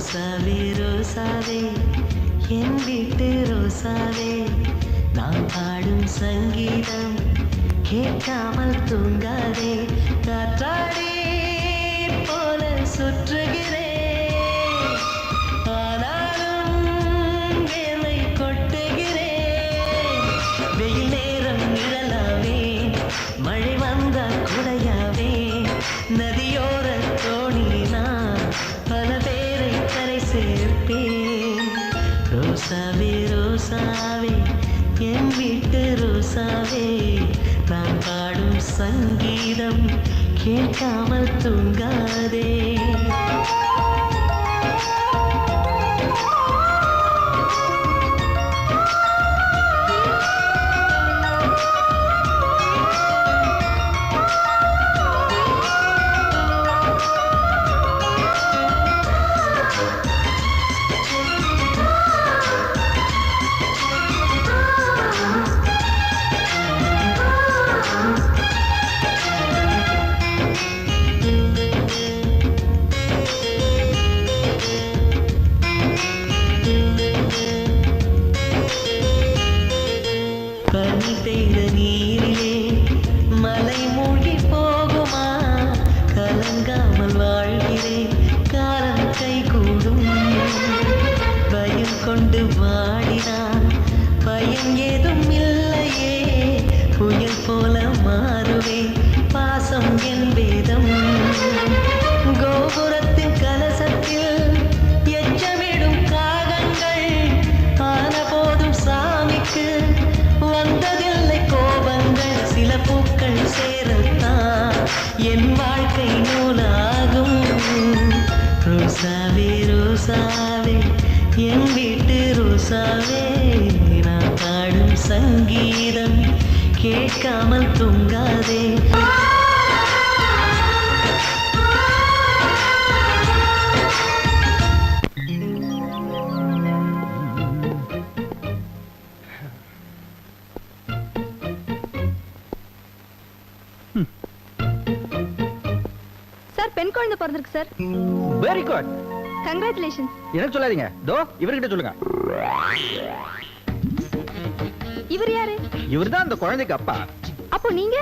ரோசாவே ரோசாவே என் வீட்டு ரோசாவே நான் பாடும் சங்கீதம் கேட்காமல் தூங்காதே காற்றாடி போல சுற்றுகிறேன் ஆனாலும் வேலை கொட்டுகிறேன் வெயில் நேரம் நிழலாவே மழை வந்த குடையாவே நதியோர தோணி நான் பல பேரை கரை சேர்ப்பேன் ரோசாவே ரோசாவே என் வீட்டு ரோசாவே நான் பாடும் சங்கீதம் கேட்காமல் தூங்காதே பனி பெய்த நீரிலே மலை மூழ்கி போகுமா கலங்காமல் வாழ்கிறேன் காலம் கைகூடும் பயம் கொண்டு வாடினான் பயம் ஏதும் இல்லையே புயல் போல மாறுவேன் பாசம் என் வேதம் கோபுரத்தின் கலசத்தில் எச்சமிடும் காகங்கள் ஆன போதும் சாமிக்கு வந்ததில்லை கோபங்கள் சில பூக்கள் சேரத்தான் என் வாழ்க்கை நூலாகும் ரோசாவே ரோசாவே என் வீட்டு ரோசாவே நான் பாடும் சங்கீதம் கேட்காமல் தூங்காதே சார் பெண் குழந்தை பிறந்திருக்கு சார். Very good. கங்க்ராச்சுலேஷன்ஸ். எனக்கு சொல்லாதீங்க. தோ இவர்கிட்ட சொல்லுங்க. இவர் யாரு? இவர்தான் அந்த குழந்தைக்கு அப்பா. அப்போ நீங்க?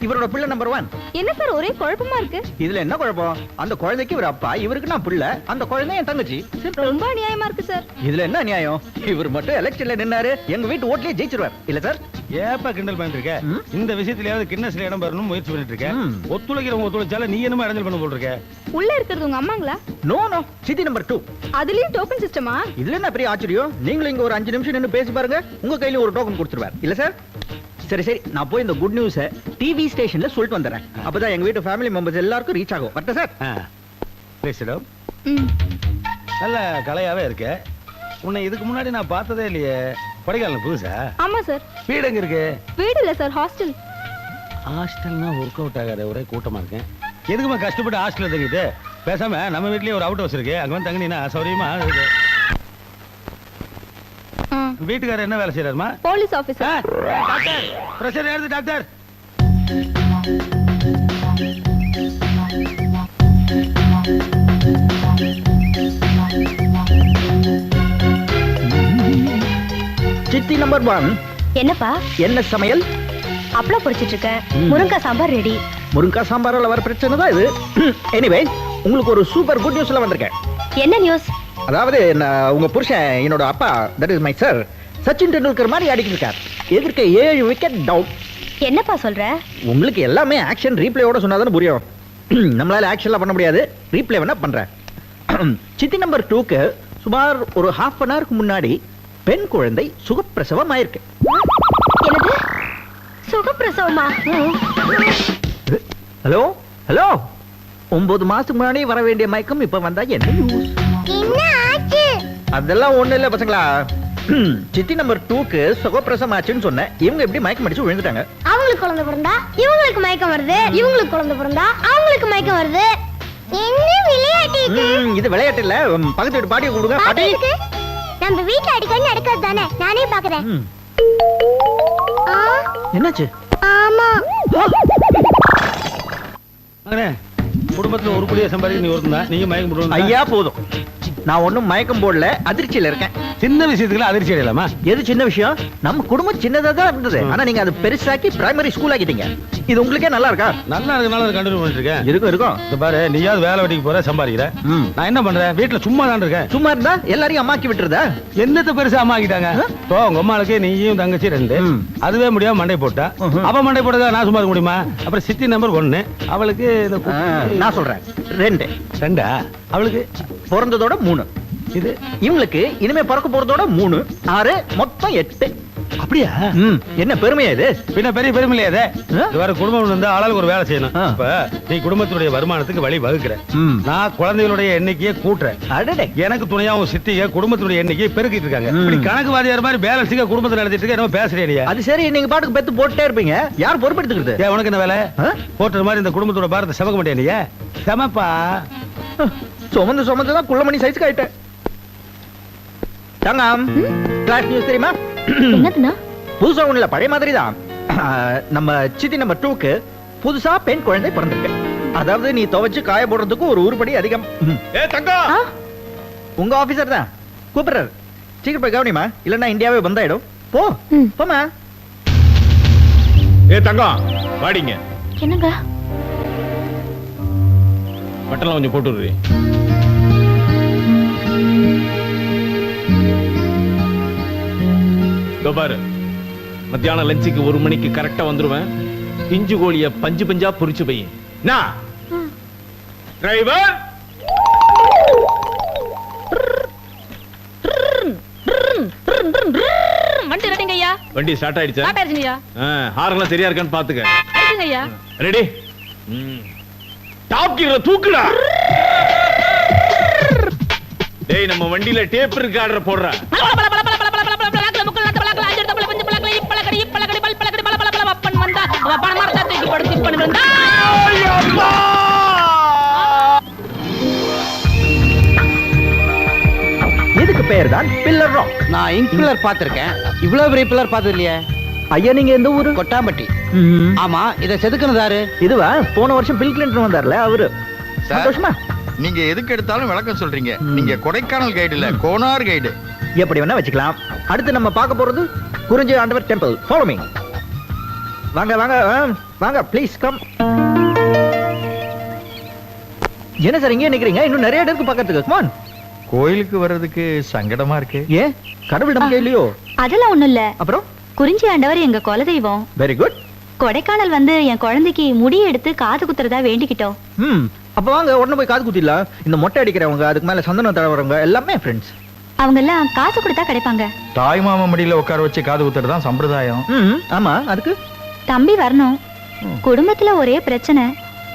இவரோட பிள்ளை நம்பர் 1. என்ன சார் ஒரே குழப்பமா இருக்கு? இதுல என்ன குழப்பம்? அந்த குழந்தைக்கு இவர் அப்பா, இவருக்கு நான் பிள்ளை, அந்த குழந்தை என் தங்கச்சி. ரொம்ப அநியாயமா இருக்கு சார். இதுல என்ன நியாயம்? இவர் மட்டும் எலெக்ஷன்ல நின்னாரு, எங்க வீட்டு ஓட்லயே ஜெயிச்சிருவார். இல்ல சார்? ஏப்பா கிண்டல் பண்ணிட்டு இருக்க? இந்த விஷயத்திலேயாவது கின்னஸ்ல இடம் பெறணும் முயற்சி பண்ணிட்டு இருக்க. ஒத்துழைக்கிறவங்க ஒத்துழைச்சால நீ என்னமா இடைஞ்சல் பண்ண போல் இருக்க? உள்ள இருக்கிறது உங்க அம்மாங்களா? No no, city number 2. அதுலயும் டோக்கன் சிஸ்டமா? இதுல என்ன பெரிய ஆச்சரியம்? நீங்களும் இங்க ஒரு 5 நிமிஷம் நின்னு பேசி பாருங்க, உங்க கையில ஒரு டோக்கன் கொடுத்துருவார். இல்ல சார்? சரி சரி, நான் போய் இந்த குட் நியூஸை டிவி ஸ்டேஷன்ல சொல்லிட்டு வந்துடுறேன். அப்பதான் எங்க வீட்டு ஃபேமிலி மெம்பர்ஸ் எல்லாருக்கும் ரீச் ஆகும். வரட்டா சார்? பேசிடும். நல்ல கலையாவே இருக்க. உன்னை இதுக்கு முன்னாடி நான் பார்த்ததே இல்லையே. கொடைக்கானல் புதுசா? ஆமா சார். வீடு எங்க இருக்கு? வீடு இல்ல சார், ஹாஸ்டல். ஹாஸ்டல்னா ஒர்க் அவுட் ஆகாத, ஒரே கூட்டமா இருக்கேன். எதுக்குமா கஷ்டப்பட்டு ஹாஸ்டல்ல தங்கிட்டு? பேசாம நம்ம வீட்லயே ஒரு அவுட் ஹவுஸ் இருக்கு, அங்க வந்து தங்கினா சௌரியமா இருக்கு. வீட்டுக்காரர் என்ன வேலை செய்யறாருமா? Police officer. டாக்டர், பிரஷர் ஏறுது டாக்டர். City number 1. என்னப்பா? என்ன சமையல்? அப்பளம் பொரிச்சிட்டு இருக்கேன். முருங்கைக்காய் சாம்பார் ரெடி. முருங்கா சாம்பாரால வர பிரச்சனை தான் இது. எனிவே, உங்களுக்கு ஒரு சூப்பர் குட் நியூஸ்ல வந்திருக்கேன். என்ன நியூஸ்? அதாவது உங்க புருஷன், என்னோட அப்பா, that is my sir, Sachin Tendulkar மாதிரி அடிக்கிட்டு இருக்கார். எதிர்க்க 7 விக்கெட் டவுன். என்னப்பா சொல்ற? உங்களுக்கு எல்லாமே ஆக்ஷன் ரீப்ளேயோட சொன்னாதானே புரியும். நம்மளால ஆக்ஷன்லாம் பண்ண முடியாது, ரீப்ளே வேணா பண்றேன். சிட்டி நம்பர் 2க்கு சுமார் ஒரு ½ அன் ஹவருக்கு முன்னாடி பெண் குழந்தை சுகப்பிரசவம் ஆயிருக்கு. என்னது? சுகப்பிரசவமா? ஹலோ ஹலோ, 9 மாசத்துக்கு முன்னாடி வர வேண்டிய மயக்கம் இப்ப வந்தா என்ன யூஸ்? அதெல்லாம் ஒண்ணு இல்ல பசங்களா. சிட்டி நம்பர் 2க்கு சுகப்பிரசவம் ஆச்சுன்னு சொன்னேன். இவங்க எப்படி மயக்கம் அடிச்சு விழுந்துட்டாங்க. அவங்களுக்கு குழந்தை பிறந்தா இவங்களுக்கு மயக்கம் வருது, இவங்களுக்கு குழந்தை பிறந்தா அவங்களுக்கு மயக்கம் வருது. என்ன விளையாட்டு இது? இது விளையாட்டு இல்ல, பக்கத்து வீட்டு பாட்டியை கூப்பிடுங்க. பாட்டி, நம்ம வீட்ல அடிக்கடி நடக்கிறது தானே, நானே பாக்குறேன். என்னாச்சு? ஆமா, குடும்பத்துல ஒரு புள்ளிய சம்பாதிக்க நீ ஒருத்தா, நீங்க மயக்கம் போடுவீங்க. ஐயா போதும், நான் ஒண்ணும் மயக்கம் போடல, அதிர்ச்சியில இருக்கேன். சின்ன விஷயத்துக்குலாம் அதிர்ச்சி அடையலாமா? எது சின்ன விஷயம்? நம்ம குடும்பம் சின்னதா தான் இருந்தது, ஆனா நீங்க அது பெருசாக்கி பிரைமரி ஸ்கூல் ஆக்கிட்டீங்க. இது உங்களுக்கே நல்லா இருக்கா? நல்லா இருக்கனால கண்டினியூ பண்ணிட்டு இருக்கேன். இருக்கும் இருக்கும். இந்த பாரு, நீயாவது வேலை வெட்டிக்கு போற, சம்பாதிக்கிற. நான் என்ன பண்றேன்? வீட்டுல சும்மா தான் இருக்கேன். சும்மா இருந்தா எல்லாரையும் அம்மாக்கி விட்டுறதா? என்னத்த பெருசா அம்மா ஆக்கிட்டாங்க? இப்போ உங்க அம்மாளுக்கு நீயும் தங்கச்சி 2, அதுவே முடியாம மண்டை போட்டா. அப்ப மண்டை போட்டதா நான் சும்மா இருக்க முடியுமா? அப்புறம் சித்தி நம்பர் 1, அவளுக்கு இந்த நான் சொல்றேன் 2. 2. அவளுக்கு பிறந்ததோட 3. இது இவங்களுக்கு இனிமே பிறக்க போறதோட 3, 6, மொத்தம் 8. அப்படியா? என்ன பெருமையா இது? பின்ன பெரிய பெருமை இல்லையா இது? வேற குடும்பம் இருந்தா ஆளாளுக்கு ஒரு வேலை செய்யணும். ஆ. இப்ப நீ குடும்பத்துடைய வருமானத்துக்கு வழி வகுக்கிற, நான் குழந்தைகளுடைய எண்ணிக்கையை கூட்டுறேன். அடடே. எனக்கு துணையாவும் சித்திக குடும்பத்துடைய எண்ணிக்கையை பெருக்கிட்டு இருக்காங்க. இப்படி கணக்கு வாதியார் மாதிரி பேலன்ஸிங்க குடும்பத்தை நடத்திட்டு இருக்க. என்ன பேசுறியா? அது சரி, நீங்க பாட்டுக்கு பெத்து போட்டே இருப்பீங்க, யார் பொறுப்பெடுத்துக்கிறது? ஏன் உனக்கு என்ன வேலை? ஆ? போட்டுற மாதிரி இந்த குடும்பத்தோட பாரத்தை சமக்க மாட்டியா நீ? சமப்பா. சுமந்து சுமந்து தான் குள்ளமணி சைஸ்க்கு ஆயிட்டேன். தங்கம், கிளாஸ் நியூஸ் தெரியுமா? என்னதுன்னா? புதுசா ஒண்ணுல, பழைய மாதிரி தான். நம்ம சித்தி நம்பர் 2க்கு புதுசா பெண் குழந்தை பிறந்திருக்கு. அதாவது நீ துவைச்சு காய போடுறதுக்கு ஒரு உருப்படி அதிகம். உங்க ஆபீசர் தான் கூப்பிடுறாரு. சீக்கிரம் போய் கவனிமா, இல்லன்னா இந்தியாவே பந்தாயிடும். போ போமா. தங்கம் வாடிங்க. என்னங்க? பட்டெல்லாம் கொஞ்சம் போட்டு விடுறீ. பாரு, மத்தியானம் லஞ்சுக்கு 1 மணிக்கு கரெக்டா வந்துருவேன். பிஞ்சு கோழிய பஞ்சு பஞ்சா பொரிச்சு போய் டிரைவர் வண்டி ரெடிங்க ஐயா. வண்டி ஸ்டார்ட் ஆயிடுச்சா? ஸ்டார்ட் ஆயிடுச்சுங்க ஐயா. ஹார்ன்லாம் சரியா இருக்கான்னு பாத்துக்க. ஆயிடுச்சுங்க ஐயா. ரெடி? டாப் கீழ தூக்குடா. டேய், நம்ம வண்டியில டேப் ரெக்கார்டர் போடுற. இதுக்கு பேர் தான் பில்லர் ராக். நான் இங்க் பில்லர் பார்த்திருக்கேன், இவ்வளவு பெரிய பில்லர் பார்த்தது இல்லையே. ஐயா, நீங்க எந்த ஊரு? கொட்டாம்பட்டி. ஆமா, இத செதுக்குனதாரு? இதுவா? போன வருஷம் பில் கிளின்டன் வந்தார்ல, அவரு. சந்தோஷமா? நீங்க எதுக்கு எடுத்தாலும் விளக்கம் சொல்றீங்க. நீங்க கொடைக்கானல் கைடு இல்ல, கோனார் கைடு. எப்படி வேணா வச்சுக்கலாம். அடுத்து நம்ம பார்க்க போறது குறிஞ்சி ஆண்டவர் டெம்பிள். Follow me. வாங்க வாங்க வாங்க, ப்ளீஸ் கம். என்ன சார் இங்கே நிக்கிறீங்க? இன்னும் நிறைய இடம் இருக்கு பார்க்கிறதுக்கு. Come on. கோயிலுக்கு வர்றதுக்கு சங்கடமா இருக்கு. ஏன், கடவுள் நம்பிக்கை இல்லையோ? அதெல்லாம் ஒண்ணும் இல்ல. அப்புறம்? குறிஞ்சி ஆண்டவர் எங்க குலதெய்வம். Very good. கொடைக்கானல் வந்து என் குழந்தைக்கு முடி எடுத்து காது குத்துறதா வேண்டிக்கிட்டோம். அப்ப வாங்க உடனே போய் காது குத்திடலாம். இந்த மொட்டை அடிக்கிறவங்க, அதுக்கு மேல சந்தனம் தடவறவங்க எல்லாமே ஃப்ரெண்ட்ஸ். அவங்க எல்லாம் காசு கொடுத்தா கிடைப்பாங்க. தாய் மாமா மடியில உட்கார வச்சு காது குத்துறது தான் சம்பிரதாயம். ஆமா, அதுக்கு தம்பி வரணும். குடும்பத்துல ஒரே பிரச்சனை,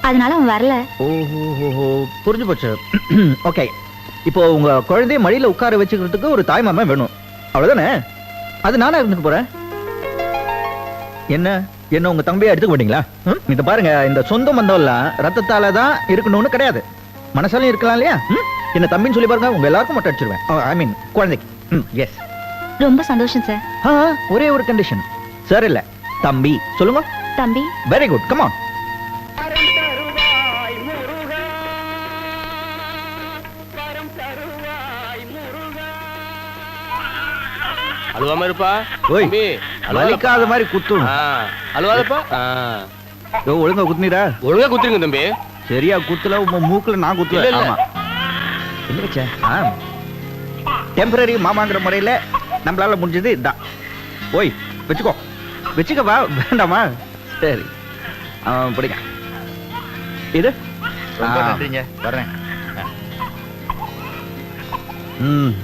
அதனால அவன் வரல. ஓஹோ, புரிஞ்சு போச்சு. ஓகே, இப்போ உங்க குழந்தைய மடியில உட்கார வச்சுக்கிறதுக்கு ஒரு தாய் மாமா வேணும், அவ்வளவுதானே? அது நானா இருந்துட்டு போறேன். என்ன என்ன உங்க தம்பியை எடுத்துக்க மாட்டீங்களா? இத பாருங்க, இந்த சொந்த பந்தம் எல்லாம் ரத்தத்தால தான் இருக்கணும்னு கிடையாது, மனசாலையும் இருக்கலாம் இல்லையா? என்ன தம்பின்னு சொல்லி பாருங்க, உங்க எல்லாருக்கும் மட்டும் அடிச்சிருவேன். ஐ மீன் குழந்தைக்கு. எஸ். ரொம்ப சந்தோஷம் சார். ஒரே ஒரு கண்டிஷன். சார் இல்ல, தம்பி சொல்லுங்க. தம்பி. Very good, come on. அழுவாம இருப்பா. ஓய், தம்பி, வலிக்காத மாதிரி குத்தணும். அழுவாதப்பா. ஒழுங்கா குத்துனீரா? ஒழுங்கா குத்துருங்க தம்பி. சரியா குத்துல, உங்க மூக்குல நான் குத்துல. இல்ல, இல்ல. ஆமா. என்ன வச்ச? டெம்பரரி மாமாங்கிற முறையில நம்மளால முடிஞ்சது இதான். ஓய், வச்சுக்கோ. வச்சுக்க வா, வேண்டாமா? சரி, பிடிங்க. இது ரொம்ப நன்றிங்க, வர்றேன்.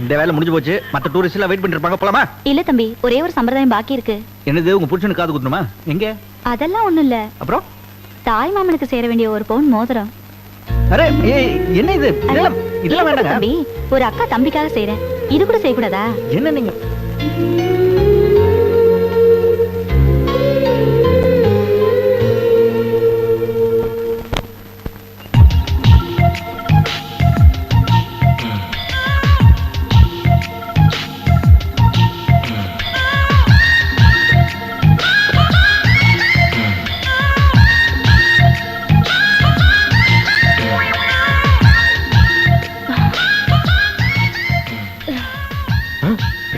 இந்த வேலை முடிஞ்சு போச்சு. மத்த டூரிஸ்ட் எல்லாம் வெயிட் பண்ணிட்டு இருப்பாங்க, போலாமா? இல்ல தம்பி, ஒரே ஒரு சம்பிரதாயம் பாக்கி இருக்கு. என்னது? உங்க புருஷனுக்கு காது குத்தணுமா? எங்க? அதெல்லாம் ஒண்ணும் இல்ல. அப்புறம்? தாய் மாமனுக்கு சேர வேண்டிய ஒரு பவுன் மோதிரம். அரே, என்ன இது? இதெல்லாம் வேண்டாங்க தம்பி, ஒரு அக்கா தம்பிக்காக செய்றேன், இது கூட செய்யக்கூடாதா? என்ன நீங்க?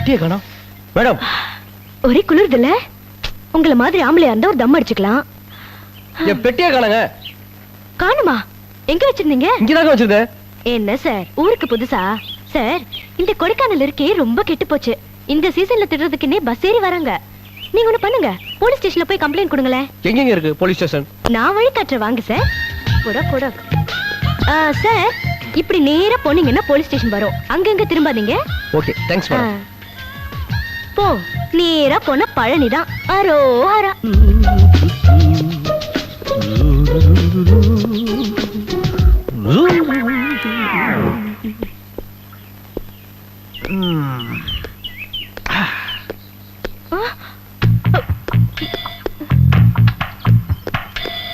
பெட்டியை காணோம் மேடம். ஒரே குளிர்துல உங்கள மாதிரி ஆம்பளையா இருந்தா ஒரு தம் அடிச்சுக்கலாம். என் பெட்டியை காணுங்க. காணுமா? எங்க வச்சிருந்தீங்க? இங்கதாங்க வச்சிருந்தேன். என்ன சார் ஊருக்கு புதுசா? சார் இந்த கொடைக்கானல் இருக்கே ரொம்ப கெட்டு போச்சு. இந்த சீசன்ல திடுறதுக்குன்னே பஸ் ஏறி வராங்க. நீங்க ஒண்ணு பண்ணுங்க, போலீஸ் ஸ்டேஷன்ல போய் கம்ப்ளைண்ட் கொடுங்களேன். எங்கெங்க இருக்கு போலீஸ் ஸ்டேஷன்? நான் வழி காட்டுறேன் வாங்க சார். போடா போடா. சார் இப்படி நேரா போனீங்கன்னா போலீஸ் ஸ்டேஷன் வரும். அங்கங்க திரும்பாதீங்க. Okay thanks madam. போ, நேரா போனா பழனிதான். அரோஹரா.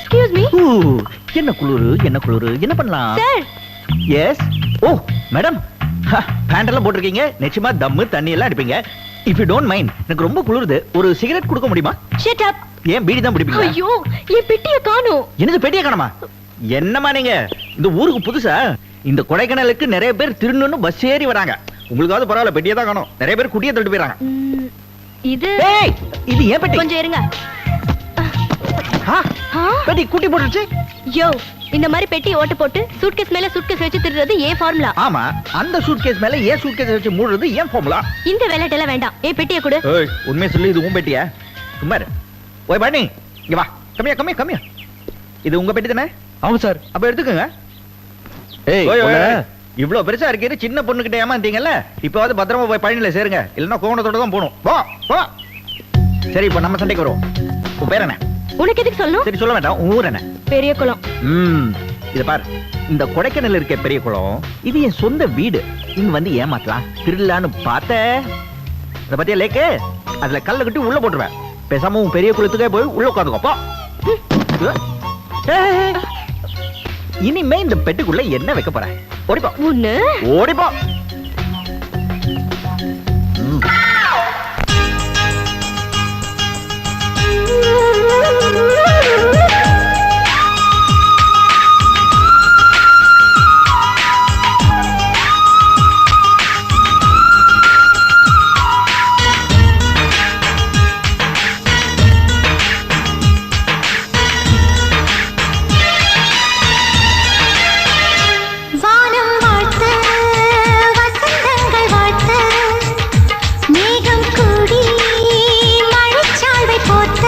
Excuse me. என்ன குளிரு என்ன குளிரு, என்ன பண்ணலாம்? Sir. Yes. Oh madam, pant எல்லாம் போட்டிருக்கீங்க, நிச்சயமா தம்மு தண்ணி எல்லாம் அடிப்பீங்க. இஃப் யூ டோன்ட் மைண்ட், எனக்கு ரொம்ப குளிருது, ஒரு சிகரெட் கொடுக்க முடியுமா? Shut up. ஏன் பீடி தான் பிடிப்பீங்க? ஐயோ என் பெட்டியை காணோம். என்னது பெட்டியை காணுமா? என்னமா நீங்க இந்த ஊருக்கு புதுசா? இந்த கொடைக்கானலுக்கு நிறைய பேர் திருநூன்னு பஸ் ஏறி வராங்க. உங்களுக்காவது பரவாயில்ல, பெட்டியை தான் காணோம். நிறைய பேர் குட்டியை தள்ளிட்டு போயிறாங்க. இது ஏய், இது ஏன் பெட்டி? கொஞ்சம் இருங்க. பெட்டி குட்டி போட்டுருச்சு. யோ, இந்த மாதிரி பெட்டி ஓட்டு போட்டு சூட்கேஸ் மேல சூட்கேஸ் வச்சு திருடுறது ஏன் ஃபார்முலா. ஆமா, அந்த சூட்கேஸ் மேல ஏன் சூட்கேஸ் வச்சு மூடுறது ஏன் ஃபார்முலா? இந்த வேலைட்டெல்லாம் வேண்டாம். ஏன் பெட்டியை கொடு. ஏய், உண்மையை சொல்லி இது உன் பெட்டியா? சும்மா இரு. ஓய் பாணி, இங்க வா. கம்மியா கம்மியா கம்மியா. இது உங்க பெட்டி தானே? ஆமா சார். அப்ப எடுத்துக்கங்க. ஏய் ஓய், ஓய், ஓய். இவ்வளவு பெருசா இருக்கீரு, சின்ன பொண்ணுகிட்ட ஏமாந்தீங்கல்ல, இப்பவாது பத்திரமா போய் பழனியில சேருங்க. இல்லன்னா கோவணத்தோட தான் போகணும். போ போ. சரி, இப்ப நம்ம சண்டைக்கு வருவோம். உன் பேர் என்ன? உனக்கு எதுக்கு சொல்லணும்? சரி சொல்ல வேண்டாம். உன் ஊர் என்ன? பெரிய குளம். இத பாரு, இந்த கொடைக்கானல் இருக்க பெரிய குளம், இது என் சொந்த வீடு. இங்க வந்து ஏமாத்தலாம் திருடலான்னு பார்த்த, அத பத்தியா லேக்கு, அதுல கல்ல கட்டி உள்ள போட்டுருவேன். பேசாம உன் பெரிய குளத்துக்கே போய் உள்ள உட்காந்துக்கோ. இனிமே இந்த பெட்டுக்குள்ள என்ன வைக்க போற? ஓடிப்போ. ஒண்ணு ஓடிப்போ. வானம் வாழ்த்து வசந்தங்கள் வாழ்த்து மேகம் கூடி மழைச்சால்வை போத்த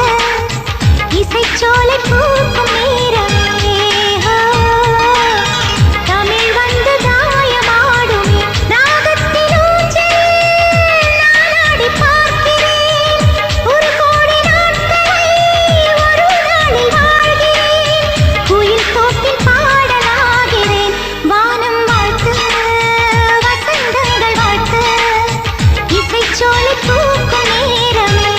இசைச்சோலை பூக்கும் நேரமே தமிழ் வந்து தாயமாடுமே நாகத்தில் ஊஞ்சல் நானாடி பார்க்கிறேன் ஒரு கோடி நாட்களை ஒரு நாளில் வாழ்கிறேன் குயில் தோப்பில் பாடலாகிறேன் வானம் வாழ்த்து வசந்தங்கள் வாழ்த்து இசைச்சோலை பூக்கும் நேரமே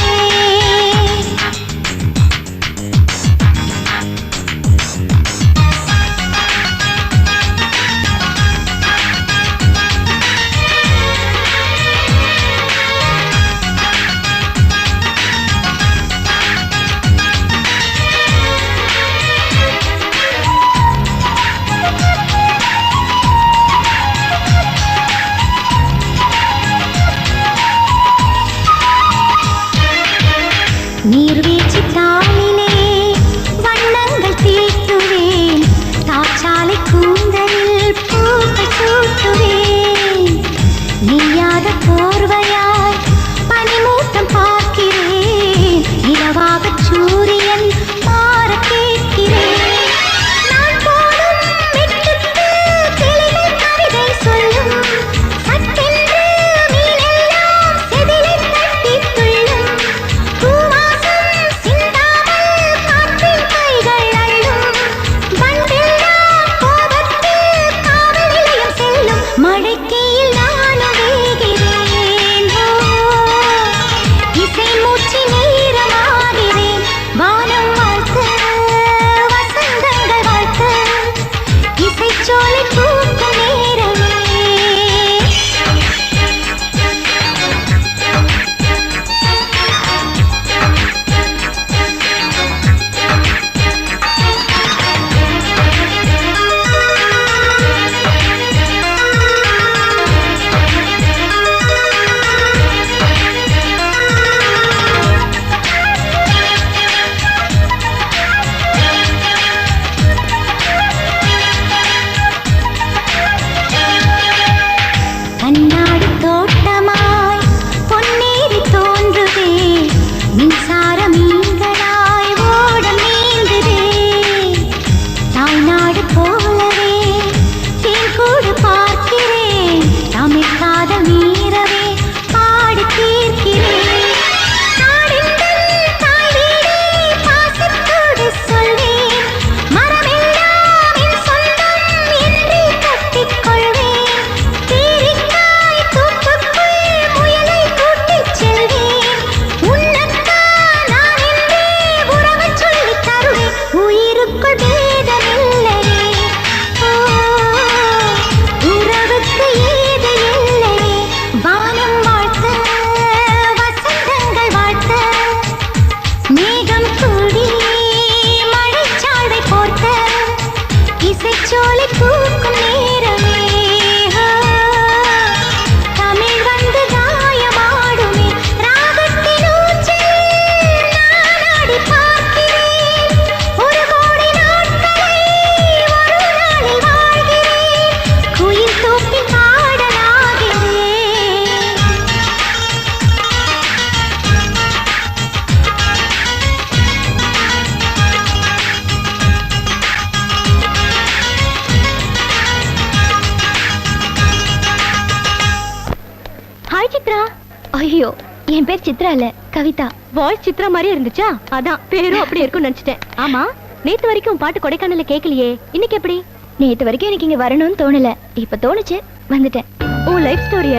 ஐயோ, என் பேர் சித்ரா இல்ல, கவிதா. வாய்ஸ் சித்ரா மாதிரியே இருந்துச்சா? அதான் பேரும் அப்படி இருக்கும்னு நினைச்சிட்டேன். ஆமா, நேத்து வரைக்கும் பாட்டு கொடைக்கானல்ல கேட்கலையே, இன்னைக்கு எப்படி? நேத்து வரைக்கும் எனக்கு இங்க வரணும்னு தோணல, இப்ப தோணுச்சு, வந்துட்டேன். ஓ, லைஃப் ஸ்டோரிய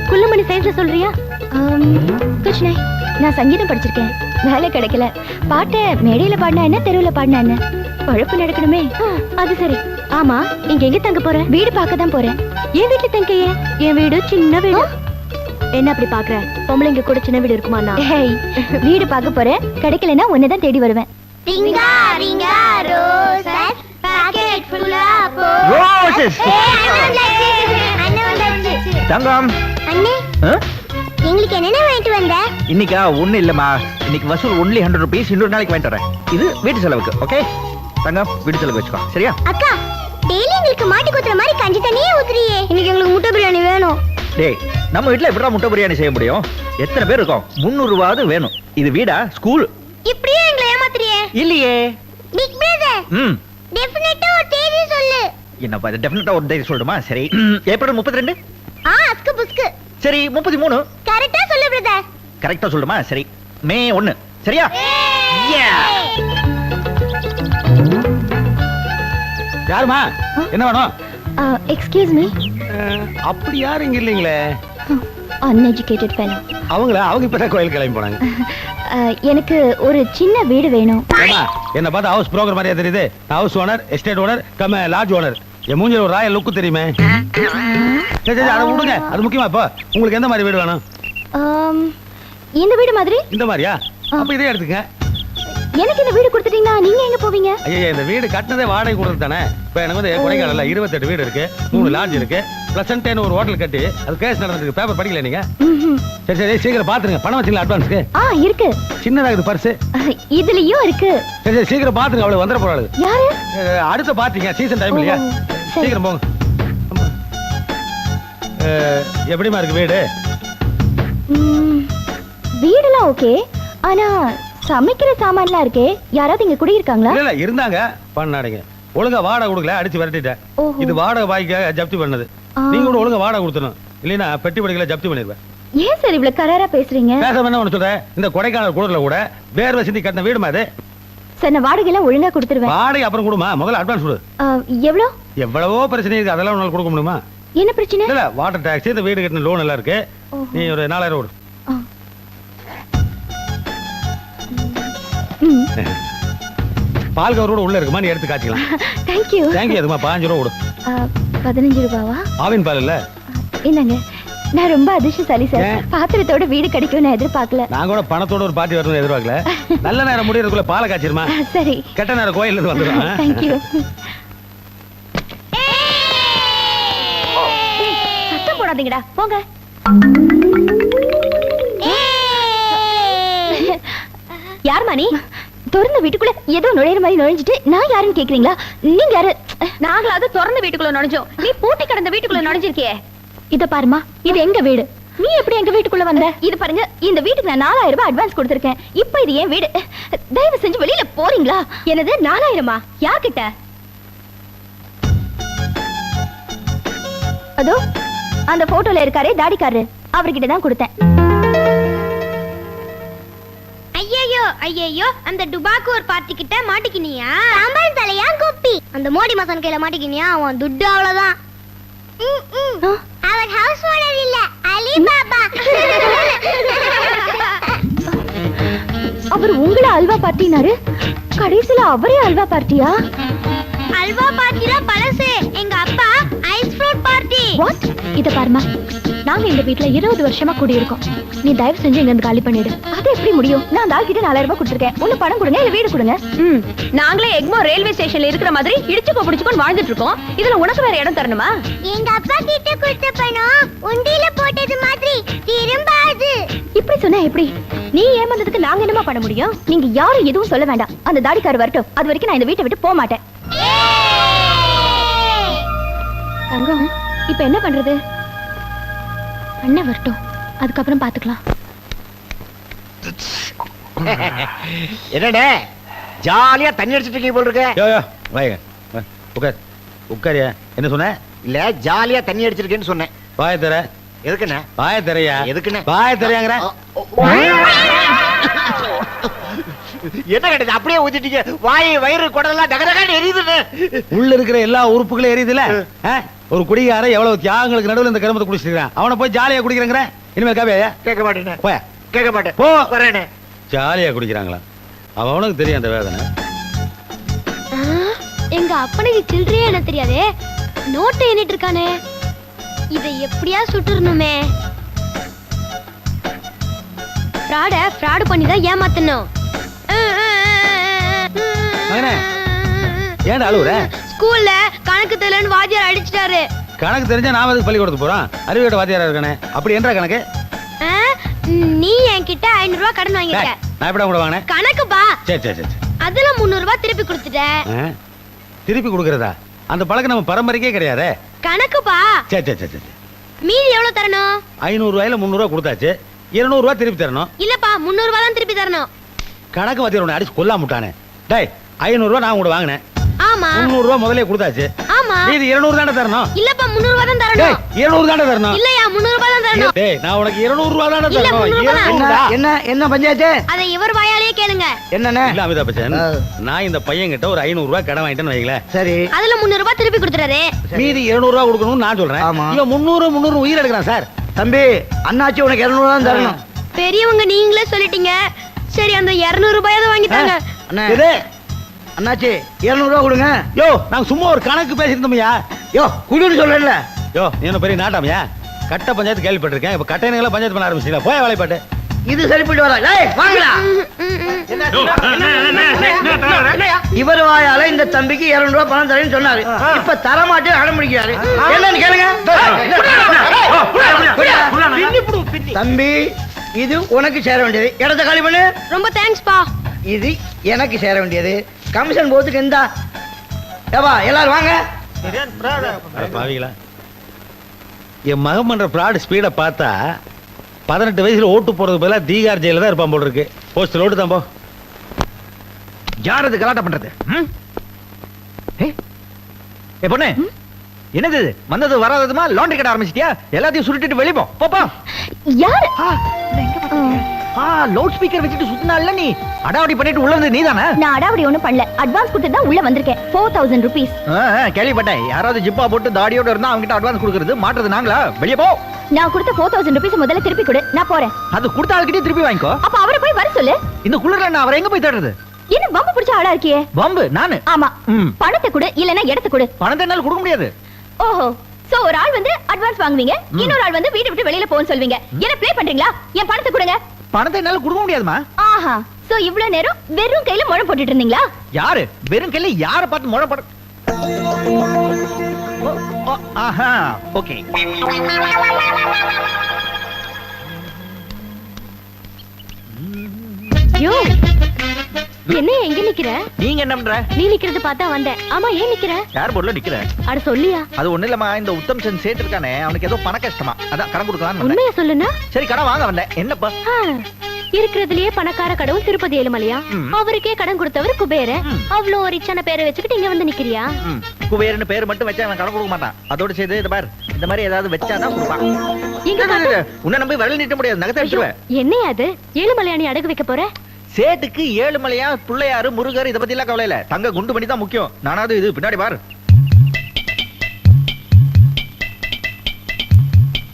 குள்ளமணி சைஸ்ல சொல்றியா? குச் நஹி, நான் சங்கீதம் படிச்சிருக்கேன், வேலை கிடைக்கல. பாட்டை மேடையில பாடினா என்ன, தெருவுல பாடினா என்ன, பழப்பு நடக்கணுமே. அது சரி. ஆமா, இங்க எங்க தங்க போற? வீடு பார்க்க தான் போறேன். என் வீட்டுல தங்கையே. என் வீடு சின்ன வீடு. என்ன அப்படி பாக்குற? பொம்பளைங்க கூட சின்ன வீடு இருக்குமா? ஹேய், வீடு பார்க்க போறேன், கிடைக்கலன்னா உன்னதான் தேடி வருவேன். ரிங்கா ரிங்கா ரோசஸ் பாக்கெட் ஃபுல்லா போ. ரோசஸ். அண்ணே வந்தாச்சு. தங்கம். அண்ணே, எங்களுக்கு என்னென்ன வாங்கிட்டு வந்த? இன்னைக்கா ஒண்ணு இல்லம்மா, இன்னைக்கு வசூல் ஒன்லி 100 rupees. இன்னொரு நாளைக்கு வாங்கிட்டு வரேன். இது வீட்டு செலவுக்கு. ஓகே தங்கம், வீட்டு செலவுக்கு வச்சுக்கோ, சரியா? அக்கா, டெய்லி எங்களுக்கு மாட்டி குத்துற மாதிரி கஞ்சி தண்ணியே ஊத்துறியே. இன்னைக்கு எங்களுக்கு முட்டை பிரியாணி வேணும். டேய், நம்ம வீட்ல எப்படிடா முட்டை பிரியாணி செய்ய முடியும்? எத்தனை பேர் இருக்கோம்? 300 ரூபாவது வேணும். இது வீடா ஸ்கூல்? இப்படியே எங்களை ஏமாத்துறியே. இல்லையே. பிக் பிரதர், டெஃபினட்டா ஒரு தேதி சொல்லு. என்னப்பா இது, டெஃபினட்டா ஒரு தேதி சொல்லணுமா? சரி, ஏப்ரல் 32. அஸ்கு புஸ்கு. சரி, 33. கரெக்ட்டா சொல்லு பிரதர். கரெக்டா சொல்லணுமா? சரி, மே 1. சரியா? யாருமா? என்ன வேணும்? Excuse me. அப்படி யாரும் இங்க இல்லீங்களே. Uneducated fellow. அவங்க இப்பதான் கோயில் கிளம்பி போனாங்க. எனக்கு ஒரு சின்ன வீடு வேணும். என்ன பார்த்தா ஹவுஸ் புரோக்கர் மாதிரியா தெரியுது? House owner, estate owner, cum lodge owner. என் மூஞ்சில ஒரு ராயல் லுக்கு தெரியுமே. சரி சரி, அதை விடுங்க, அது முக்கியமா. இப்போ உங்களுக்கு எந்த மாதிரி வீடு வேணும்? இந்த வீடு மாதிரி. இந்த மாதிரியா? அப்ப இதே எடுத்துங்க. எனக்கு இந்த வீடு கொடுத்துட்டீங்கன்னா நீங்க எங்க போவீங்க? ஐயா, இந்த வீடு கட்டினதே வாடகை கொடுத்து தானே. இப்போ எனக்கு வந்து கொடைக்கானல்ல 28 வீடு இருக்கு, 3 லாட்ஜ் இருக்கு, பிளசன்ட்னு ஒரு ஹோட்டல் கட்டி அது கேஸ் நடந்துருக்கு. பேப்பர் படிக்கல நீங்க? சரி சரி, சீக்கிரம் பாத்துருங்க. பணம் வச்சுங்களா அட்வான்ஸ்க்கு? இருக்கு. சின்னதா இது பர்ஸ். இதுலயும் இருக்கு. சரி சரி, சீக்கிரம் பாத்துருங்க. அவளுக்கு வந்துட போறாள். யாரு? அடுத்த பாத்தீங்க, சீசன் டைம் இல்லையா? சீக்கிரம் போங்க. எப்படிமா இருக்கு வீடு? வீடெல்லாம் ஓகே, ஆனா சமைக்கிற சாமான்லாம் இருக்கே, யாராவது இங்க குடியிருக்காங்களா? இல்ல இருந்தாங்க, பண்ணாடுங்க. ஒழுங்கா வாடகை கொடுக்கல, அடிச்சு விரட்டிட்டேன். இது வாடகை வாய்க்க ஜப்தி பண்ணது. நீங்க கூட ஒழுங்கா வாடகை கொடுத்தணும், இல்லைன்னா பெட்டி படிக்கல ஜப்தி பண்ணிடுவேன். ஏன் சார் இவ்வளவு கராரா பேசுறீங்க? பேசாம என்ன ஒண்ணு சொல்றேன், இந்த கொடைக்கானல் கூடல கூட வேர்வை சிந்தி கட்டின வீடுமா அது? சார், நான் வாடகை எல்லாம் ஒழுங்கா கொடுத்துருவேன். வாடகை அப்புறம் கொடுமா, முதல்ல அட்வான்ஸ் கொடு. எவ்வளோ? எவ்வளவோ பிரச்சனை இருக்கு, அதெல்லாம் உன்னால கொடுக்க முடியுமா? என்ன பிரச்சனை? இல்ல, வாட்டர் டாக்ஸ், இந்த வீடு கட்டின லோன் எல்லாம் இருக்கு. நீ ஒரு 4000 கொடு. பால் கவரோட உள்ள இருக்குமா, நீ எடுத்து காய்ச்சிக்கலாம். தேங்க்யூ. தேங்க்யூ. அதுமா 15 ரூபா கொடு. 15 ரூபாவா? ஆவின் பால் இல்ல? என்னங்க, நான் ரொம்ப அதிர்ஷ்டசாலி சார். பாத்திரத்தோட வீடு கிடைக்கும் நான் எதிர்பார்க்கல. நான் கூட பணத்தோட ஒரு பார்ட்டி வரணும்னு எதிர்பார்க்கல. நல்ல நேரம் முடியறதுக்குள்ள பாலை காய்ச்சிருமா? சரி. கெட்ட நேரம் கோயில்ல இருந்து வந்துடும். தேங்க்யூ. சத்தம் போடாதீங்கடா, போங்க. யார் மணி? திறந்த வீட்டுக்குள்ள ஏதோ நுழையிற மாதிரி நுழைஞ்சிட்டு நான் யாருன்னு கேக்குறீங்களா? நீங்க யாரு? நாங்களாவது திறந்த வீட்டுக்குள்ள நுழைஞ்சோம், நீ பூட்டி கிடந்த வீட்டுக்குள்ள நுழைஞ்சிருக்கியே. இத பாருமா, இது எங்க வீடு. நீ எப்படி எங்க வீட்டுக்குள்ள வந்த? இது பாருங்க, இந்த வீட்டுக்கு நான் 4000 ரூபாய் அட்வான்ஸ் கொடுத்திருக்கேன். இப்போ இது என் வீடு. தயவு செஞ்சு வெளியில போறீங்களா? என்னது 4000-மா? யார்கிட்ட? அதோ அந்த போட்டோல இருக்காரே தாடிக்காரரு, அவர்கிட்ட தான் கொடுத்தேன். ஐயோ ஐயோ, அந்த டுபாக்கு ஒரு பார்ட்டி கிட்ட மாட்டிக்கினியா? சாம்பார் தலையா குப்பி, அந்த மோடி மசான் கையில மாட்டிக்கினியா? அவன் துட்டு அவ்வளவுதான். அவர் ஹவுஸ் ஓனர் இல்ல, அலி பாபா. அவர் உங்கள அல்வா பார்ட்டினாரு, கடைசில அவரே அல்வா பார்ட்டியா? அல்வா பார்ட்டில பழசு, எங்க அப்பா ஐஸ் ஃப்ரூட் பார்ட்டி. வாட்? இத பாருமா, நாங்க இந்த வீட்ல 20 வருஷமா குடியிருக்கோம். நீ தயவு செஞ்சு இங்க இருந்து காலி பண்ணிடு. அது எப்படி முடியும்? நான் அந்த ஆள்கிட்ட 4000 ரூபாய் கொடுத்துருக்கேன். ஒண்ணு பணம் கொடுங்க, இல்ல வீடு கொடுங்க. நாங்களே எக்மோர் ரயில்வே ஸ்டேஷன்ல இருக்கிற மாதிரி இடிச்சுக்கோ பிடிச்சுக்கோன்னு வாழ்ந்துட்டு இருக்கோம். இதுல உனக்கு வேற இடம் தரணுமா? எங்க அப்பா கிட்ட கொடுத்த பணம் உண்டியில போட்டது மாதிரி திரும்பாது. இப்படி சொன்னா எப்படி? நீ ஏமாந்ததுக்கு நாங்க என்னமா பண்ண முடியும்? நீங்க யாரும் எதுவும் சொல்ல வேண்டாம். அந்த தாடிக்காரர் வரட்டும், அது வரைக்கும் நான் இந்த வீட்டை விட்டு போக மாட்டேன். தங்கம், இப்ப என்ன பண்றது? அண்ணன் வரட்டும், அதுக்கப்புறம் பாத்துக்கலாம். என்னடே ஜாலியா தண்ணி அடிச்சிட்டு இருக்கீங்க போல இருக்க? யோ யோ, வாங்க. உட்கார். உட்காரியா? என்ன சொன்ன? இல்ல, ஜாலியா தண்ணி அடிச்சிருக்கேன்னு சொன்னேன். வாய தர. எதுக்குண்ணே? வாய தெரையா எதுக்குண்ணே? வாய தெரையாங்கிற என்ன கிடையாது அப்படியே ஊத்திட்டீங்க? வாய் வயிறு குடலாம் டகடகான்னு எரியுதுண்ணே. உள்ள இருக்கிற எல்லா உறுப்புகளும் எரியுதுல ஒரு குடிகார எவ்வளவு தியாகங்களுக்கு நடுவில் இந்த கருமத்தை குடிச்சிருக்கான். அவனை போய் ஜாலியா குடிக்கிறேங்கிற இனிமேல் காவியா கேட்க மாட்டேண்ணே. போய கேட்க மாட்டேன். போ வரேண்ணே. ஜாலியா குடிக்கிறாங்களா அவனுக்கு தெரியும் அந்த வேதனை. எங்க அப்பனுக்கு சில்லறையே என்ன தெரியாதே, நோட்டை எண்ணிட்டு இருக்கானே. இதை எப்படியா சுட்டுறணுமே. ஃப்ராட் பண்ணி தான் ஏமாத்தணும். மகனே, ஏன்டா அழுவுற? ஸ்கூல்ல கணக்கு தெரியலன்னு வாத்தியார் அடிச்சிட்டாரு. கணக்கு தெரிஞ்சா நான் எதுக்கு பள்ளிக்கூடத்துக்கு போறான்? அறிவியோட வாத்தியாரா இருக்கானே. அப்படி என்றா கணக்கு? நீ என்கிட்ட 500 ரூபாய் கடன் வாங்கிட்ட. நான் எப்படா கூட வாங்கினேன்? கணக்குப்பா. சரி சரி சரி. அதுல 300 ரூபாய் திருப்பி கொடுத்துட்டேன். திருப்பி கொடுக்கறதா? அந்த பழக்கம் நம்ம பரம்பரைக்கே கிடையாது. கணக்குப்பா. சரி சரி சரி சரி. மீதி எவ்வளவு தரணும்? 500 ரூபாயில 300 ரூபாய் கொடுத்தாச்சு. 200 ரூபாய் திருப்பி தரணும். இல்லப்பா 300 ரூபாய் தான் திருப்பி தரணும். கணக்கு வாத்தியார் உன்னை அடிச்சு கொல்லாம விட்டானே. டேய் 500 ரூபாய் நான் கூட வாங்கினேன். ஆமா. 300 ரூபாய் முதல்ல கொடுத்தாச்சு. ஆமா. மீதி 200 தானே தரணும். இல்லப்பா 300 ரூபாய் தான் டேய் தரணும். 200 தானே தரணும். இல்லையா 300 ரூபாய் தான் தரணும். டேய் நான் உனக்கு 200 ரூபாய் தானே இல்ல, தரணும். 300 ரூபாய் 200 டா. என்ன என்ன பஞ்சாயத்து? அதை இவர் வாயாலேயே கேளுங்க. என்னண்ணே? இல்ல அமிதாப் பச்சன், நான் இந்த பையன் கிட்ட ஒரு 500 ரூபாய் கடன் வாங்கிட்டேன்னு வைங்களேன். சரி. அதுல 300 ரூபாய் திருப்பி கொடுத்துறாரு. மீதி 200 ரூபாய் கொடுக்கணும்னு நான் சொல்றேன். ஆமா. இவன் 300 உயிர் எடுக்கிறான் சார். தம்பி, அண்ணாச்சி உனக்கு 200 தான் தரணும். பெரியவங்க நீங்களே சொல்லிட்டீங்க. சரி அந்த 200 ரூபாயாவது வாங்கிட்டாங்க. அண்ணே, இது அண்ணாச்சி 200 ரூபா கொடுங்க. யோ நாங்க சும்மா ஒரு கணக்கு பேசிருந்தோம்யா. யோ குடுன்னு சொல்றேன்ல. யோ நீ என்ன பெரிய நாட்டாமையா? கட்ட பஞ்சாயத்து கேள்விப்பட்டிருக்கேன். இப்ப கட்டையெல்லாம் பஞ்சாயத்து பண்ண ஆரம்பிச்சீங்களா? போய் வேலைப்பாட்டு. இது சரிப்பட்டு வரா. டேய் வாங்கடா. இவர் வாயால இந்த தம்பிக்கு 200 ரூபாய் பணம் தரேன்னு சொன்னாரு. இப்ப தர மாட்டேன் அடம் பிடிக்கிறாரு. என்னன்னு கேளுங்க. தம்பி, இது உனக்கு சேர வேண்டியது. இடத்த காலி பண்ணு. ரொம்ப தேங்க்ஸ் பா. இது எனக்கு சேர வேண்டியது. கமிஷன் போறதுக்கு எந்த ஏவா எல்லாரும் வாங்க. அட பாவிகளா, என் மகன் பண்ற ஃப்ராட் ஸ்பீட பார்த்தா 18 வயசுல ஓட்டு போறது பதிலா தீகார் ஜெயில தான் இருப்பான் போல இருக்கு. போஸ்டர் ஓட்டு தான் போ. யார் அது கலாட்டம் பண்றது? பொண்ணு, என்னது இது? வந்தது வராததுமா லாண்டரி கடை ஆரம்பிச்சிட்டியா? எல்லாத்தையும் சுருட்டிட்டு வெளிய போ. போப்பா. யாரு? லவுட் ஸ்பீக்கர் வச்சுட்டு சுத்தினால நீ அடாவடி பண்ணிட்டு உள்ள வந்து நீதானே? நான் அடாவடி ஒண்ணும் பண்ணல. அட்வான்ஸ் கொடுத்து தான் உள்ள வந்திருக்கேன். 4000 rupees. கேள்விப்பட்டேன். யாராவது ஜிப்பா போட்டு தாடியோட இருந்தா அவங்க கிட்ட அட்வான்ஸ் கொடுக்கறது மாட்டுறது நாங்களா? வெளிய போ. நான் கொடுத்த 4000 rupees முதல்ல திருப்பி கொடு. நான் போறேன். அது கொடுத்த ஆளுக்கிட்டே திருப்பி வாங்கிக்கோ. அப்ப அவரை போய் வர சொல்லு. இந்த குளிர்ல நான் அவரை எங்க போய் தேடுறது? என்ன பம்பு பிடிச்ச ஆளா இருக்கியே? பம்பு நானு? ஆமா. ம். பணத்தை கொடு இல்லனா இடத்தை கொடு. பணத்தை என்னால கொடுக்க முடியாது. ஓஹோ, சோ ஒரு ஆள் வந்து அட்வான்ஸ் வாங்குவீங்க, இன்னொரு ஆள் வந்து வீட்டை விட்டு வெளியில போன்னு சொல்வீங்க. என்ன ப்ளே பண்றீங்களா? என் பணத்தை கொடுங்க. பணத்தை என்னால கொடுக்க முடியாதுமா. ஆஹா, சோ இவ்வளவு நேரம் வெறும் கையில முழம் போட்டுட்டு இருந்தீங்களா? யாரு வெறும் கையில யாரை பார்த்து முழ போட? ஆஹா, ஓகே. யோ என்ன எங்க நிக்கிற? நீங்க என்ன பண்ற? நீ நிக்கிறது பார்த்தா வந்தேன். ஆமா ஏன் நிக்கிற? யார் போர்ட்ல நிக்கிற? அட சொல்லியா. அது ஒண்ணு இல்லம்மா, இந்த உத்தம் சந்த் சேட் இருக்கானே, அவனுக்கு ஏதோ பண கஷ்டமா, அதான் கடன் கொடுக்கலாம்னு வந்தேன். உண்மையா சொல்லுனா? சரி கடன் வாங்க வந்தேன். என்னப்பா? இருக்கிறதுலயே பணக்கார கடவுள் திருப்பதி ஏழுமலையா? அவருக்கே கடன் கொடுத்தவர் குபேர. அவ்வளோ ரிச்சான பேரை வச்சுக்கிட்டு இங்க வந்து நிக்கிறியா? குபேரன்னு பேர் மட்டும் வச்சா அவன் கடன் கொடுக்க மாட்டான். அதோட சேர்த்து இந்த பார், இந்த மாதிரி ஏதாவது வச்சாதான் கொடுப்பான். உன்னை நம்பி விரல் நீட்ட முடியாது, நகத்தை வச்சுருவேன். என்னையா அது? ஏழுமலையானி அடகு வைக்க போற? சேட்டுக்கு ஏழுமலையா, பிள்ளையாரு, முருகர் இத பத்தி எல்லாம் கவலை இல்ல. தங்க குண்டு பண்ணி தான் முக்கியம். நானாவது இது பின்னாடி பாரு.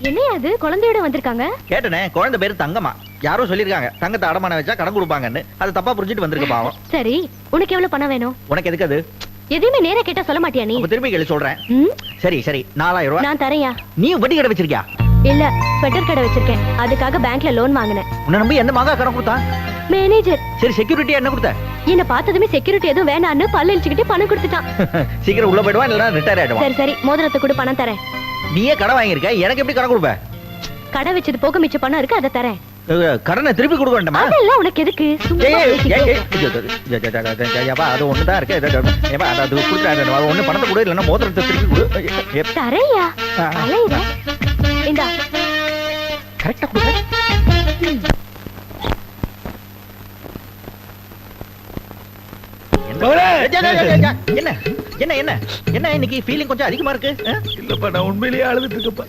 என்னையா அது? குழந்தையோட வந்திருக்காங்க. கேட்டனே, குழந்தை பேரு தங்கமா. யாரோ சொல்லிருக்காங்க தங்கத்தை அடமான வச்சா கடன் கொடுப்பாங்கன்னு. அது தப்பா புரிஞ்சிட்டு வந்திருக்கு பாவம். சரி, உனக்கு எவ்வளவு பணம் வேணும்? உனக்கு எதுக்கு அது? எதுவுமே நேரா கேட்டா சொல்ல மாட்டியா நீ? அப்ப திரும்பி கேளு சொல்றேன். சரி சரி, 4000 ரூபாய் நான் தரையா? நீ வட்டி கடை வச்சிருக்கியா? இல்ல, ஸ்வெட்டர் கடை வச்சிருக்கேன். அதுக்காக பேங்க்ல லோன் வாங்கினேன். உன்னை நம்பி எந்த மாதா கடன் கொடுத்தா? மேனேஜர். சரி, செக்யூரிட்டி என்ன கொடுத்த? என்ன பார்த்ததுமே செக்யூரிட்டி எதுவும் வேணான்னு பல்ல இழிச்சுக்கிட்டு பணம் கொடுத்துட்டான். சீக்கிரம் உள்ள போயிடுவான், இல்லனா ரிட்டையர் ஆயிடுவான். சரி சரி, மோதிரத்தை கூட பணம் தரேன். நீயே கடன் வாங்கியிருக்க, எனக்கு எப்படி கடன் கொடுப்ப? கடை வச்சது போக மிச்ச பணம் இருக்கு, அதை தரேன். கடனை திருப்பி கொடுக்க வேண்டாமா? அதெல்லாம் உனக்கு எதுக்கு? அது ஒண்ணுதான் இருக்கு. அது கொடுத்தா ஒண்ணு பணத்தை கொடு, இல்லைன்னா மோதிரத்தை திருப்பி கொடு. தரையா? அலையிற. இந்தா கரெக்டா கொடுக்க. என்ன என்ன என்ன என்ன இன்னைக்கு ஃபீலிங் கொஞ்சம் அதிகமா இருக்கு இல்லப்பா நான் உண்மையிலேயே அழுதுட்டு இருக்கப்பா.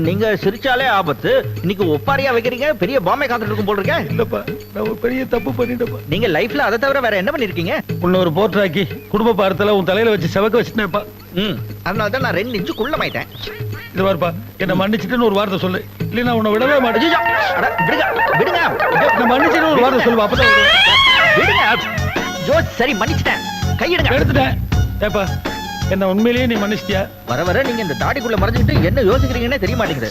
நீங்க சிரிச்சாலே ஆபத்து. இன்னைக்கு ஒப்பாரியா வைக்கிறீங்க, பெரிய பாம்பே காத்துட்டு இருக்கும் போல் இருக்கேன். இல்லப்பா நான் ஒரு பெரிய தப்பு பண்ணிட்டேப்பா. நீங்க லைஃப்ல அதை தவிர வேற என்ன பண்ணிருக்கீங்க? உன்ன ஒரு போர்ட்ராக்கி குடும்ப பாரத்துல உன் தலையில வச்சு செவக்க வச்சுட்டேன்ப்பா. அதனால தான் நான் 2 இன்ச்சு குள்ளமாயிட்டேன். இது பாருப்பா, என்ன மன்னிச்சிட்டுன்னு ஒரு வார்த்தை சொல்லு, இல்ல நான் உன்னை விடவே மாட்டேன். விடுங்க விடுங்க, நான் மன்னிச்சிட்டு ஒரு வார்த்தை சொல்லுவா, அப்பதான் விடுங்க. ஜோஸ் சரி மன்னிச்சிட்டேன், கையிடுங்க. எடுத்துட்டேன். ஏப்பா என்ன உண்மையிலேயே நீ மன்னிச்சிட்டியா? வர வர நீங்க இந்த தாடிக்குள்ள மறைஞ்சிட்டு என்ன யோசிக்கிறீங்கன்னே தெரிய மாட்டேங்குது.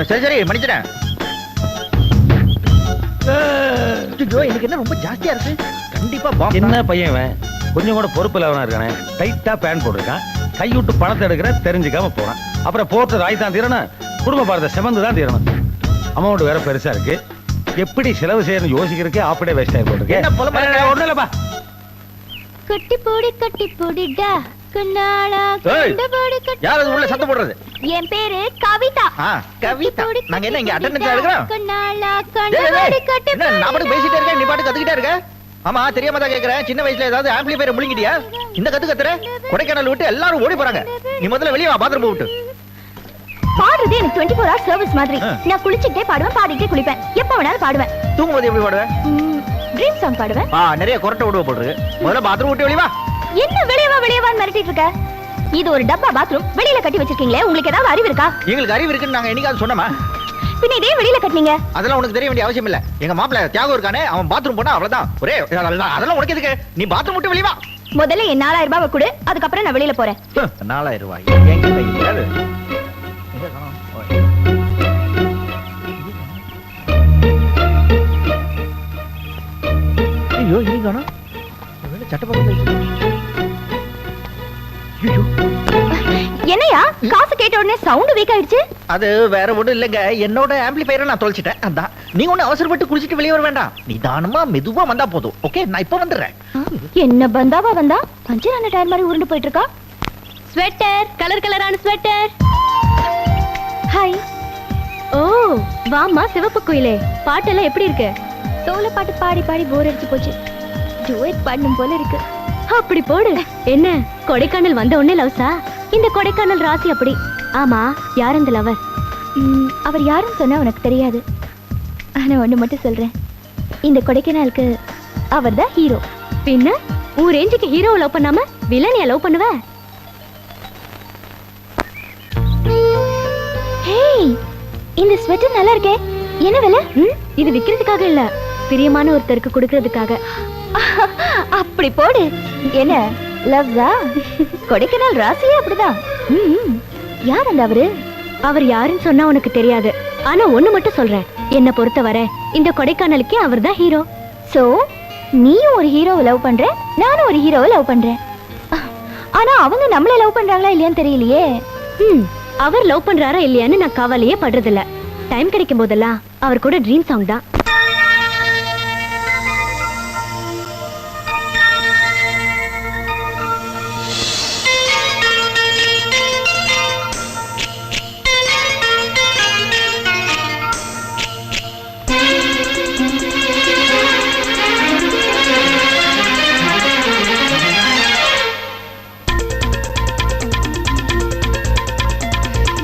சரி சரி மன்னிச்சிட்டேன். ஜோ எனக்கு என்ன ரொம்ப ஜாஸ்தியா இருக்கு. கண்டிப்பா பாம்பு. என்ன பையன் இவன், கொஞ்சம் கூட பொறுப்பு இல்லாம இருக்கானே. டைட்டா பேன் போட்டிருக்கான், கை விட்டு பணத்தை எடுக்கிற தெரிஞ்சுக்காம போறான். அப்புறம் போட்டு ராய் தான் தீரணும், குடும்ப பாரத செவந்து தான் தீரணும். அமௌண்ட் வேற பெருசா இருக்கு, எப்படி செலவு செய்யணும் யோசிக்கிறதுக்கே ஆப்படே வேஸ்ட் ஆகி போட்டிருக்கு. ஒண்ணும் இல்லப்பா. கட்டி போடிடா கண்ணாளா யார் அது உள்ள சத்தம் போடுறது? என் பேரு கவிதா. கவிதா. நாங்க என்ன இங்க அட்டெண்டன்ஸ் எடுக்கிறோம்? கண்ணாளா என்ன நான் பாட்டு பேசிட்டே இருக்கேன், நீ பாட்டு கத்துக்கிட்டே இருக்க. ஆமா தெரியாம தான் கேக்குறேன், சின்ன வயசுல ஏதாவது ஆம்பிளிஃபையர் முழுங்கிட்டியா? இந்த கத்துற கொடைக்கானல் விட்டு எல்லாரும் ஓடி போறாங்க. நீ முதல்ல வெளியே வா, பாத்ரூம் விட்டு. பாடுறது எனக்கு 24 hours சர்வீஸ் மாதிரி. நான் குளிச்சுட்டே பாடுவேன், பாடிட்டே குளிப்பேன், எப்ப வேணாலும் பாடுவேன். தூங்கும்போது எப்படி பாடுவேன்? ட்ரீம் சாங் பாடுவேன். நிறைய கொரட்டை விடுவ போட்டுருக்கு. முதல்ல பாத்ரூம் விட்டு வெளியே வா. என்ன வெளியே வா மிரட்டிட்டு இருக்க? இது ஒரு டப்பா பாத்ரூம், வெளியில கட்டி வச்சிருக்கீங்களே, உங்களுக்கு ஏதாவது அறிவு இருக்கா? எங்களுக்கு அறிவு இருக்குன்னு நாங்க என்னைக்காவது சொன்னோமா? பின்ன இதே வெளியில கட்டினீங்க. அதெல்லாம் உனக்கு தெரிய வேண்டிய அவசியம் இல்ல. எங்க மாப்பிள்ள தியாகம் இருக்கானே, அவன் பாத்ரூம் போனா அவ்வளவுதான். ஒரே அதெல்லாம் உனக்கு எதுக்கு? நீ பாத்ரூம் விட்டு வெளியே வா. முதல்ல என் 4000 ரூபாய் கொடு, அதுக்கப்புறம் நான் வெளியில போறேன். 4000 ரூபாய் என்கிட்ட கிடையாது. ஐயோ இங்க காணோம். என்னையா காசு கேட்ட உடனே சவுண்ட் வீக் ஆயிடுச்சு? அது வேற ஒண்ணும் இல்லங்க, என்னோட ஆம்பிளிஃபையரை நான் தொலைச்சிட்டேன். அதான் நீங்க ஒண்ணு அவசரப்பட்டு குளிச்சிட்டு வெளியே வர வேண்டாம். நிதானமா மெதுவா வந்தா போதும். ஓகே நான் இப்ப வந்துடுறேன். என்ன பந்தாவா வந்தா பஞ்சரான டயர் மாதிரி உருண்டு போயிட்டு இருக்கா. ஸ்வெட்டர், கலர் கலரான ஸ்வெட்டர். ஹாய். ஓ வாமா சிவப்பு குயிலே, பாட்டெல்லாம் எப்படி இருக்கு? சோல பாட்டு பாடி பாடி போர் அடிச்சு போச்சு. டுயட் பாடணும் போல இருக்கு. அப்படி போடு. என்ன கொடைக்கானல் வந்த உடனே லவ்ஸா? இந்த கொடைக்கானல் ராசி அப்படி. ஆமா யார் அந்த லவர்? அவர் யாருன்னு சொன்னா உனக்கு தெரியாது. ஆனா ஒண்ணு மட்டும் சொல்றேன், இந்த கொடைக்கானலுக்கு அவர் தான் ஹீரோ. பின்ன உன் ரேஞ்சுக்கு ஹீரோவை லவ் பண்ணாம வில்லனியா லவ் பண்ணுவ? ஹேய் இந்த ஸ்வெட்டர் நல்லா இருக்கே, என்ன விலை? இது விக்கிறதுக்காக இல்ல, பிரியமான ஒருத்தருக்கு கொடுக்கறதுக்காக. அப்படி போடு. என்ன லவ்ஸா? கொடைக்கானல் ராசியே அப்படிதான். யார் அந்த அவரு? அவர் யாருன்னு சொன்னா உனக்கு தெரியாது, ஆனா ஒண்ணு மட்டும் சொல்றேன், என்ன பொறுத்தவரை இந்த கொடைக்கானலுக்கே அவர் தான் ஹீரோ. சோ நீயும் ஒரு ஹீரோவை லவ் பண்ற, நானும் ஒரு ஹீரோவை லவ் பண்றேன். ஆனா அவங்க நம்மள லவ் பண்றாங்களா இல்லையான்னு தெரியலையே. அவர் லவ் பண்றாரா இல்லையான்னு நான் கவலையே படுறதில்ல. டைம் கிடைக்கும் போதெல்லாம் அவர் கூட ட்ரீம் சாங் தான்.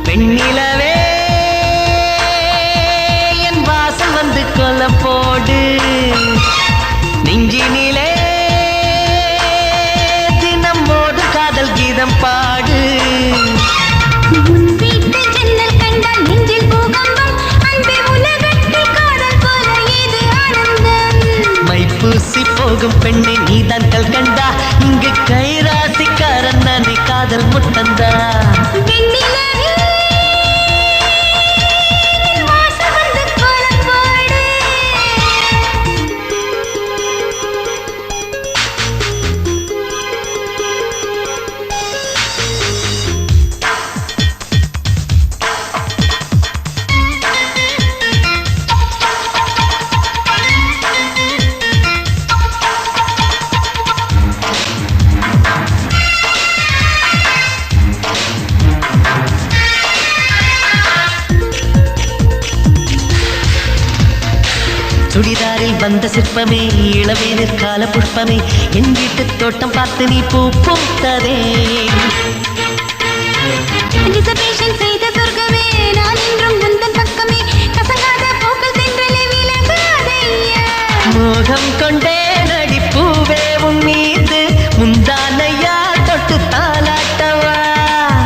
வெண்ணிலவே என் வாசல் வந்து கோலம் போடு, நெஞ்சினிலே தினம் மோது காதல் கீதம் பாடு. மைப்பூசி போகும் பெண்ணை நீதான் கல்கண்டா, இங்கு கைராசிக்காரன் நானே காதல் முத்தந்தா. வந்த சிற்பமே இளவேனிற் கால புஷ்பமே என் வீட்டு தோட்டம் பார்த்து நீ பூ பூத்ததே செய்த சொர்க்கமே நான் இன்றும் உந்தன் பக்கமே கசங்காத பூக்கள் தென்றலே விலகாதையா மோகம் கொண்டே நடிப்பூவே உன் மீது முந்தானையா தொட்டு தாலாட்டவா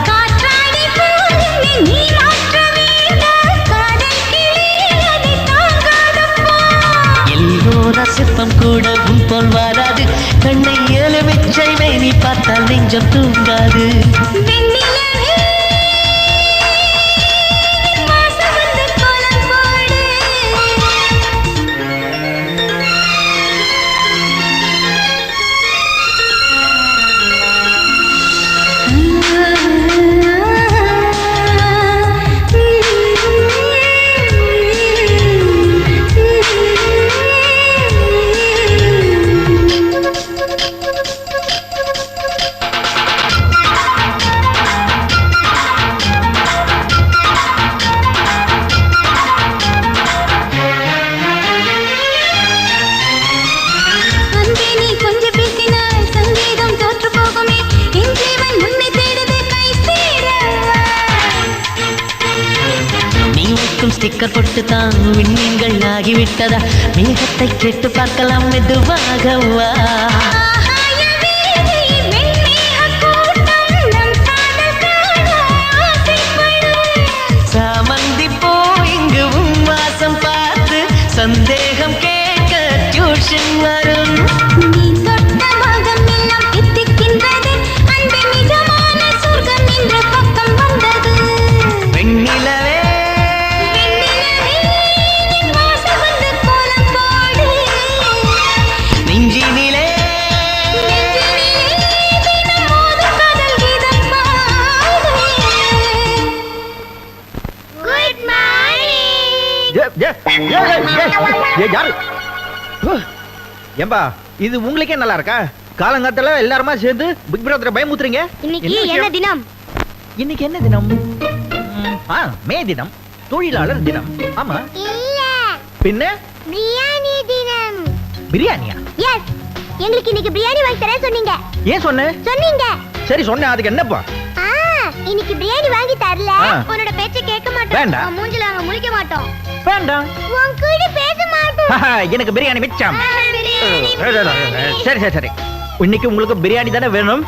காற்றாடி போலே நீ மாற்ற வேண்டாம் காதல் கிளி அதை தாங்காதப்பா எல்லோர சிற்பம் கூட உன் போல் வராது கண்ணை எலுமிச்சை நீ பார்த்தால் நெஞ்சம் தூங்காது ஸ்டிக்கர் பொட்டு தான் விண்மீன்கள் ஆகிவிட்டதா மேகத்தை கேட்டு பார்க்கலாம் மெதுவாகவா சாமந்தி போ இங்கு வாசம் பார்த்து சந்தேகம் கேட்க டியூஷன் வரும் நீ தொட்ட மகம் எல்லாம் எத்திக்கின்றது அன்பு நிஜமான சொர்க்கம் என்ற பக்கம் வந்தது வெண்ணிலவே நெஞ்சினிலே குட் மார்னிங் யாரு ஏம்பா இது உங்களுக்கே நல்லா இருக்கா காலங்காத்தால எல்லாருமா சேர்ந்து பிக் பிரதரை பயமுத்துறீங்க இன்னைக்கு என்ன தினம் இன்னைக்கு என்ன தினம் மே தினம் தொழிலாளர் தினம் ஆமா இல்ல பின்ன பிரியாணி தினம் பிரியாணியா எஸ் எங்களுக்கு இன்னைக்கு பிரியாணி வாங்கி தர சொன்னீங்க ஏன் சொன்னேன் சரி சொன்னேன் அதுக்கு என்னப்பா இன்னைக்கு பிரியாணி வாங்கி தரல ஆ. உன்னோட பேச்ச கேட்க மாட்டோம் வேண்டாம். உன் மூஞ்சில நாங்க முழிக்க மாட்டோம் வேண்டாம் உன் கூட பேச மாட்டோம் எனக்கு பிரியாணி மிச்சம் பிரியாணி. சரி சரி சரி இன்னைக்கு உங்களுக்கு பிரியாணி தானே வேணும்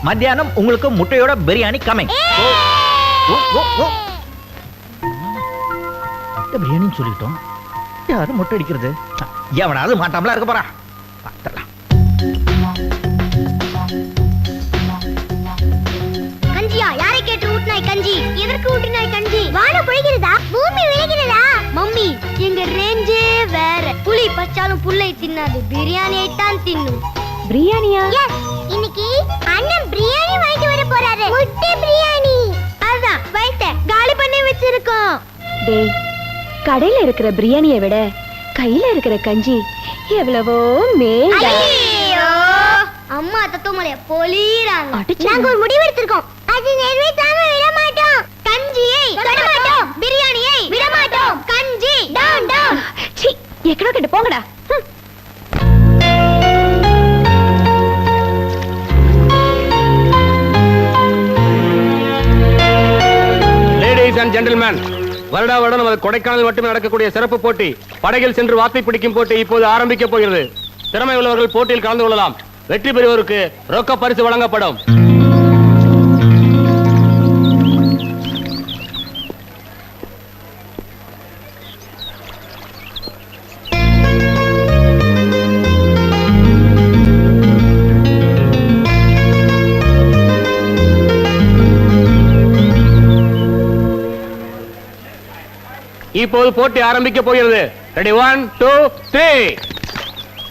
மத்தியானம் உங்களுக்கு முட்டையோட பிரியாணி கமிங் பிரியாணின்னு சொல்லிட்டோம் யாரும் முட்டை அடிக்கிறது எவனாவது மாட்டாமலா இருக்க போறா பார்த்தலாம் கஞ்சியா யாரை கேட்டு ஊட்டினாய் கஞ்சி எதற்கு ஊட்டினாய் கஞ்சி வானம் பொழிகிறதா பூமி விளைகிறதா மம்மி எங்க ரேஞ்சே வேற புலி பச்சாலும் புல்லை தின்னாது பிரியாணியை தான் தின்னும் பிரியாணியா எஸ் இன்னைக்கு அண்ணன் பிரியாணி வாங்கிட்டு வர போறாரு முட்டை பிரியாணி அதான் வயித்தை காலி பண்ணி வச்சிருக்கோம் டேய் கடையில இருக்கிற பிரியாணியை விட கையில இருக்கிற கஞ்சி எவ்வளவோ மேல ஐயோ அம்மா தத்துவமலைய பொலிறாங்க அடிச்சு. நாங்க ஒரு முடிவு எடுத்திருக்கோம் அது நிறைவேற்றாம விட மாட்டோம் கஞ்சியை தொட மாட்டோம் பிரியாணியை விட மாட்டோம் கஞ்சி டவுன் டவுன் சீ எக்கடோ கேட்டு போங்கடா லேடிஸ் அண்ட் ஜென்டில்மேன், வருடா வருடம் நமது கொடைக்கானல் மட்டுமே நடக்கக்கூடிய சிறப்பு போட்டி படகில் சென்று வாத்தை பிடிக்கும் போட்டி இப்போது ஆரம்பிக்க போகிறது. திறமை உள்ளவர்கள் போட்டியில் கலந்து கொள்ளலாம். வெற்றி பெறுவோருக்கு ரொக்க பரிசு வழங்கப்படும். இப்போது போட்டி ஆரம்பிக்க போகிறது. ரெடி 1 2 3.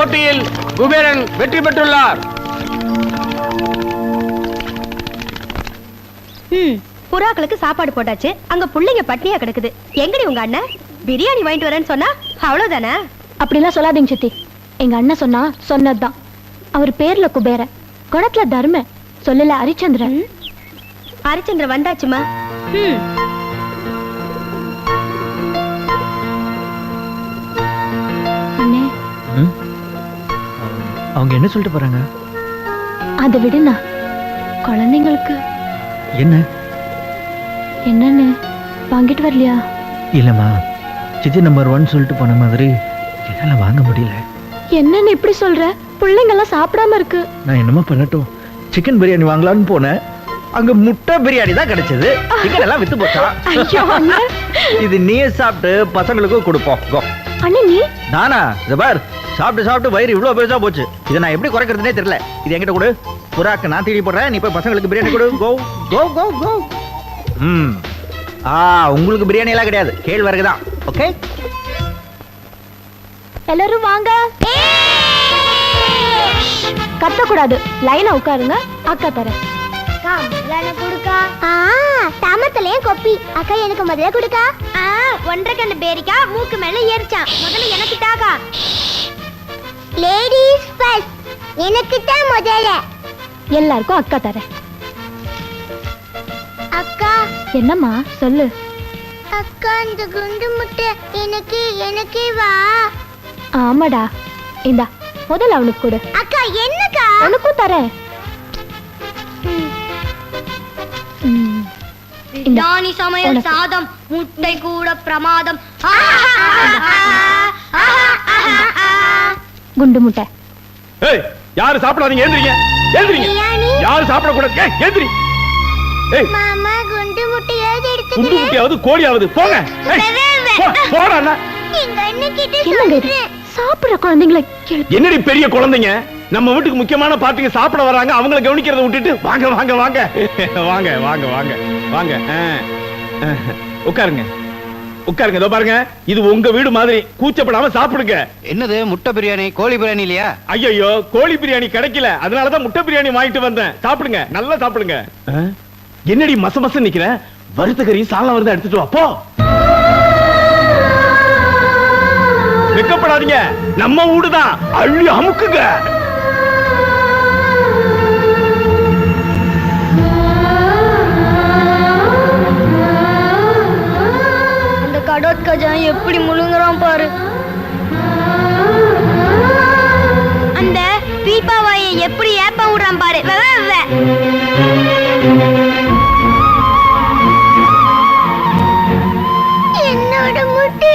போட்டியில் குபேரன் வெற்றி பெற்றுள்ளார். புறாக்களுக்கு சாப்பாடு போட்டாச்சு. அங்க புள்ளைங்க பட்னியா கிடக்குது. எங்கடி உங்க அண்ணன்? பிரியாணி வாங்கிட்டு வரேன்னு சொன்னா அவ்வளவுதானே? அப்படிலாம் சொல்லாதீங்க சித்தி. எங்க அண்ணன் சொன்னா சொன்னதுதான். அவர் பேர்ல குபேர, குணத்துல தர்ம, சொல்லல ஹரிச்சந்திரன். ஹரிச்சந்திரன் வந்தாச்சுமா. அண்ணே, அவங்க என்ன சொல்லிட்டு போறாங்க? அதை விடுண்ணா. குழந்தைங்களுக்கு என்ன? என்னன்னு வாங்கிட்டு வரலையா? இல்லம்மா, சித்தி நம்பர் 1 சொல்லிட்டு போன மாதிரி என்னால வாங்க முடியல. என்னன்னு இப்படி சொல்ற? பிள்ளைங்கெல்லாம் சாப்பிடாம இருக்கு. நான் என்னமா பண்ணட்டும்? சிக்கன் பிரியாணி வாங்கலாம்னு போனேன். அங்க முட்டை பிரியாணி தான் கிடைச்சது. சிக்கன் எல்லாம் வித்து போச்சா? ஐயோ அண்ணே. இது நீயே சாப்பிட்டு பசங்களுக்கும் கொடுப்போம். கோ. அண்ணே நீ நானா? ஜபார், சாப்பிட்டு சாப்பிட்டு வயிறு இவ்வளவு பெருசா போச்சு. இதை நான் எப்படி குறைக்கிறதுனே தெரியல. இது என்கிட்ட கொடு. புறாக்கு நான் தீடி போடுறேன், நீ போய் பசங்களுக்கு பிரியாணி கொடு. கோ கோ கோ கோ. உங்களுக்கு பிரியாணி எல்லாம் கிடையாது, கேழ்வரகு தான். ஓகே, எல்லாரும் வாங்க. கத்தக்கூடாது, லைனா உட்காருங்க. அக்கா தரேன். கொடுக்கா. தாமத்திலே கொப்பி. அக்கா எனக்கு முதல்ல கொடுக்கா. 1.5 கண்டு பேரிக்கா மூக்கு மேல ஏறிச்சான். முதல்ல எனக்கு தாக்கா. Ladies first. எனக்கு தான் முதல்ல. எல்லாருக்கும் அக்கா தரேன். அக்கா. என்னம்மா சொல்லு. அக்கா, இந்த குண்டு முட்டை எனக்கே வா. ஆமாடா, இந்தா முதல்ல அவனுக்கு கொடு. அக்கா என்னக்கா? உனக்கும் தரேன். பிரியாணி சமையல் சாதம் முட்டை கூட பிரமாதம். குண்டு முட்டை. ஏய், யாரு சாப்பிடாதீங்க, ஏந்திரீங்க. ஏந்திரீங்க. பிரியாணி. யாரு சாப்பிட கூடாது. ஏய், ஏந்திரி. ஏய், மாமா குண்டு முட்டையாவது குண்டு எடுத்துக்கிறேன். முட்டையாவது கோழியாவது போங்க. ஏய், போடா அண்ணா. எங்க அண்ணன் கிட்ட என்னங்க இது? சொல்றேன். சாப்பிடுற குழந்தைங்களை எழுப்பி. என்னடி பெரிய குழந்தைங்க, நம்ம வீட்டுக்கு முக்கியமான பார்ட்டிங்க சாப்பிட வராங்க, அவங்கள கவனிக்கிறத விட்டுட்டு வாங்க வாங்க வாங்க வாங்க வாங்க வாங்க வாங்க. உட்காருங்க உட்காருங்க. இதோ பாருங்க, இது உங்க வீடு மாதிரி கூச்சப்படாம சாப்பிடுங்க. என்னது முட்டை பிரியாணி, கோழி பிரியாணி இல்லையா? ஐயோ, கோழி பிரியாணி கிடைக்கல, அதனாலதான் முட்டை பிரியாணி வாங்கிட்டு வந்தேன். சாப்பிடுங்க, நல்லா சாப்பிடுங்க. என்னடி மச மச நிக்கிற? வறுத்த கறி சாலம் வருது, எடுத்துட்டு வா போ. வெக்கப்படாதீங்க, நம்ம வீடுதான், அள்ளி அமுக்குங்க. அந்த கடோத்கஜன் எப்படி முழுங்குறான் பாரு. அந்த பீப்பாவாயை எப்படி ஏப்ப விடுறான் பாரு. என்னோட முட்டை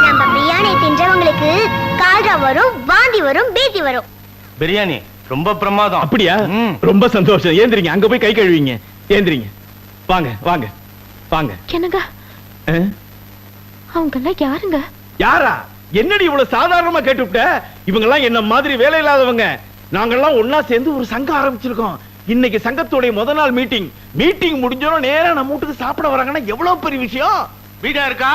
நம்ம பிரியாணி தின்றவங்களுக்கு கால்ரா வரும், வாந்தி வரும், பேதி வரும். பிரியாணி ரொம்ப பிரமாதம். அப்படியா? ரொம்ப சந்தோஷம். ஏந்திரிங்க, அங்க போய் கை கழுவிங்க. ஏந்திரிங்க, வாங்க வாங்க வாங்க. என்னங்க அவங்க எல்லாம் யாருங்க? யாரா? என்னடி இவ்வளவு சாதாரணமா கேட்டுவிட்ட? இவங்க எல்லாம் என்ன மாதிரி வேலை இல்லாதவங்க. நாங்கெல்லாம் ஒன்னா சேர்ந்து ஒரு சங்கம் ஆரம்பிச்சிருக்கோம். இன்னைக்கு சங்கத்தோட முதல் நாள் மீட்டிங் முடிஞ்சோம் நேரா நம்ம வீட்டுக்கு சாப்பிட வராங்கன்னா எவ்வளவு பெரிய விஷயம். வீடா இருக்கா?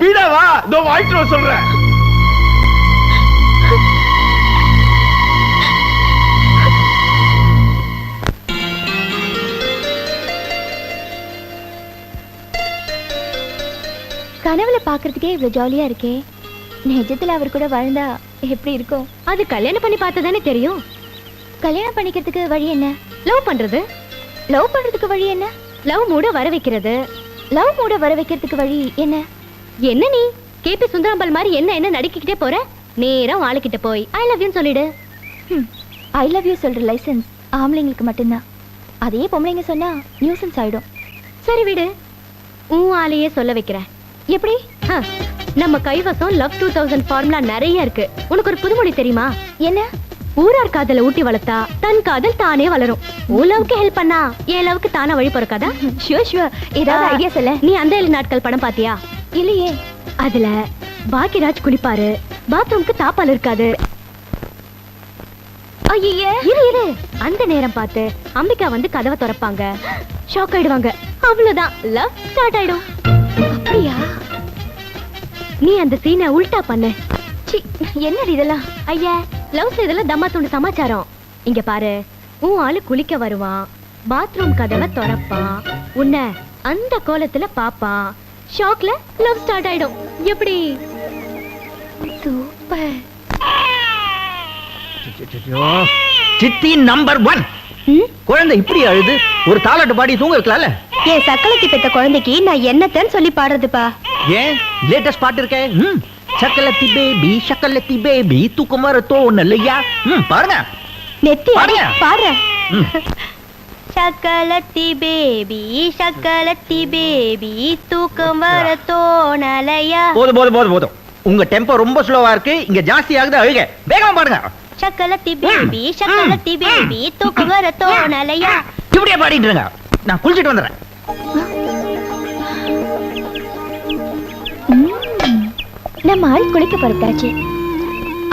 பீடாவா? இதோ வாங்கிட்டு வர சொல்றேன். கனவுல பாக்குறதுக்கே இவ்வளவு ஜாலியா இருக்கே. நிஜத்துல அவர் கூட வாழ்ந்தா எப்படி இருக்கும்? அது கல்யாணம் பண்ணி பார்த்ததானே தெரியும். கல்யாணம் பண்ணிக்கிறதுக்கு வழி என்ன? லவ் பண்றது. லவ் பண்றதுக்கு வழி என்ன? லவ் மூட வர வைக்கிறது. லவ் மூட வர வைக்கிறதுக்கு வழி என்ன? என்ன நீ கேபி சுந்தராம்பாள் மாதிரி என்ன நடிக்கிட்டே போற? நேரா ஆளுகிட்ட போய் ஐ லவ் யூ சொல்லிடு. ஐ லவ் யூ சொல்ற லைசென்ஸ் ஆம்பளைங்களுக்கு மட்டும்தான். அதே பொம்பளைங்க சொன்னா நியூசன்ஸ் ஆயிடும். சரி விடு, உன் ஆளையே சொல்ல வைக்கிறேன். எப்படி? நம்ம கைவசம் லவ் 2000 ஃபார்முலா நிறைய இருக்கு. உனக்கு ஒரு புதுமொழி தெரியுமா? என்ன? ஊரார் காதல ஊட்டி வளர்த்தா தன் காதல் தானே வளரும். உன் லவ்க்கு ஹெல்ப் பண்ணா என் லவ்க்கு தானா வழி பிறக்காதா? ஷூர். ஏதாவது ஐடியா சொல்ல. நீ அந்த 7 நாட்கள் படம் பாத்தியா? இல்லையே. அதுல பாக்கியராஜ் குளிப்பாரு, பாத்ரூம்க்கு தாப்பால் இருக்காது. ஐயே, இரு அந்த நேரம் பார்த்து அம்பிகா வந்து கதவை திறப்பாங்க. ஷாக் ஆயிடுவாங்க. அவ்வளவுதான், லவ் ஸ்டார்ட் ஆயிடும். அப்படியா? நீ அந்த சீனை உல்டா பண்ணு. சி, என்னடி இதெல்லாம்? ஐயா, லவ்ஸ் இதெல்லாம் தம்மா துண்டு சமாச்சாரம். இங்க பாரு, உன் ஆளு குளிக்க வருவான், பாத்ரூம் கதவை திறப்பான், உன்னை அந்த கோலத்துல பாப்பான், ஷாக்ல லவ் ஸ்டார்ட் ஆயிடும். எப்படி? சூப்பர். சித்தி நம்பர் 1. குழந்தை இப்படி அழுது ஒரு தாலாட்டு பாடி தூங்க வைக்கலாம்ல? என் சக்களத்தி பெத்த குழந்தைக்கு நான் என்னத்தன்னு சொல்லி பாடுறதுப்பா? ஏன் லேட்டஸ்ட் பாட்டு இருக்கே. சக்கலத்தி பேபி தூக்கம் வர தோணலையா? பாருங்க நெத்தி பாடுங்க. பாடுறேன். சக்கலத்தி பேபி தூக்கம் வர தோணலையா. போதும் போதும் போதும் போதும். உங்க டெம்போ ரொம்ப ஸ்லோவா இருக்கு. இங்க ஜாஸ்தி ஆகுது, அழுக. வேகமா பாடுங்க. சக்கலத்தி பேபி தூக்கம் வர தோணலையா. இப்படியே பாடிட்டு இருங்க, நான் குளிச்சிட்டு வந்துடுறேன். நம்ம ஆள் குளிக்க பறக்காச்சு.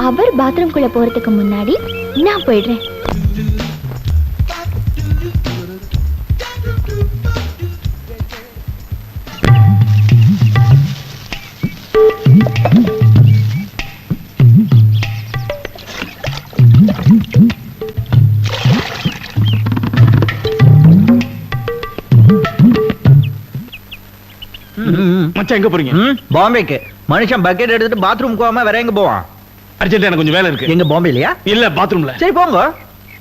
அவர் பாத்ரூம் குள்ள போறதுக்கு முன்னாடி நான் போயிடுறேன். மச்சான் எங்க போறீங்க? பாம்பேக்கு. மனுஷன் பக்கெட் எடுத்துட்டு பாத்ரூம் போகாம வேற எங்க போவான்? அர்ஜென்ட், எனக்கு கொஞ்சம் வேலை இருக்கு. எங்க பாம்பேலயா? இல்ல, பாத்ரூம்ல. சரி போங்க.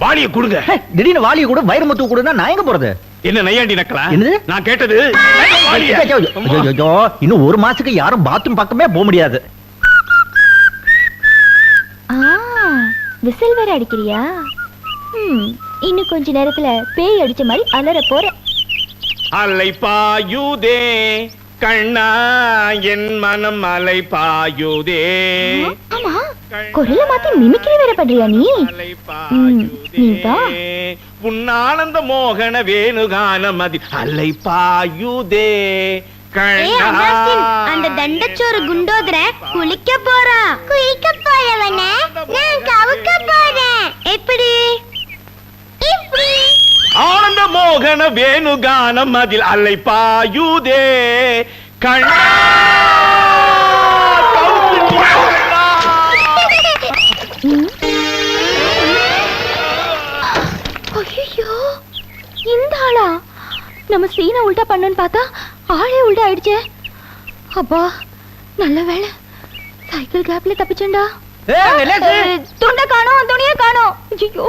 வாளிய கொடுங்க. திடீர்னு வாளிய கூட வைரமுத்து கொடுனா நான் எங்க போறது? என்ன நையாண்டி நக்கலா? என்னது? நான் கேட்டது வாளிய. ஐயோ, இன்னும் ஒரு மாசத்துக்கு யாரும் பாத்ரூம் பக்கமே போக முடியாது. விசில் வேற அடிக்கிறியா? இன்னும் கொஞ்ச நேரத்துல பேய் அடிச்ச மாதிரி அலற போறேன். அலை பாயுதே கண்ணா, என் மனம் அலை பாயுதே. ஆமா, குரல மாத்தி மிமிக்ரி வேற பண்றியா நீ? அலை நீ வா. பாயுதே உன்னானந்த மோகன வேணுகானம் அதி அலை பாயுதே கண்ணா. அந்த தண்டச்சோறு குண்டோதர குளிக்க போறான். குளிக்க போறவன நான் கவுக்க போறேன். எப்படி? இப்படி. ஆனந்த மோகன வேணுகானம் அதில் அலை பாயுதே கண்ணா. ஐயோ, இந்த ஆளா? நம்ம சீனை உல்டா பண்ணணும்னு பார்த்தா ஆளே உல்டா ஆயிடுச்சே. அப்பா, நல்ல வேளை சைக்கிள் கேப்ல தப்பிச்சேன்டா. துண்ட காணோம், துணிய காணோம். ஐயோ,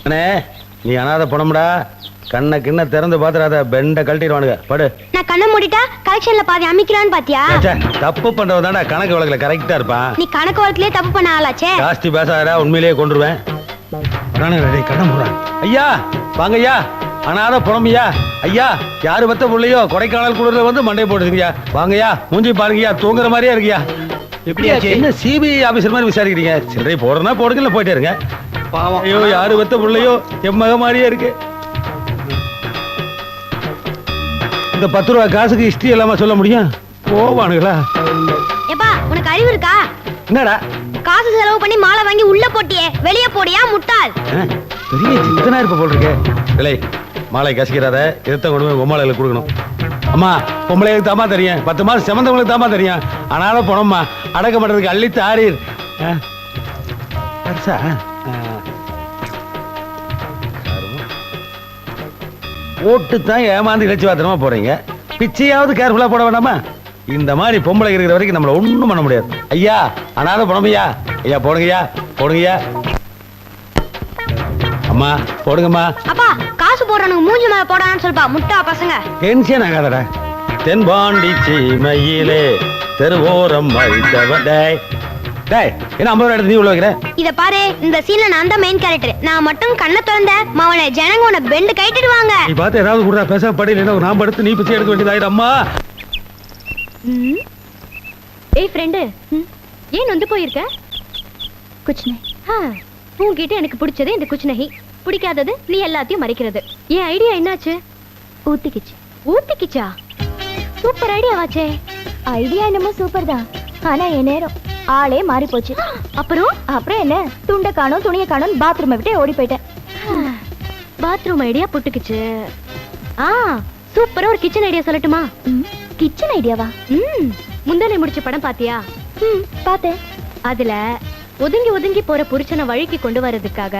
அண்ணே, நீ அனாத பணம்டா. கண்ணை கிண்ண திறந்து பாத்துறாத, பெண்ட கழட்டிடுவானுங்க. படு. நான் கண்ணை மூடிட்டா கலெக்ஷன்ல பாதி அமைக்கலான்னு பாத்தியா? ச்சே, தப்பு பண்றவன் கணக்கு வழக்குல கரெக்டா இருப்பான். நீ கணக்கு வழக்கிலே தப்பு பண்ண ஆளாச்சே. ஜாஸ்தி பேசாதடா, உண்மையிலேயே கொண்டுருவேன். கண்ண மூடுறான். ஐயா வாங்க ஐயா, அனாத புலம்பியா. ஐயா, யாரு பத்த புள்ளையோ கொடைக்கானல் குளிர்ல வந்து மண்டை போட்டுருக்கியா. வாங்கய்யா, மூஞ்சி பாருங்கய்யா, தூங்குற மாதிரியா இருக்கியா. எப்படியாச்சு? என்ன சிபிஐ ஆபீசர் மாதிரி விசாரிக்கிறீங்க? சில்லறை போடுறனா போடுங்க, போயிட்டே இருங்க. ஐயோ, யாரு பத்த புள்ளையோ எம்மக மாதிரியே இருக்கு. இந்த 10 ரூபா காசுக்கு ஹிஸ்டரி எல்லாமே சொல்ல முடியும்? போவானுங்களா? ஏப்பா, உனக்கு அறிவு இருக்கா? என்னடா காசு செலவு பண்ணி மாலை வாங்கி உள்ள போட்டியே, வெளிய போடியா முட்டாள். பெரிய சித்தனா இருப்ப போல் இருக்கு. இல்லை, மாலை கசிக்கிறாத, எடுத்த கொண்டு போய் பொம்மாளைகளுக்கு கொடுக்கணும். அம்மா, பொம்பளைகளுக்கு தாமா தெரியும், 10 மாசம் செமந்தவங்களுக்கு தாமா தெரியும். ஆனால போனோம்மா, அடக்க பண்றதுக்கு அள்ளித்து ஆறீர். ஓட்டு தான் ஏமாந்து இழைச்சி பாத்திரமா போறீங்க. பிச்சையாவது கேர்ஃபுல்லா போட வேண்டாமா? இந்த மாதிரி பொம்பளை இருக்கிற வரைக்கும் நம்மள ஒண்ணும் பண்ண முடியாது. ஐயா, அனாத பணமையா. ஐயா போடுங்கய்யா, போடுங்கய்யா. அம்மா போடுங்கம்மா. அப்பா, காசு போடுறவனுக்கு மூஞ்சி மேல போடான்னு சொல்லுப்பா, முட்டா பசங்க. டென்ஷன் ஆகாதடா. தென்பாண்டி சீமையிலே தெருவோரம் வைத்தவடை. டேய், என்ன 50 ரூபாய் எடுத்து நீ உள்ள வைக்கிற? இத பாரு, இந்த சீன்ல நான் தான் மெயின் கேரக்டர். நான் மட்டும் கண்ணை திறந்த மவனை ஜனங்க உன பெண்டு கைட்டிடுவாங்க. நீ பார்த்து ஏதாவது கூட பேச படி, நான் படுத்து நீ பிச்சை எடுக்க வேண்டியதாயிடும். அம்மா. ஏய் ஃப்ரெண்டு, ஏன் வந்து போயிருக்க? குச்னே. உன்கிட்ட எனக்கு பிடிச்சது இந்த குச்னஹி, பிடிக்காதது நீ எல்லாத்தையும் மறைக்கிறது. என் ஐடியா என்னாச்சு? ஊத்திக்கிச்சு. ஊத்திக்கிச்சா? சூப்பர் ஐடியாவாச்சே. ஐடியா என்னமோ சூப்பர் தான், ஆனா என் நேரம் ஆளே மாறி போச்சு. அப்புறம் என்ன, துண்ட காணோம் துணிய காணோம் பாத்ரூமை விட்டு ஓடி போயிட்டேன். பாத்ரூம் ஐடியா புட்டுக்குச்சு. சூப்பரா ஒரு கிச்சன் ஐடியா சொல்லட்டுமா? கிச்சன் ஐடியாவா? முந்தானை முடிச்ச படம் பாத்தியா? பார்த்தேன். அதுல ஒதுங்கி ஒதுங்கி போற புருஷனை வழிக்கு கொண்டு வர்றதுக்காக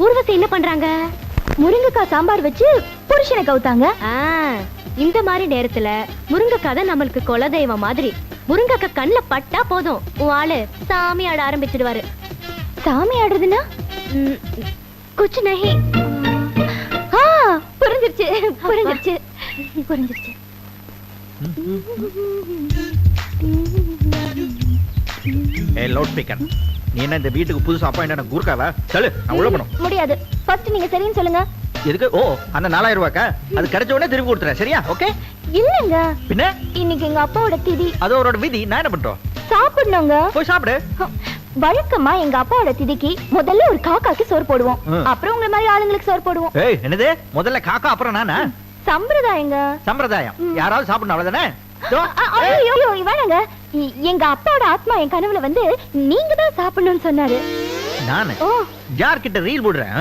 ஊர்வசி என்ன பண்றாங்க? முருங்கைக்காய் சாம்பார் வச்சு புருஷனை கவுத்தாங்க. இந்த மாதிரி நேரத்துல முருங்கைக்காய் தான் நம்மளுக்கு குலதெய்வம் மாதிரி. முருங்கைக்காய் கண்ணுல பட்டா போதும் உன் ஆளு சாமி ஆட ஆரம்பிச்சிடுவாரு. சாமி ஆடுறதுன்னா குச்சு நஹி. புரிஞ்சிருச்சு புரிஞ்சிருச்சு புரிஞ்சிருச்சு. லவுட் ஸ்பீக்கர், நீ என்ன இந்த வீட்டுக்கு புதுசா அப்பாயிண்ட் கூர்க்காவா? சொல்லு, நான் உள்ள போணும். முடியாது. ஃபர்ஸ்ட் நீங்க சரின்னு சொல்லுங்க. எதுக்கு? ஓ, அந்த 4000 ரூபாய்க்கா? அது கிடைச்ச உடனே திருப்பி கொடுத்துறேன், சரியா? ஓகே. இல்லங்க, பின்ன இன்னைக்கு எங்க அப்பாவோட திதி. அது அவரோட விதி, நான் என்ன பண்றோம்? சாப்பிடணுங்க. போய் சாப்பிடு. வழக்கமா எங்க அப்பாவோட திதிக்கு முதல்ல ஒரு காக்காக்கு சோறு போடுவோம், அப்புறம் உங்க மாதிரி ஆளுங்களுக்கு சோறு போடுவோம். ஏய், என்னது? முதல்ல காக்கா அப்புறம் நானா? சம்பிரதாயங்க. சம்பிரதாயம். யாராவது சாப்பிடணும், அவ்வளவுதானே? ஐயோ வேணாங்க. எங்க அப்பாவோட ஆத்மா என் கனவுல வந்து நீங்க தான் சாப்பிடணும்னு சொன்னாரு. நானு யார்கிட்ட ரீல் போடுறேன்?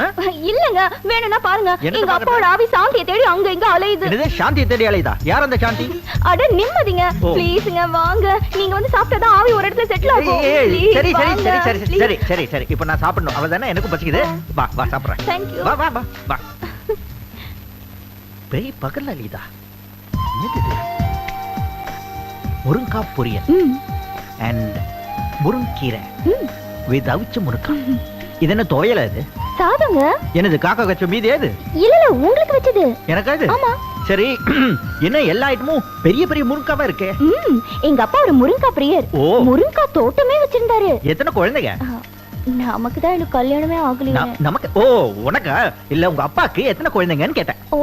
இல்லங்க, வேணும்னா பாருங்க. எங்க அப்பாவோட ஆவி சாந்தியை தேடி அங்க இங்க அலையுது. என்னது சாந்தியை தேடி அலையுதா? யார் அந்த சாந்தி? அட நிம்மதிங்க, ப்ளீஸ்ங்க வாங்க. நீங்க வந்து சாப்பிட்டா ஆவி ஒரு இடத்துல செட்டில் ஆகும். சரி சரி சரி சரி சரி சரி சரி. இப்போ நான் சாப்பிடணும், அவ்வளவுதானே? எனக்கு பசிக்குது. வா வா சாப்பிடுறேன். Thank you. வா வா வா வா. பேய் பகல்ல அலையுதா? என்னது இது? முருங்காய் பொரியல் அண்ட் முருங்கீரை வித் அவிச்ச முருங்காய். இது என்ன துவையல? இது சாதங்க. என்னது? காக்கா கச்ச மீதி ஏது? இல்ல உங்களுக்கு வச்சது. எனக்கா இது? ஆமா. சரி, என்ன எல்லா ஐட்டமும் பெரிய பெரிய முருங்காவா இருக்கே? எங்க அப்பா ஒரு முருங்கா பிரியர். முருங்கா தோட்டமே வச்சிருந்தாரு. எத்தனை குழந்தைங்க? நமக்கு தான் இன்னும் கல்யாணமே ஆகலையே. நமக்கு? ஓ, உனக்கா? இல்ல உங்க அப்பாக்கு எத்தனை குழந்தைங்கன்னு கேட்டேன். ஓ,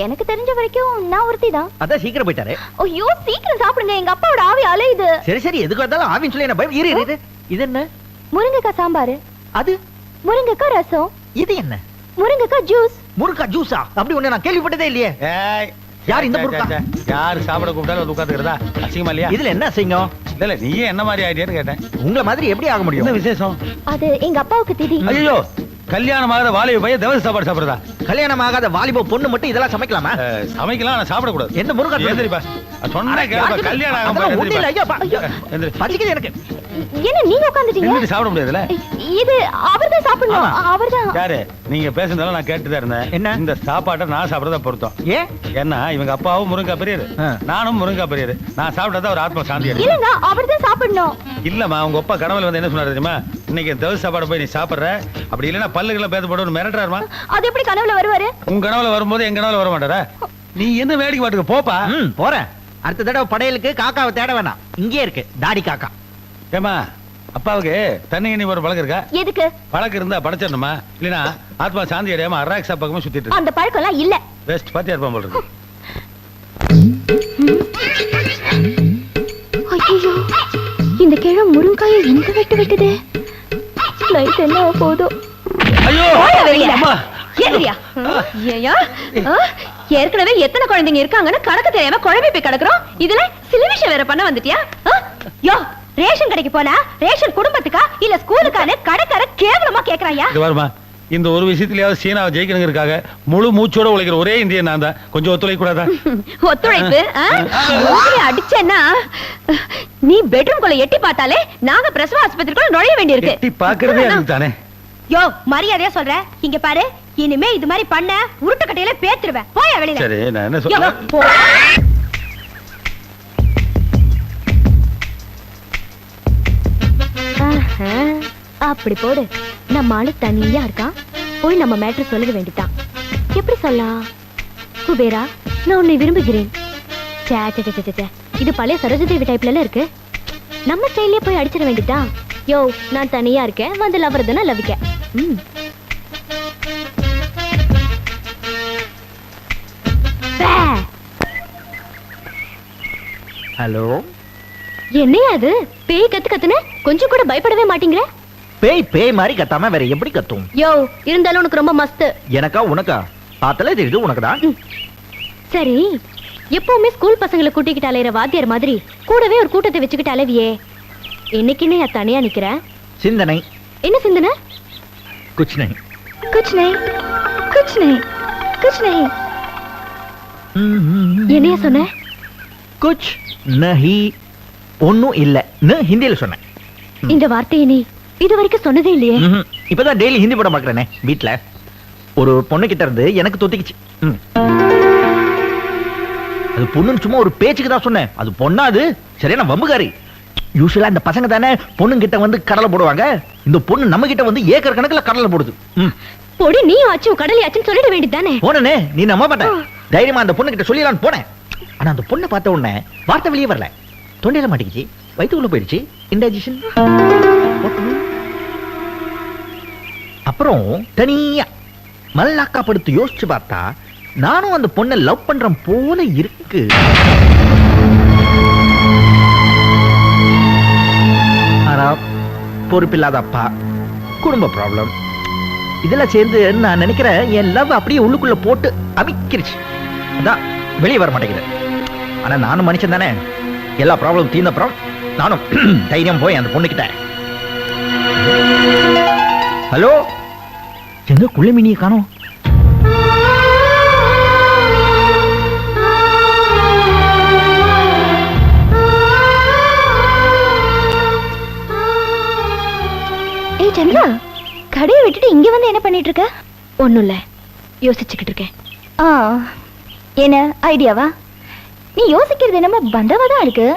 எனக்கு தெரிஞ்ச வரைக்கும் நான் ஒருத்தி தான். அதான் சீக்கிரம் போயிட்டாரு. ஐயோ சீக்கிரம் சாப்பிடுங்க, எங்க அப்பாவோட ஆவி அலையுது. சரி சரி, எதுக்கு வந்தாலும் ஆவின்னு சொல்லி என்ன பயம்? இரு இரு. இது என்ன? முருங்கைக்காய் சாம்பார். அது முருங்கைக்காய் ரசம். இது என்ன? முருங்கைக்காய் ஜூஸ். முருங்காய் ஜூஸா? அப்படி ஒண்ணு நான் கேள்விப்பட்டதே இல்லையே. யார் இந்த முருங்கா? யாரு சாப்பிட கூப்பிட்டாலும் வந்து உட்காந்துக்கிறதா? அசிங்கமா இல்லையா? இதுல என்ன அசிங்கம்? இல்ல நீயே என்ன மாதிரி ஆயிட்டியான்னு கேட்டேன். உங்களை மாதிரி எப்படி ஆக முடியும்? என்ன விசேஷம்? அது எங்க அப்பாவுக்கு திதி. ஐயோ, கல்யாணம் ஆகாத வாலிப பையன் தவச சாப்பாடு சாப்பிடுறதா? கல்யாணம் ஆகாத வாலிப பொண்ணு மட்டும் இதெல்லாம் சமைக்கலாமா? சமைக்கலாம், ஆனா சாப்பிடக்கூடாது. எந்த முருங்கா? எந்திரிப்பா, சொன்னா கேளுப்பா. கல்யாணம் ஆகாம பசிக்குது எனக்கு. என்ன நீங்க உட்கார்ந்துட்டீங்க? எந்திரி, சாப்பிட முடியாதுல. இது அவர்தான் சாப்பிடணும். அவர்தான். யாரு? நீங்க பேசுனதால நான் கேட்டுதான் இருந்தேன். என்ன? இந்த சாப்பாட்டை நான் சாப்பிடறதா பொருத்தம். ஏன்? ஏன்னா இவங்க அப்பாவும் முருங்கா பெரியரு, நானும் முருங்கா பெரியரு. நான் சாப்பிட்டா ஒரு ஆத்மா சாந்தி அடையும். இல்லங்க, அவர்தான் சாப்பிடணும். இல்லம்மா, உங்க அப்பா கனவுல வந்து என்ன சொன்னாரு தெரியுமா? இன்னைக்கு தவச சாப்பாடு போய் நீ சாப்பிடுற, அப்படி இல்லைன்னா பல்லுகளை பேத்து போட்டு மிரட்டுறாருமா. அது எப்படி கனவுல வருவாரு? உங்க கனவுல வரும்போது எங்க கனவுல வர மாட்டாரா? நீ என்ன வேடிக்கை பாட்டுக்கு போப்பா. போறேன். அடுத்த தடவை படையலுக்கு காக்காவை தேட வேணாம், இங்கே இருக்கு தாடி காக்கா. ஏமா, அப்பாவுக்கு தண்ணி எண்ணி ஒரு பழக்கம் இருக்கா? எதுக்கு? பழக்கம் இருந்தா படைச்சிடணுமா? இல்லைன்னா ஆத்மா சாந்தி அடையாம அராக்ஸா பக்கமா சுத்திட்டு அந்த பழக்கம் எல்லாம் இல்ல. பெஸ்ட் பாத்தியா இருப்பான் போல இருக்கு. ஐயோ, இந்த கிழ முருங்காயை எங்க வெட்டுதே? லைட் என்ன போதோ? ஐயோ அம்மா, ஏறியா? ஏயா, ஏற்கனவே எத்தனை குழந்தைங்க இருக்காங்கன்னு கணக்கு தெரியாம குழம்பி போய் கிடக்குறோம். இதுல சில விஷயம் வேற பண்ண வந்துட்டியா? யோ, ரேஷன் கடைக்கு போனா ரேஷன் குடும்பத்துக்கா இல்ல ஸ்கூலுக்கான கடைக்கார கேவலமா கேக்குறாயா? இது வருமா, இந்த ஒரு விஷயத்திலேயாவது சீனாவை ஜெயிக்கணுங்கிறதுக்காக முழு மூச்சோட உழைக்கிற ஒரே இந்தியன் நான் தான். கொஞ்சம் ஒத்துழைக்க கூடாதா? ஒத்துழைப்பு அடிச்சேன்னா நீ பெட்ரூம் குள்ள எட்டி பார்த்தாலே நாங்க பிரசவ ஆஸ்பத்திரிக்குள்ள நுழைய வேண்டியிருக்கு. எட்டி பாக்குறதே அதுக்கு தானே. யோ, மரியாதையா சொல்றேன், இங்க பாரு, இனிமே இது மாதிரி பண்ண உருட்டுக்கட்டையில பேத்துருவேன். போயா வெளியில. சரி, நான் என்ன சொல்றேன்? அப்படி போடு. நம்ம ஆளு தனியா இருக்கான், போய் நம்ம மேட்டர் சொல்ல வேண்டியதான். எப்படி சொல்லலாம்? குபேரா, நான் உன்னை விரும்புகிறேன். இது பழைய சரோஜதேவி டைப்ல இருக்கு. நம்ம ஸ்டைல்லே போய் அடிச்சிட வேண்டியதான். யோ, நான் தனியா இருக்கேன், வந்து லவர் தானே லவிக்க. ஹலோ, என்னையா அது? பேய் கத்து கத்துன கொஞ்சம் கூட பயப்படவே மாட்டீங்கிற? பேய் பேய் மாதிரி கத்தாம வேற எப்படி கத்தும்? யோ, இருந்தாலும் உனக்கு ரொம்ப மஸ்து. எனக்கா உனக்கா? பார்த்தாலே தெரியுது உனக்குதான். சரி, எப்பவுமே ஸ்கூல் பசங்களை கூட்டிக்கிட்டு அலையிற வாத்தியார் மாதிரி கூடவே ஒரு கூட்டத்தை வச்சுக்கிட்டு அலைவியே, என்னைக்குன்னு தனியா நிக்கிற? சிந்தனை. என்ன சிந்தனை? குச் நஹி. குச் நஹி, குச் நஹி, குச் நஹி. என்னையா சொன்ன? குச் நஹி ஒன்னும் இல்லன்னு ஹிந்தியில சொன்னேன். இந்த வார்த்தையை நீ இது வரைக்கும் சொன்னதே இல்லையே. இப்பதான் டெய்லி ஹிந்தி படம் பாக்குறேனே வீட்டுல. ஒரு பொண்ணு கிட்ட இருந்து எனக்கு தொத்திக்குச்சு. அது பொண்ணுன்னு சும்மா ஒரு பேச்சுக்கு தான் சொன்னேன். அது பொண்ணா அது சரியான வம்புகாரி. யூசுவலா இந்த பசங்க தானே பொண்ணு கிட்ட வந்து கடலை போடுவாங்க. இந்த பொண்ணு நம்ம கிட்ட வந்து ஏக்கர் கணக்குல கடலை போடுது. பொடி நீ ஆச்சு கடலை ஆச்சுன்னு சொல்லிட வேண்டியதானே. போனே நீ நம்ப மாட்டேன். தைரியமா அந்த பொண்ணு கிட்ட சொல்லிடலான்னு போனேன். ஆனா அந்த பொண்ணை பார்த்த உடனே வார்த்தை வெளியே வரல. தொண்டையில மாட்டிக்கிச்சு, வயிற்றுக்குள்ள போயிடுச்சு, இன்டைஜஷன். அப்புறம் தனியா மல்லாக்கா படுத்து யோசிச்சு பார்த்தா நானும் அந்த பொண்ணை லவ் பண்றேன் போல இருக்கு. ஆனா பொறுப்பில்லாத அப்பா, குடும்ப ப்ராப்ளம் இதெல்லாம் சேர்ந்து நான் நினைக்கிறேன் என் லவ் அப்படியே உள்ளுக்குள்ள போட்டு அமிக்கிருச்சு. அதான் வெளியே வர மாட்டேங்குது. ஆனா நானும் மனுஷன் தானே. எல்லா ப்ராப்ளம் தீர்ந்த அப்புறம் நானும் தைரியம் போய் அந்த பொண்ணுகிட்ட, ஹலோ எங்க குள்ளமினியை காணோம்? ஏய் சந்திரா, கடையை விட்டுட்டு இங்க வந்து என்ன பண்ணிட்டு இருக்க? ஒண்ணும் இல்ல, யோசிச்சுக்கிட்டு இருக்கேன். என்ன ஐடியாவா? நீ யோசிக்கிறது என்னமோ பந்தவா தான் இருக்கு.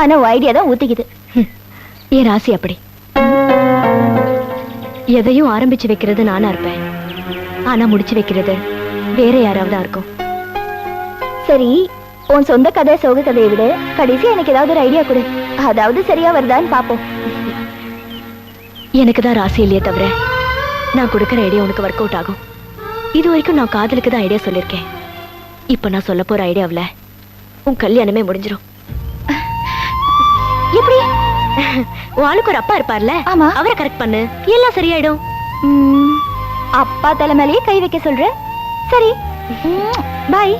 ஆனா ஐடியா தான் ஊத்திக்குது. என் ராசி அப்படி. எதையும் ஆரம்பிச்சு வைக்கிறது நானா இருப்பேன். ஆனா முடிச்சு வைக்கிறது வேற யாராவது இருக்கும். சரி, உன் சொந்த கதை சோக கதையை விட கடைசியா எனக்கு ஏதாவது ஒரு ஐடியா கொடு. அதாவது சரியா வருதான்னு பாப்போம். எனக்கு தான் ராசி இல்லையே தவிர நான் கொடுக்கிற ஐடியா உனக்கு ஒர்க் அவுட் ஆகும். இது வரைக்கும் நான் காதலுக்கு தான் ஐடியா சொல்லியிருக்கேன். இப்ப நான் சொல்ல போற ஐடியாவில் உன் கல்யாணமே முடிஞ்சிடும். எப்படி? உன் ஆளுக்கு ஒரு அப்பா இருப்பார்ல, ஆமா, அவரை கரெக்ட் பண்ணு, எல்லாம் சரியாயிடும். அப்பா தலைமையிலேயே கை வைக்க சொல்ற? சரி, பாய்.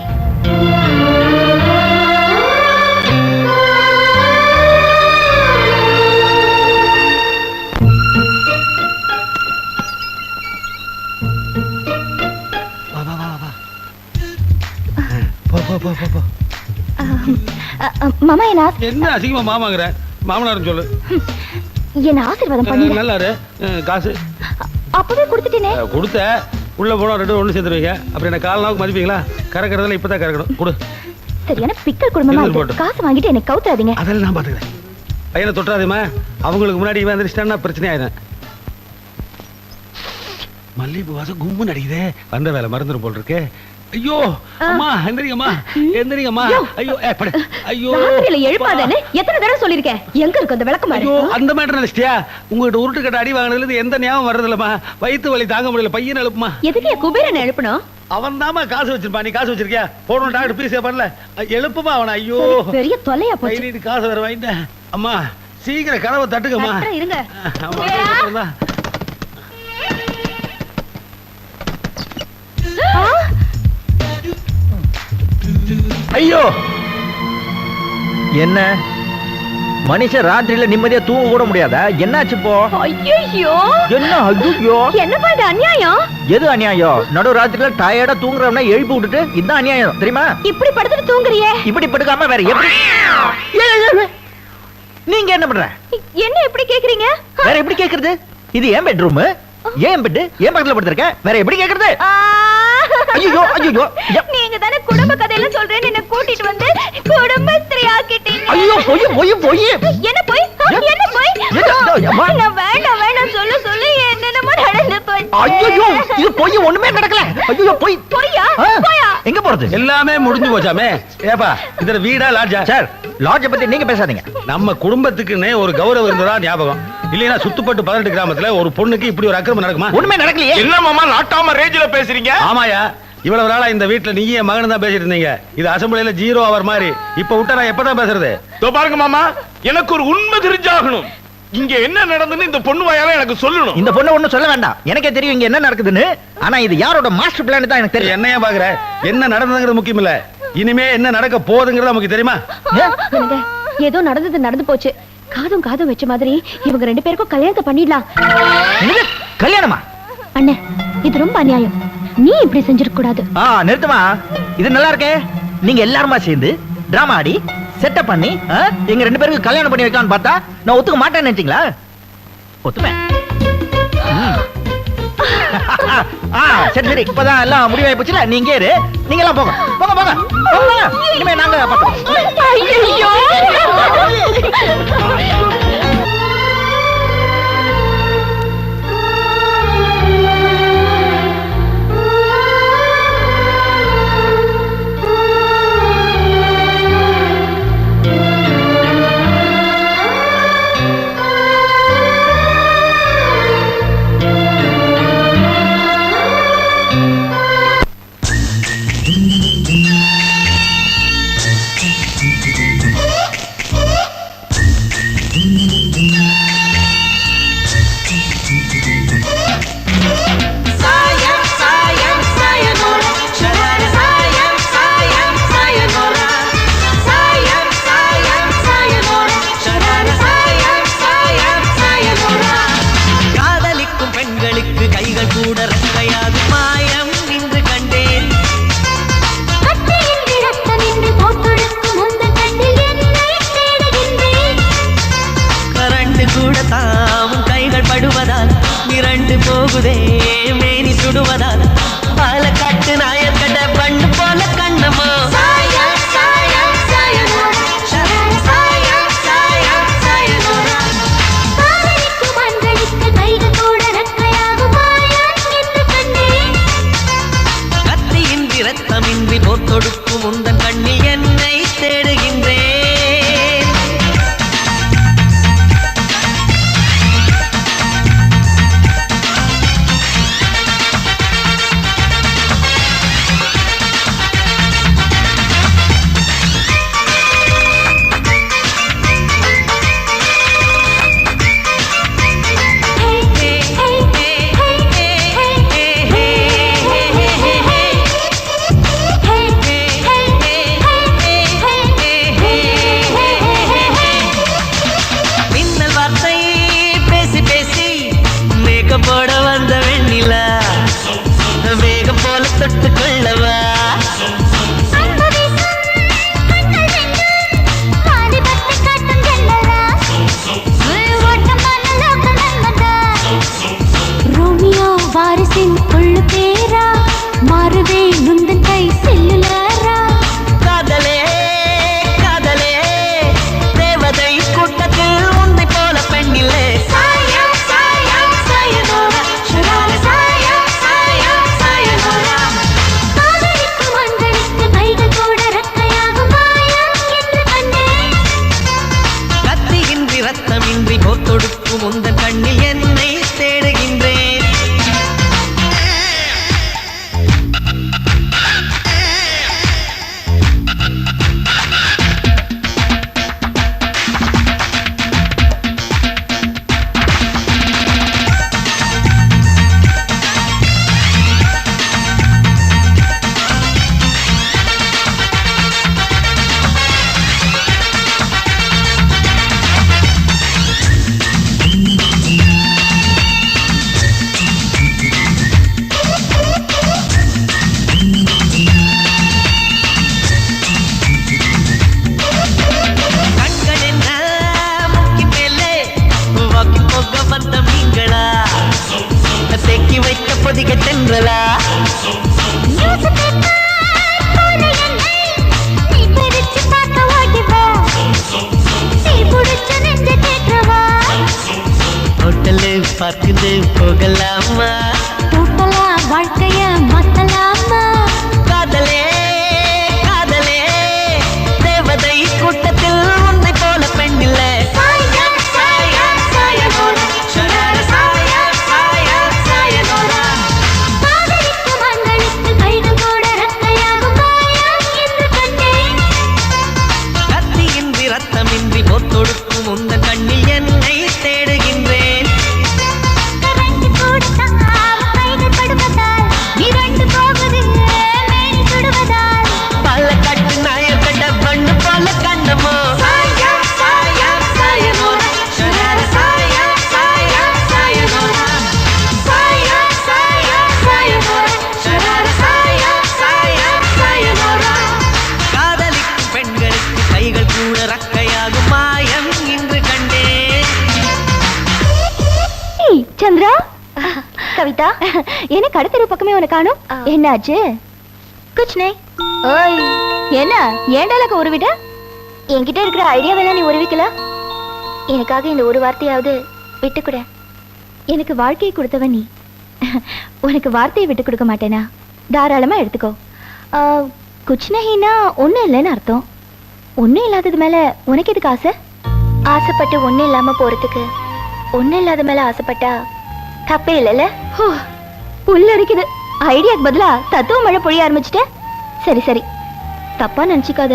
மாமா என்ன அசிங்கமா மாமாங்கற? மாமனார் சொல்லு. என்ன ஆசீர்வாதம் பண்ணி. நல்லாரு. காசு அப்பவே கொடுத்துட்டேனே. கொடுத்த உள்ள போனா ரெண்டு ஒண்ணு சேர்த்துருவீங்க. அப்புறம் என்ன கால் நாவுக்கு மதிப்பீங்களா? கறக்கறதுல இப்பதான் கறக்கணும். கொடு. சரியான பிக்கல் குடும்பமா இருக்கு. காசு வாங்கிட்டு என்ன கவுத்தாதீங்க. அதெல்லாம் நான் பாத்துக்கிறேன். பையனை தொட்டாதேமா. அவங்களுக்கு முன்னாடி இவன் வந்துருச்சுட்டான்னா பிரச்சனை ஆயிடும். மல்லிகைப்பூ வாசம் கும்பு நடிக்குதே. வந்த வேலை மறந்துடும் போல் இருக்கு. ஐயோ அம்மா, எந்திரிங்கம்மா, எந்திரிங்கம்மா. ஐயோ படு. ஐயோ ராத்திரியில எழுப்பாதேன்னு எத்தனை தடவை சொல்லிருக்கேன். எங்க இருக்கு அந்த விளக்கு மாதிரி? ஐயோ அந்த மேட்டர் நினைச்சிட்டியா? உங்ககிட்ட உருட்டு கட்ட அடி வாங்கினதுல இருந்து எந்த ஞாபகம் வர்றதில்லம்மா. வயிற்று வலி தாங்க முடியல. பையனை எழுப்புமா. எதுக்கு குபேரனை எழுப்பணும்? அவன் தாமா காசு வச்சிருப்பா. நீ காசு வச்சிருக்கியா? போடணும் டாக்டர் பீஸே பண்ணல. எழுப்புமா அவனை. ஐயோ பெரிய தொல்லையா போச்சு. நீ காசு வேற வாங்கிட்டேன். அம்மா சீக்கிரம் கதவை தட்டுக்கம்மா. இருங்க. ஐயோ என்ன மனுஷன் ராத்திரியில நிம்மதியா தூங்க கூட முடியாதா? என்னாச்சு இப்போ? ஐயோ என்ன? ஐயோ என்ன பண்ண அநியாயம்? எது அநியாயம்? நடு ராத்திரில டயர்டா தூங்குறவனா எழுப்பி விட்டுட்டு இதுதான் அநியாயம் தெரியுமா? இப்படி படுத்துட்டு தூங்குறியே. இப்படி படுக்காம வேற எப்படி? நீங்க என்ன பண்ற? என்ன எப்படி கேக்குறீங்க? வேற எப்படி கேக்குறது? இது ஏன் பெட்ரூம், ஏன் பெட், ஏன் பக்கத்துல படுத்திருக்க? வேற எப்படி கேக்குறது? ஐயோ ஐயோ நீங்க தானே குடும்ப கதையில சொல்றேன்னு என்ன கூட்டிட்டு வந்து குடும்பஸ்திரி ஆக்கிட்டீங்க. ஐயோ போய் போய் போய். என்ன போய்? என்ன போய்? நான் வேண்டாம் வேண்டாம் சொல்ல சொல்ல என்னென்னமோ நடந்து போச்சு. ஐயோ இது போய் ஒண்ணுமே நடக்கல. ஐயோ போய் போயா போயா. எங்க போறது? எல்லாமே முடிஞ்சு போச்சாமே. ஏப்பா இதுல வீடா லாட்ஜா? சார் லாட்ஜ் பத்தி நீங்க பேசாதீங்க. நம்ம குடும்பத்துக்குன்னே ஒரு கௌரவம் இருந்ததா ஞாபகம். இல்லையா சுத்துப்பட்டு 18 கிராமத்துல ஒரு பொண்ணுக்கு இப்படி ஒரு அக்கிரமம் நடக்குமா? ஒண்ணுமே நடக்கலையே. என்ன மாமா நாட்டாம ரேஞ்சில பேசுறீங்க? ஆமாயா, இவ்வளவு நாளா இந்த வீட்டுல நீங்க என் மகன் தான் பேசிட்டு இருந்தீங்க. இது அசம்பிளில 0 அவர் மாதிரி. இப்ப விட்டா நான் எப்பதான் பேசுறது? பாருங்க மாமா, எனக்கு ஒரு உண்மை தெரிஞ்சாகணும். இங்க என்ன நடந்துன்னு இந்த பொண்ணு வாயால எனக்கு சொல்லணும். இந்த பொண்ணு ஒண்ணும் சொல்ல வேண்டாம். எனக்கே தெரியும் இங்க என்ன நடக்குதுன்னு. ஆனா இது யாரோட மாஸ்டர் பிளான் தான் எனக்கு தெரியும். என்னையா பாக்குற? என்ன நடந்ததுங்கிறது முக்கியம் இல்ல, இனிமே என்ன நடக்க போகுதுங்கிறது நமக்கு தெரியுமா? ஏதோ நடந்தது நடந்து போச்சு. காதும் காதும் வச்ச மாதிரி இவங்க 2 பேருக்கும் கல்யாணத்தை பண்ணிடலாம். கல்யாணமா? அண்ணே இது ரொம்ப அநியாயம். நீ இப்படி செஞ்சிருக்க கூடாது. நிறுத்துமா. இது நல்லா இருக்கே. நீங்க எல்லாருமா சேர்ந்து டிராமா ஆடி செட்டப் பண்ணி எங்க 2 பேருக்கு கல்யாணம் பண்ணி வைக்கலாம்னு பார்த்தா நான் ஒத்துக்க மாட்டேன்னு நினைச்சீங்களா? ஒத்துப்பேன். சரி சரி, இப்பதான் எல்லாம் முடிவாகி போச்சுல, நீங்க இரு, நீங்க எல்லாம் போங்க போங்க போங்க போங்க. இனிமே நாங்க போகுதே மேனி சுடுவதால் பால காட்டு நாயர் கட்ட பண்ணு போல கண்ணமோ கத்தியின்றி ரத்தமின்றி போத்தொடுக்கும் உந்தன் கண்ணில் என்னை தேடுகின்றேன். போட வந்த வெண்ணிலா வேகம் போல தொட்டு கொள்ளவா ரோமியோ வாரிசின் கொள்ளு பேரா மாறுவே நுந்தன் கை செல்லுலாரா காதலே காதலே தேவதை கூட்டத்தில் உன்னை போல பெண்ணிலே ரத்தமின்றி போத்தொடுக்கும் உந்தன் கண்ணில் என்னை தேடுகின்றேன். பொதிக தென்றலா ஹோட்டலு பார்க்குது போகலாமா வாழ்க்கைய மாத்தலாமா காதலே காதலே தேவதை கூட்டத்தில் உன்னை போல பெண்ணில்லை ரத்தமின்றி போத்தொடுக்கும் உந்தன் கண்ணில் என்னை தேடுகின்றேன். பாலக்காட்டு நாயர் கட்ட பண்ணு போல கண்ணமோ காதலிக்கும் பெண்களுக்கு கைகள் கூட கவிதா என்ன கடத்தெரு பக்கமே உனக்கு காணும் என்னாச்சு குச்னே ஓய் என்ன ஏண்டாலக்க உருவிட்ட என்கிட்ட இருக்கிற ஐடியாவெல்லாம் நீ உருவிக்கல எனக்காக இந்த ஒரு வார்த்தையாவது விட்டுக்கூட எனக்கு வாழ்க்கையை கொடுத்தவன் நீ உனக்கு வார்த்தையை விட்டு கொடுக்க மாட்டேனா தாராளமா எடுத்துக்கோ குச்னஹின்னா ஒண்ணும் இல்லைன்னு அர்த்தம் ஒண்ணும் இல்லாதது மேல உனக்கு எதுக்கு ஆசை ஆசைப்பட்டு ஒண்ணும் இல்லாம போறதுக்கு ஒண்ணும் இல்லாத மேல ஆசைப்பட்டா தப்பே இல்லைல்ல புல்ல இருக்குது ஐடியாக்கு பதிலா தத்துவ மழை பொழிய ஆரம்பிச்சுட்ட சரி சரி தப்பா நினைச்சுக்காத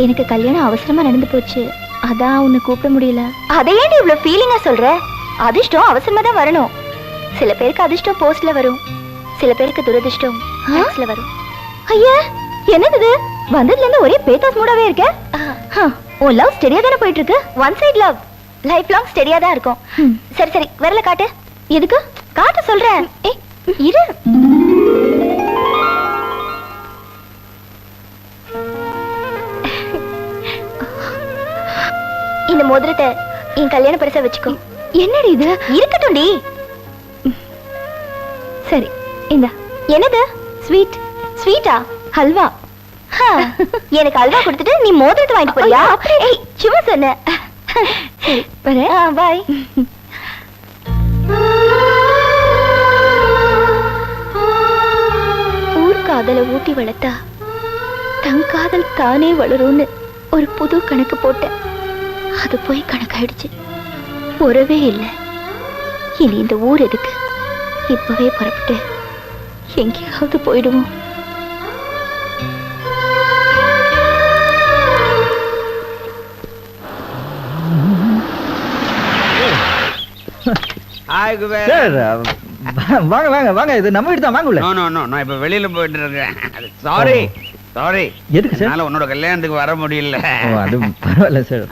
எனக்கு கல்யாணம் அவசரமா நடந்து போச்சு அதான் உன்னை கூப்பிட முடியல அதை ஏன் இவ்வளவு ஃபீலிங்கா சொல்ற அதிர்ஷ்டம் அவசரமா தான் வரணும் சில பேருக்கு அதிர்ஷ்டம் போஸ்ட்ல வரும் சில பேருக்கு துரதிர்ஷ்டம் ஃபேக்ஸ்ல வரும் ஐயா என்னது வந்ததுல இருந்து ஒரே பேத்தாஸ் மூடாவே இருக்க உன் லவ் ஸ்டெடியா தானே போயிட்டு இருக்கு one side love life long ஸ்டெடியா தான் இருக்கும் சரி சரி விரல காட்டு எதுக்கு காட்ட சொல்றேன் ஏய் இரு இந்த மோதிரத்தை என் கல்யாண பரிசா வச்சுக்கோ என்னடி இது இருக்கட்டும்டி சரி இந்த என்னது ஸ்வீட் ஸ்வீட்டா ஹல்வா எனக்கு அல்வா கொடுத்துட்டு நீ மோதிரத்தை வாங்கிட்டு போறியா ஏய் சும்மா சொன்ன சரி பாரு பாய் ஊர் காதலை ஊட்டி வளர்த்தா தன் காதல் தானே வளரும்னு ஒரு புது கணக்கு போட்டேன் அது போய் கணக்காயிடுச்சு உறவே இல்லை இனி இந்த ஊர் எதுக்கு இப்பவே புறப்பட்டு எங்கேயாவது போயிடுவோம் சார் வாங்க வாங்க வாங்க இது நம்ம வீடு தான் வாங்க உள்ள நான் இப்ப வெளியில போயிட்டு இருக்கேன் சாரி சாரி எதுக்கு சார் என்னால உன்னோட கல்யாணத்துக்கு வர முடியல அது பரவாயில்ல சார்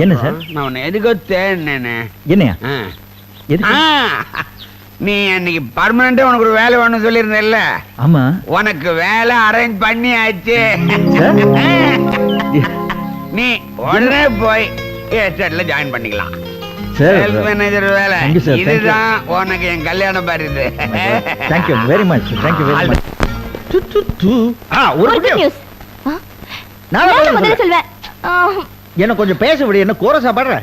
என்ன சார் நான் உன்னை எதுக்கோ தேடினேனே என்னையா எதுக்கு நீ அன்னைக்கு பர்மனண்டா உனக்கு ஒரு வேலை வேணும்னு சொல்லியிருந்தேல்ல ஆமா உனக்கு வேலை அரேஞ்ச் பண்ணி ஆச்சு நீ உடனே போய் எஸ்டேட்ல ஜாயின் பண்ணிக்கலாம் சேல்ஸ் மேனேஜர் வேலை இதுதான் உனக்கு என் கல்யாணம் பாருது Thank you very much Thank you very much ஒரு குட் நியூஸ் நான் முதல்ல சொல்வேன் என்ன கொஞ்சம் பேச விடு என்ன கோரஸா பாடுற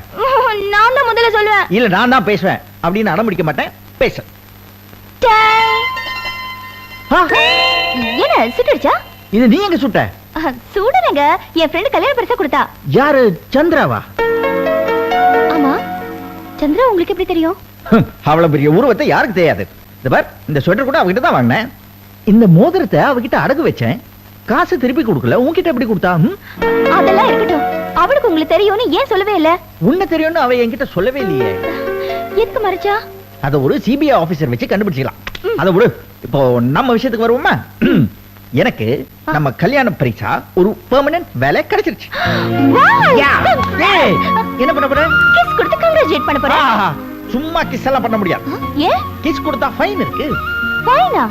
நான் தான் முதல்ல சொல்வேன் இல்ல நான் தான் பேசுவேன் அப்படின்னு அடம்பிடிக்க மாட்டேன் பேச என்ன சுட்டுடுச்சா இது நீ எங்க சுட்ட சுடுறங்க என் ஃப்ரெண்ட் கல்யாண பரிசா கொடுத்தா யாரு சந்திராவா ஆமா சந்திரா உங்களுக்கு எப்படி தெரியும் அவ்வளவு பெரிய உருவத்தை யாருக்கு தெரியாது இந்த பார் இந்த ஸ்வெட்டர் கூட அவகிட்ட தான் வாங்கினேன் இந்த மோதிரத்தை அவகிட்ட அடகு வச்சேன் காசு திருப்பி கொடுக்கல உன்கிட்ட எப்படி கொடுத்தா அதெல்லாம் இருக்கட்டும் அவளுக்கு உங்களுக்கு தெரியும்னு ஏன் சொல்லவே இல்ல உன்ன தெரியும்னு அவ என்கிட்ட சொல்லவே இல்லையே எதுக்கு மறைச்சா அத ஒரு சிபிஐ ஆபீசர் வச்சு கண்டுபிடிச்சிக்கலாம் அத விடு இப்போ நம்ம விஷயத்துக்கு வருவோமா எனக்கு நம்ம கல்யாண பரிசா ஒரு பெர்மனன்ட் வேலை கிடைச்சிருச்சு என்ன பண்ண போற கிஸ் கொடுத்து கங்க்ராச்சுலேட் பண்ண போறேன் சும்மா கிஸ் எல்லாம் பண்ண முடியாது ஏன் கிஸ் கொடுத்தா ஃபைன் இருக்கு ஃபைனா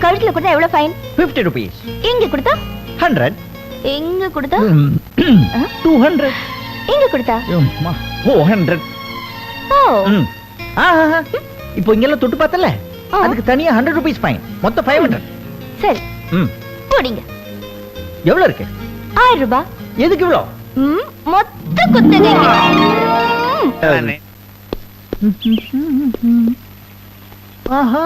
கழுத்துல கொடுத்தா எவ்வளவு ஃபைன் 50 rupees எங்க கொடுத்தா 100 எங்க கொடுத்தா 200 எங்க கொடுத்தா 400 இப்போ இங்கெல்லாம் தொட்டு பார்த்தல அதுக்கு தனியா 100 rupees ஃபைன் மொத்தம் 500 சரி போடிங்க எவ்வளவு இருக்கு 1000 ரூபாய் எதுக்கு இவ்வளோ மொத்த குத்தகைங்க ஆஹா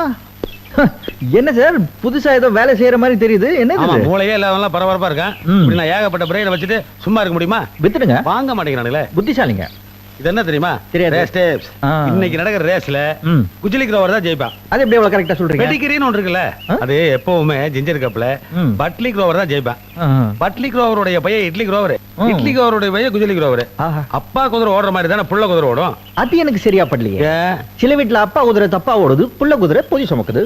என்ன சார் புதுசா ஏதோ வேலை செய்யற மாதிரி தெரியுது என்ன மூளையே இல்லாதவங்க பரபரப்பா இருக்கேன் இப்படி நான் ஏகப்பட்ட பிரெயினை வச்சுட்டு சும்மா இருக்க முடியுமா வித்துடுங்க வாங்க மாட்டேங்கிறானுங்களே புத்திசாலிங்க இது என்ன தெரியுமா தெரியாது இன்னைக்கு நடக்கிற ரேஸ்ல குஜிலி க்ரோவர் தான் ஜெயிப்பான் அது எப்படி எவ்வளவு கரெக்டா சொல்றீங்க பெடிகிரின்னு ஒன்று இருக்குல்ல அது எப்பவுமே ஜிஞ்சர் கப்ல பட்லி க்ரோவர் தான் ஜெயிப்பான் பட்லி க்ரோவருடைய பையன் இட்லி க்ரோவர் இட்லி க்ரோவருடைய பையன் குஜிலி க்ரோவர் அப்பா குதிரை ஓடுற மாதிரி தானே புள்ள குதிரை ஓடும் அது எனக்கு சரியா படலையே சில வீட்டுல அப்பா குதிரை தப்பா ஓடுது புள்ள குதிரை பொதி சுமக்குது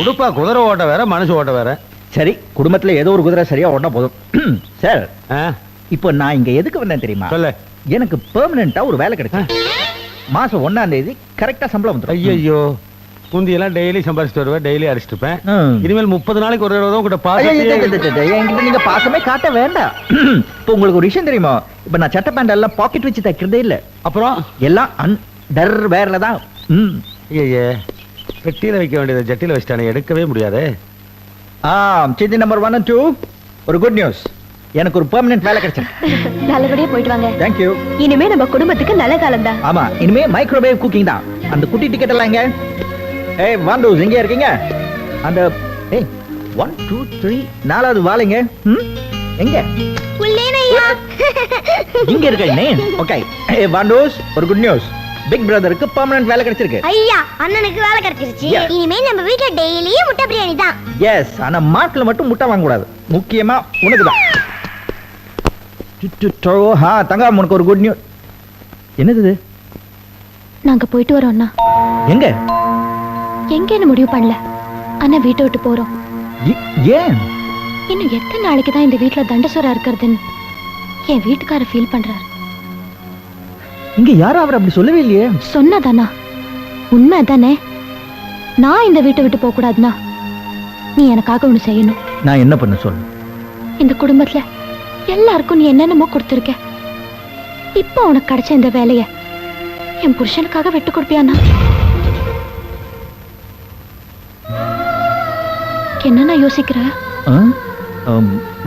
உடுப்பா குதிரை ஓட்ட வேற மனுஷ ஓட்ட வேற சரி குடும்பத்துல ஏதோ ஒரு குதிரை சரியா ஓடினா போதும் சார் இப்போ நான் இங்க எதுக்கு வந்தேன் தெரியுமா சொல்ல எனக்கு பெர்மனண்டா ஒரு வேலை கிடைச்சு மாசம் 1ஆம் தேதி கரெக்டா சம்பளம் வந்துடும் ஐயோ குந்தியெல்லாம் டெய்லி சம்பாதிச்சுட்டு வருவேன் டெய்லி அடிச்சுட்டு இருப்பேன் இனிமேல் 30 நாளைக்கு ஒரு தடவை கூட என்கிட்ட நீங்க பாசமே காட்ட வேண்டாம் இப்போ உங்களுக்கு ஒரு விஷயம் தெரியுமா இப்ப நான் சட்டை பேண்ட் எல்லாம் பாக்கெட் வச்சு தைக்கிறதே இல்ல அப்புறம் எல்லாம் டர் வேறல தான். ஐயே பெட்டியில வைக்க வேண்டியதை ஜட்டியில வச்சிட்டானே, எடுக்கவே முடியாதே. சித்தி நம்பர் 1 and 2 ஒரு குட் நியூஸ். எனக்கு ஒரு பெர்மனன்ட் வேலை கிடைச்சிருக்கு. நல்லபடியா போயிட்டு வாங்க. Thank you. இனிமே நம்ம குடும்பத்துக்கு நல்ல காலம் தான். ஆமா, இனிமே மைக்ரோவேவ் குக்கிங் தான். அந்த குட்டி டிக்கெட் எல்லாம் எங்க? ஏய் வாண்டூஸ் எங்க இருக்கீங்க? அந்த 1 2 3 நாலாவது வாளைங்க. எங்க? உள்ளேனையா இங்க இருக்கேனே. ஓகே. ஏய் வாண்டூஸ் ஒரு குட் நியூஸ். பிக் பிரதருக்கு பெர்மனன்ட் வேலை கிடைச்சிருக்கு. ஐயா அண்ணனுக்கு வேலை கிடைச்சிருச்சு. இனிமே நம்ம வீட்ல டெய்லி முட்டை பிரியாணி தான். எஸ், ஆனா மாட்ல மட்டும் முட்டை வாங்க கூடாது. முக்கியமா உனக்கு தான். தங்கம் உனக்கு ஒரு குட் நியூஸ். என்னது இது? நாங்க போயிட்டு வரோம் அண்ணா. எங்க? எங்கன்னு முடிவு பண்ணல. அண்ணா வீட்டை விட்டு போறோம். ஏன்? இன்னும் எத்தனை நாளைக்கு தான் இந்த வீட்டுல தண்டசோரா இருக்கிறதுன்னு என் வீட்டுக்காரர் ஃபீல் பண்றாரு. இங்க யாரும் அவர் அப்படி சொல்லவே இல்லையே. சொன்னதானா? உண்மை தானே. நான் இந்த வீட்டை விட்டு போக கூடாதுன்னா நீ எனக்காக ஒண்ணு செய்யணும். நான் என்ன பண்ண சொல்லு? இந்த குடும்பத்துல எல்லாருக்கும் நீ என்னென்னமோ கொடுத்துருக்க. இப்போ உனக்கு கிடைச்ச இந்த வேலைய என் புருஷனுக்காக விட்டு கொடுப்பியானா? என்ன யோசிக்கிற?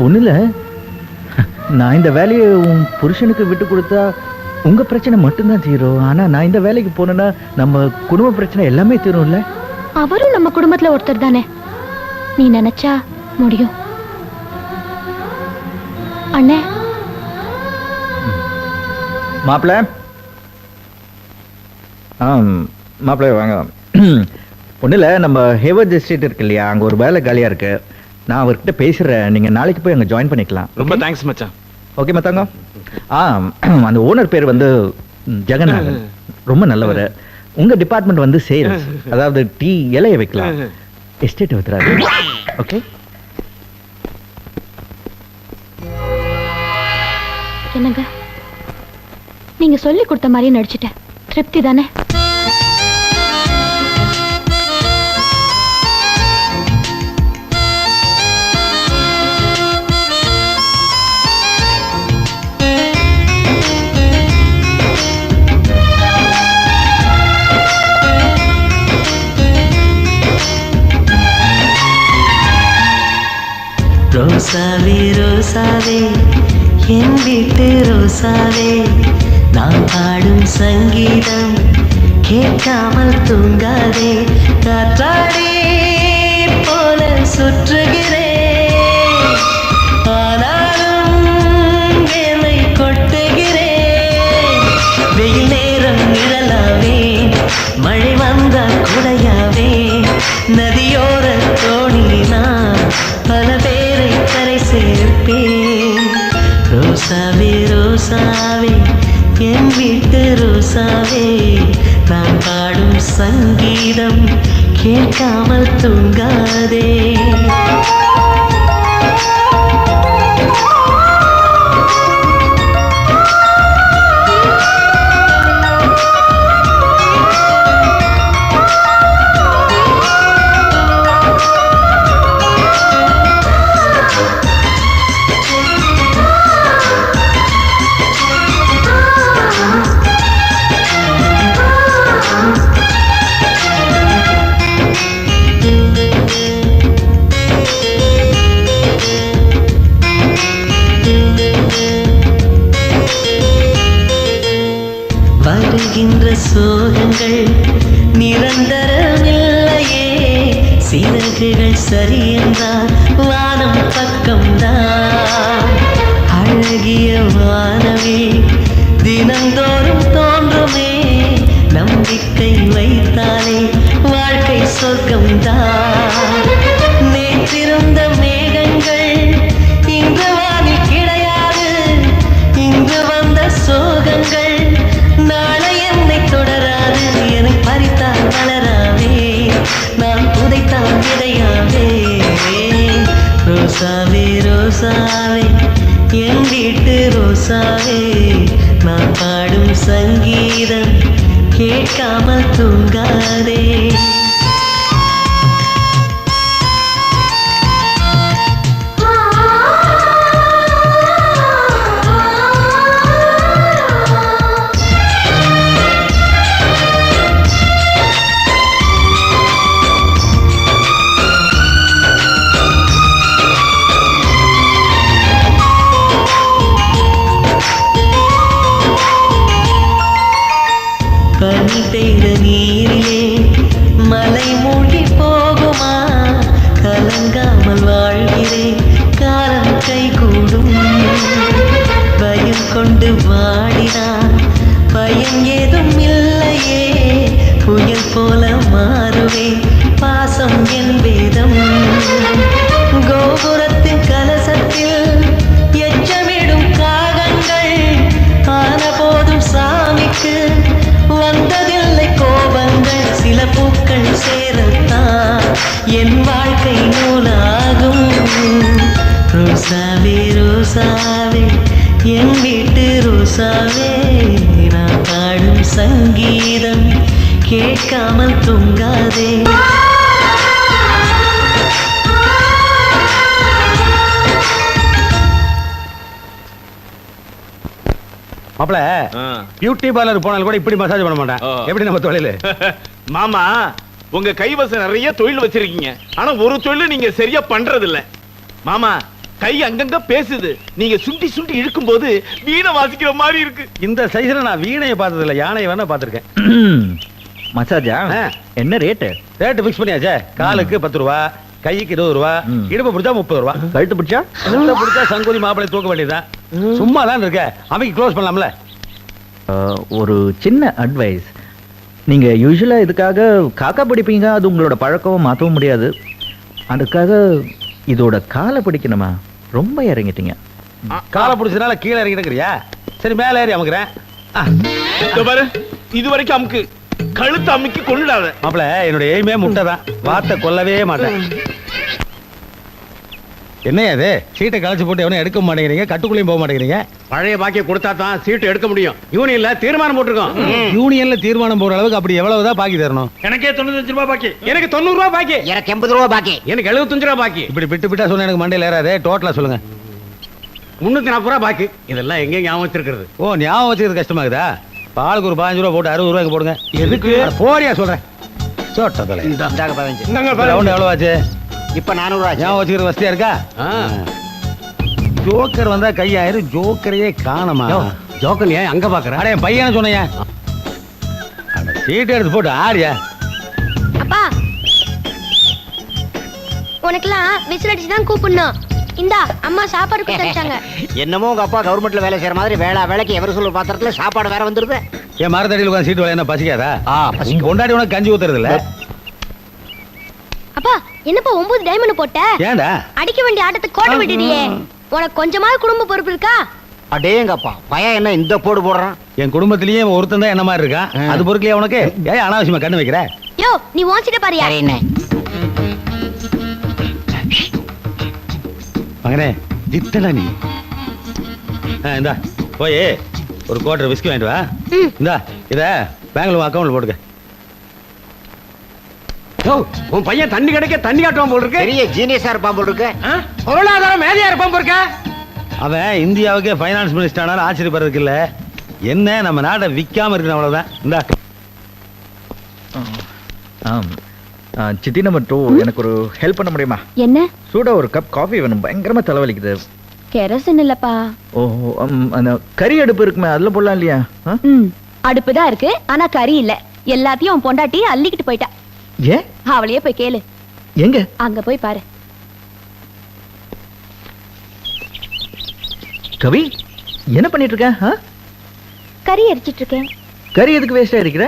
ஒண்ணுல, நான் இந்த வேலையை உன் புருஷனுக்கு விட்டு கொடுத்தா உங்க பிரச்சனை மட்டும்தான் தீரும். ஆனா நான் இந்த வேலைக்கு போனேன்னா நம்ம குடும்ப பிரச்சனை எல்லாமே தீரும்ல. அவரும் நம்ம குடும்பத்துல ஒருத்தர் தானே. நீ நினைச்சா முடியும். அண்ணே மாப்பிள்ள, மாப்பிள்ள வாங்க. ஒண்ணுல, நம்ம ஹேவர்ட் எஸ்டேட் இருக்கு இல்லையா, அங்க ஒரு வேலை காலியா இருக்கு. நான் அவர்கிட்ட பேசுறேன். நீங்க நாளைக்கு போய் அங்க ஜாயின் பண்ணிக்கலாம். ரொம்ப தேங்க்ஸ் மச்சான். ஓகே மத்தாங்க. அந்த ஓனர் பேர் வந்து ஜெகநாதன். ரொம்ப நல்லவர். உங்க டிபார்ட்மெண்ட் வந்து சேல்ஸ், அதாவது டீ இலைய வைக்கலாம். எஸ்டேட் வைக்கிறாரு. ஓகே. என்னங்க, நீங்க சொல்லி கொடுத்த மாதிரியே நடிச்சிட்டேன். திருப்தி தானே? ரோசாவே ரோசாவே என் வீட்டு ரோசாவே, நான் பாடும் சங்கீதம் கேட்காமல் தூங்காதே. காற்றாடி போல சுற்றுகிறேன், ஆனாலும் என்னை கொட்டுகிறேன். வெயில் நேரம் நிழலாவே, மழை வந்தால் குடையாவே, நதியோர தோணினா பல பேரை கரை சேர்ப்பேன். ரோசாவே ரோசாவே என் வீட்டு ரோசாவே, நான் பாடும் சங்கீதம் கேட்காமல் தூங்காதே. வருகின்ற சோகங்கள் நிரந்தரமில்லையே, சிறகுகள் சரி என்றால் வானம் பக்கம்தான். அழகிய வானமே தினந்தோறும் தோன்றுமே, நம்பிக்கை வைத்தாலே வாழ்க்கை சொர்க்கம்தான். நேற்றிருந்த மேகங்கள் இன்று வானில் கிடையாது, இன்று வந்த சோகங்கள் நாளை என்னை தொடராது. என்னை பறித்தால் வளராவே, நான் புதைத்தால் விதையாவே. ரோசாவே ரோசாவே என் வீட்டு ரோசாவே, நான் பாடும் சங்கீதம் கேட்காமல் தூங்காதே. ஓடுகிற நீரிலே மலை மூழ்கி போகுமா கலங்காமல் வாழ்கிறேன் காலம் கை கூடும் பயம் கொண்டு வாடினான் பயம் ஏதும் இல்லையே புயல் போல மாறுவேன் பாசம் என் வேதம் கோபுரத்தின் கலசத்தில் எச்சமிடும் காகங்கள் ஆன போதும் சாமிக்கு வந்ததில்லை கோபங்கள் சில பூக்கள் சேரத்தான் என் வாழ்க்கை நூலாகும் ரோசாவே ரோசாவே என் வீட்டு ரோசாவே நான் பாடும் சங்கீதம் கேட்காமல் தூங்காதே மாப்பிள பியூட்டி பார்லர் போனாலும் கூட இப்படி மசாஜ் பண்ண மாட்டேன் எப்படி நம்ம தொழில் மாமா உங்க கைவசம் நிறைய தொழில் வச்சிருக்கீங்க ஆனா ஒரு தொழில் நீங்க சரியா பண்றது இல்ல மாமா கை அங்கங்க பேசுது நீங்க சுண்டி சுண்டி இழுக்கும் போது வீணை வாசிக்கிற மாதிரி இருக்கு இந்த சைஸ்ல நான் வீணையை பார்த்தது இல்ல யானையை வேணா பார்த்திருக்கேன் மசாஜா என்ன ரேட்டு ரேட்டு ஃபிக்ஸ் பண்ணியாச்சே காலுக்கு 10 ரூபா கைக்கு 20 ரூபா இடுப்பு பிடிச்சா 30 ரூபா கழுத்து பிடிச்சா சங்கோலி மாப்பிளை தூக்க வேண்டியதுதான் சும்மா தான் இருக்க அமைக்கு க்ளோஸ் பண்ணலாம்ல ஒரு சின்ன அட்வைஸ் நீங்க யூஸ்வலா இதுக்காக காக்கா பிடிப்பீங்க அது உங்களோட பழக்கம் மாற்றவும் முடியாது அதுக்காக இதோட காலை பிடிக்கணுமா ரொம்ப இறங்கிட்டீங்க காலை பிடிச்சதுனால கீழே இறங்கிட்டுக்கிறியா சரி மேலே ஏறி அமுக்குறேன் பாரு இது வரைக்கும் அமுக்கு கழுத்து அமுக்கி கொண்டுடாத மாப்பிள என்னோட எய்மே முட்டை தான் வார்த்தை கொல்லவே மாட்டேன் என்னையா அது சீட்டை கழிச்சு போட்டு எவனையும் எடுக்க மாட்டேங்கிறீங்க கட்டுக்குள்ளேயும் போக மாட்டேங்கிறீங்க பழைய பாக்கிய கொடுத்தா தான் சீட்டு எடுக்க முடியும் யூனியன்ல தீர்மானம் போட்டிருக்கோம் யூனியன்ல தீர்மானம் போற அளவுக்கு அப்படி எவ்வளவுதான் பாக்கி தரணும் எனக்கே 95 ரூபாய் பாக்கி எனக்கு 90 ரூபாய் பாக்கி எனக்கு 80 ரூபா பாக்கி எனக்கு 75 ரூபாய் பாக்கி இப்படி விட்டு விட்டா சொன்ன எனக்கு மண்டையில் ஏறாதே டோட்டலா சொல்லுங்க 340 ரூபாய் பாக்கி இதெல்லாம் எங்க ஞாபகம் வச்சிருக்கிறது ஓ ஞாபகம் வச்சுக்கிறது கஷ்டமாகுதா பாலுக்கு ஒரு 15 ரூபா போட்டு 60 ரூபாய்க்கு போடுங்க எதுக்கு போறியா சொல்றேன் சோட்டதலை இந்தாங்க 15 ரவுண்ட் எவ்வளவு ஆச்சு இப்ப 400 ரூபா ஞாபகம் வச்சுக்கிறது வசதியா இருக்கா ஜோக்கர் வந்தா கையாயிரம் ஜோக்கரையே காணமா ஜோக்கர் ஏன் அங்க பாக்குற அட என் பையனை சொன்னையா சீட்டு எடுத்து போட்டு ஆறியா அப்பா உனக்கெல்லாம் விசில் அடிச்சு தான் கூப்பிடணும் இந்தா அம்மா சாப்பாடு கொடுத்து வச்சாங்க என்னமோ உங்க அப்பா கவர்மெண்ட்ல வேலை செய்யற மாதிரி வேலைக்கு எவர் சொல்ல பாத்திரத்துல சாப்பாடு வேற வந்துருது என் மரத்தடியில் உட்காந்து சீட்டு வேலை என்ன பசிக்காதா கொண்டாடி உனக்கு கஞ்சி ஊத்துறது இல்ல அப்பா என்னப்பா 9 டைமண்ட் போட்ட ஏண்டா அடிக்க வேண்டிய ஆட்டத்தை கோட்டை விட்டுடியே உனக்கு கொஞ்சமாவது குடும்ப பொறுப்பு இருக்கா அடேங்கப்பா பையன் என்ன இந்த போடு போடுறான் என் குடும்பத்திலேயே ஒருத்தன் தான் என்ன மாதிரி இருக்கான் அது பொறுக்கலையா உனக்கு ஏன் அனாவசியமா கண்ணு வைக்கிற யோ நீ வாஞ்சிட்ட பாரியா மகனே ஜித்தடா நீ இந்தா போய் ஒரு குவார்டர் விஸ்கி வாங்கிட்டு வா இந்தா இத பேங்க்ல அக்கௌண்ட்ல போட்டுக்க உன் பையன் தண்ணி கிடைக்க தண்ணி காட்டுவான் போல் இருக்கு பெரிய ஜீனியஸா இருப்பான் போல் இருக்கு பொருளாதாரம் மேதையா இருப்பான் போல் இருக்க அவன் இந்தியாவுக்கே ஃபைனான்ஸ் மினிஸ்டர் ஆனாலும் ஆச்சரியப்படுறதுக்கு இல்ல என்ன நம்ம நாட்டை விற்காம இருக்கணும் அவ்வளவுதான் இந்தா சித்தி நம்பர் 2 எனக்கு ஒரு ஹெல்ப் பண்ண முடியுமா என்ன சூடா ஒரு கப் காஃபி வேணும் பயங்கரமா தலைவலிக்குது கெரசன் இல்லப்பா ஓ அந்த கறி அடுப்பு இருக்குமே அதுல போடலாம் இல்லையா அடுப்புதான் இருக்கு ஆனா கறி இல்ல எல்லாத்தையும் உன் பொண்டாட்டி அள்ளிக்கிட்டு போயிட்டா ஏ அவளையே போய் கேளு எங்க அங்க போய் பாரு கவி என்ன பண்ணிட்டு இருக்க கறி எரிச்சிட்டு இருக்கேன் கறி எதுக்கு வேஸ்டா இருக்கிற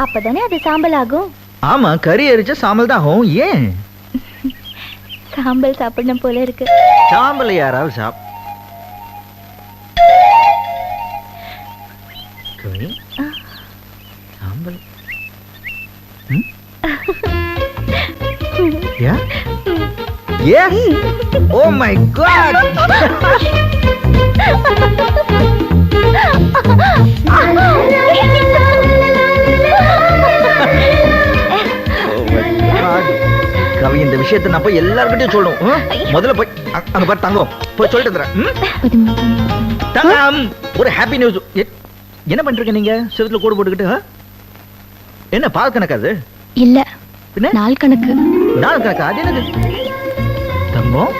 அப்பதானே அது சாம்பல் ஆகும் ஆமா கறி எரிச்சா சாம்பல் தான் ஆகும் ஏன் சாம்பல் சாப்பிடணும் போல இருக்கு சாம்பல் யாராவது கவி சாம்பல் Yeah? Yes! Oh my God! கவி இந்த விஷயத்தை நான் போய் எல்லார்கிட்டயும் சொல்லணும் முதல்ல போய் அங்க பாரு தங்கம் போய் சொல்லிட்டு வந்துடுறேன் தங்கம் ஒரு ஹாப்பி நியூஸ் என்ன பண்றீங்க நீங்க செவத்துல கோடு போட்டுக்கிட்டு என்ன பால் கணக்காது இல்ல என்ன நாள் கணக்கு அது என்னது தங்கம்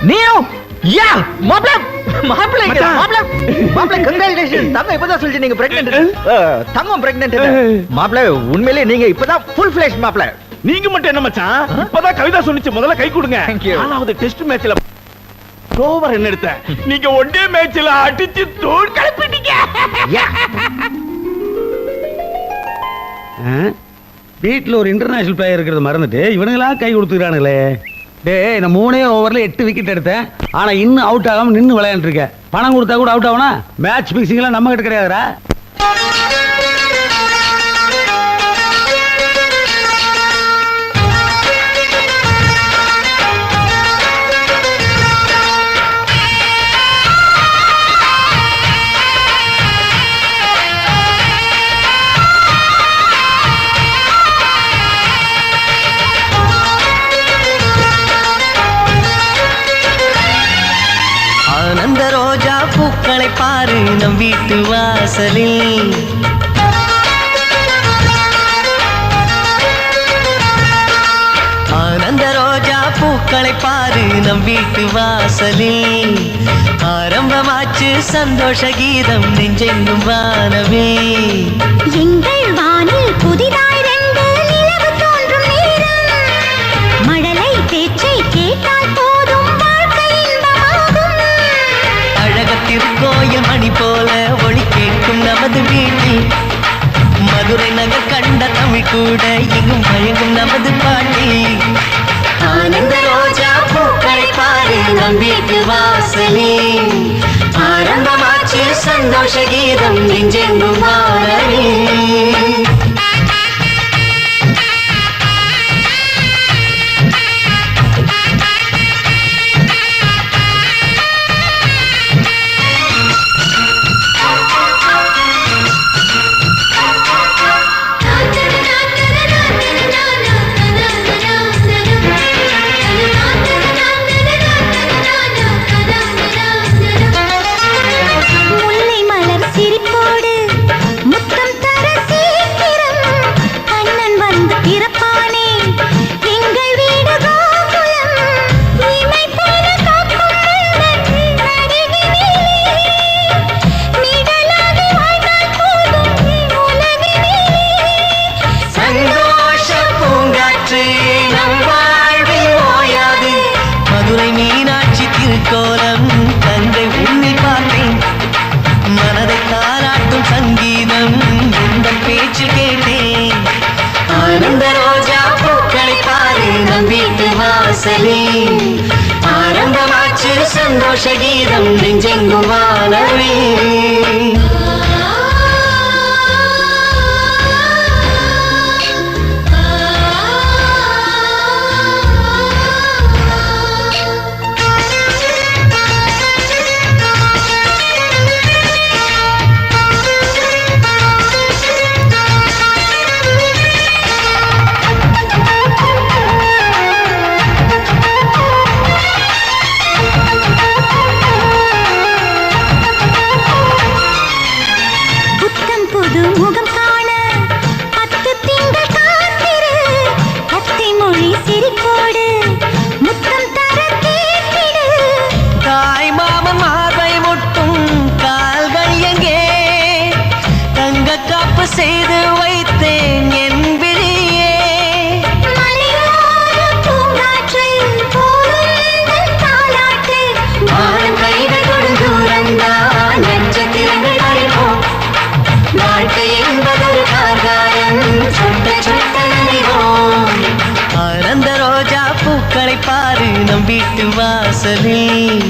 நீயும் யா மாப்ள கங்கல் கங்க்ராச்சுலேஷன். தங்கம் இப்பதான் சொல்லிச்சு நீங்க பிரெக்னன்ட். தங்கம் பிரெக்னன்ட். மாப்ள உண்மையிலேயே நீங்க இப்பதான் ஃபுல் ஃபிளெஷ் மாப்ள. நீங்க மட்டும் என்ன மச்சான் இப்பதான் கவிதா சொன்னிச்சு முதல்ல கை கொடுங்க. Thank you. நாலாவது டெஸ்ட் மேட்ச்ல ஓவர் என்ன எடுத்த நீங்க ஒன் டே மேட்ச்ல அடிச்சு தூள் கிளப்பிட்டீங்க. வீட்டுல ஒரு இன்டர்நேஷனல் பிளேயர் இருக்கிறத மறந்துட்டு இவனுங்களா கை கொடுத்துக்கிறானுங்களே. டேய் நான் 3 ஓவர்ல 8 விக்கெட் எடுத்தேன். ஆனா இன்னும் அவுட் ஆகாம நின்னு விளையாண்டு இருக்கேன். பணம் கொடுத்தா கூட அவுட் ஆகணும். மேட்ச் பிக்சிங் எல்லாம் நம்ம கிட்ட கிடையாதுடா. ஆனந்த ரோஜா பூக்களை பாரு நம் வீட்டு வாசலில். ஆனந்த ரோஜா பூக்களை பாரு நம் வீட்டு வாசலில். ஆரம்பமாச்சு சந்தோஷ கீதம் நெஞ்செங்கும் வானவே. எங்கள் வானில் புதிதாய் 2 நிலவு தோன்றும் நேரம். மழலை பேச்சை கேட்டால் போதும் வாழ்க்கை இன்பமாகும். அழகத்திற்கோயில் மணி போல ஒளி கேட்கும் நமது வீட்டில். மதுரை நகர் கண்ட தமிழ் கூட எங்கும் மயங்கும் நமது பாட்டி. ஆனந்த ரோஜா பூக்களை பாரு நம் வீட்டு வாசலில். ஆரம்பமாச்சு சந்தோஷ கீதம் நெஞ்செங்கும் வாழவே. முல்லை மலர் சிரிப்போடு முத்தம் தர சீக்கிரம். கண்ணன் வந்து பிறப்பானே எங்கள் வீடு கோகுலம். இமை போல காக்கும் மன்னன் அருகினிலே. நிழலாகி வாழ்ந்தால் போதும் உலகினிலே. சந்தோஷ பூங்காற்று நம் வாழ்வில் ஓயாது. மதுரை மீனாட்சி திருக்கோலம் தந்தை உன்னில் பார்த்தேன். மனதை தாராட்டும் சங்கீதம் இந்த பேச்சு கேட்டேன். ஆனந்த ரோஜா பூக்களை பாரு நம் வீட்டு வாசலில். ஆரம்பமாச்சு சந்தோஷ கீதம் நெஞ்செங்கும் வாழவே. புத்தம் புது முகம் காண 10 திங்கள் காத்திரு. அத்தை மொழி சிரிப்போடு முத்தம் தர கேட்டிடு. தாய் மாமன் மார்பை முட்டும் கால்கள் எங்கே? தங்க காப்பு செய்து வைத்தேன் என் விழியே. மலையோர பூங்காற்று போலும் தாலாட்டு. வானம் கைகள் கொடுந்தூரந்தான் நட்சத்திரங்கள் வரைவோம். வாழ்க்கை என்பதொரு கார்காயம் சுட்ட சுட்ட நனைவோம். ஆனந்த ரோஜா பூக்களை பாரு நம் வீட்டு வாசலில்.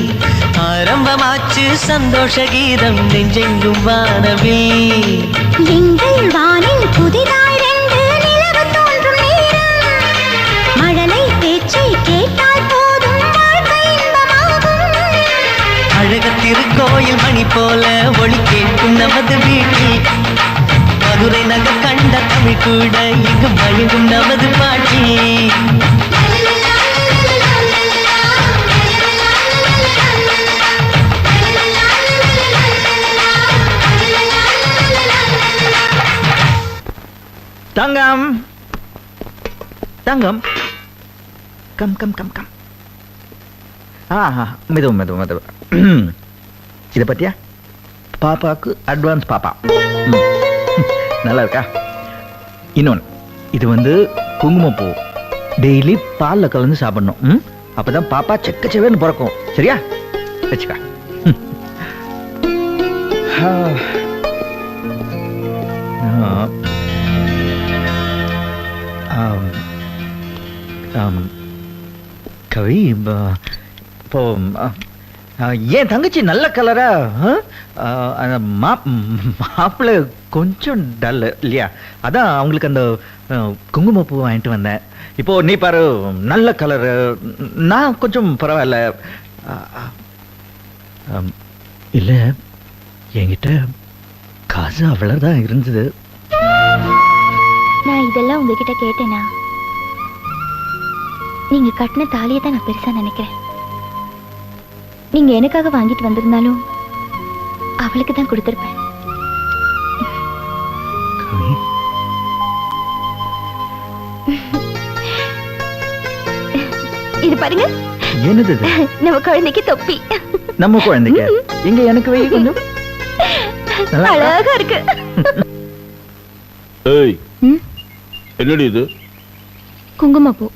ஆரம்பமாச்சு சந்தோஷ கீதம் நெஞ்செங்கும் வானவில். எங்கள் வானில் புதிதாய் 2 நிலவு தோன்றும் நேரம். மழலை பேச்சை கேட்டால் போதும் வாழ்க்கை இன்பமாகும். அழகத்திருக்கோயில் மணி போல ஒளி கேட்கும் நமது வீட்டில். மதுரை நகர் கண்ட தமிழ் கூட இங்கு மயங்கும் நமது பாட்டி. தங்கம் தங்கம் கம் கம் கம் கம். மெதுவும் மெதுவும் மெதுவும். இதை பத்தியா பாப்பாக்கு அட்வான்ஸ் பாப்பா. நல்லா இருக்கா? இன்னொன்று, இது வந்து குங்குமப்பூ. டெய்லி பாலில் கலந்து சாப்பிடணும். அப்பதான் பாப்பா செக்கச்சவேன்னு பிறக்கும். சரியா? வச்சுக்கா. கவி, இப்போ ஏன் தங்கச்சி நல்ல கலரா? மாப்பிள்ளை கொஞ்சம் டல் இல்லையா? அதான் அவங்களுக்கு அந்த குங்குமப்பூ வாங்கிட்டு வந்தேன். இப்போ நீ பாரு, நல்ல கலரு, நான் கொஞ்சம் பரவாயில்ல. இல்ல, என்கிட்ட காசு அவ்வளவுதான் இருந்தது. நான் இதெல்லாம் உங்ககிட்ட கேட்டேனா? நீங்க கட்டின தாலியை தான் நான் பெருசா நினைக்கிறேன். நீங்க எனக்காக வாங்கிட்டு வந்திருந்தாலும் அவளுக்கு தான் கொடுத்திருப்பேன். இது பாருங்க. என்னது? நம்ம குழந்தைக்கு தொப்பி. நம்ம குழந்தைக்கு இங்க எனக்கு வை கொஞ்சம். அழகா இருக்கு. ஏய், என்னடி இது? குங்குமப்பூ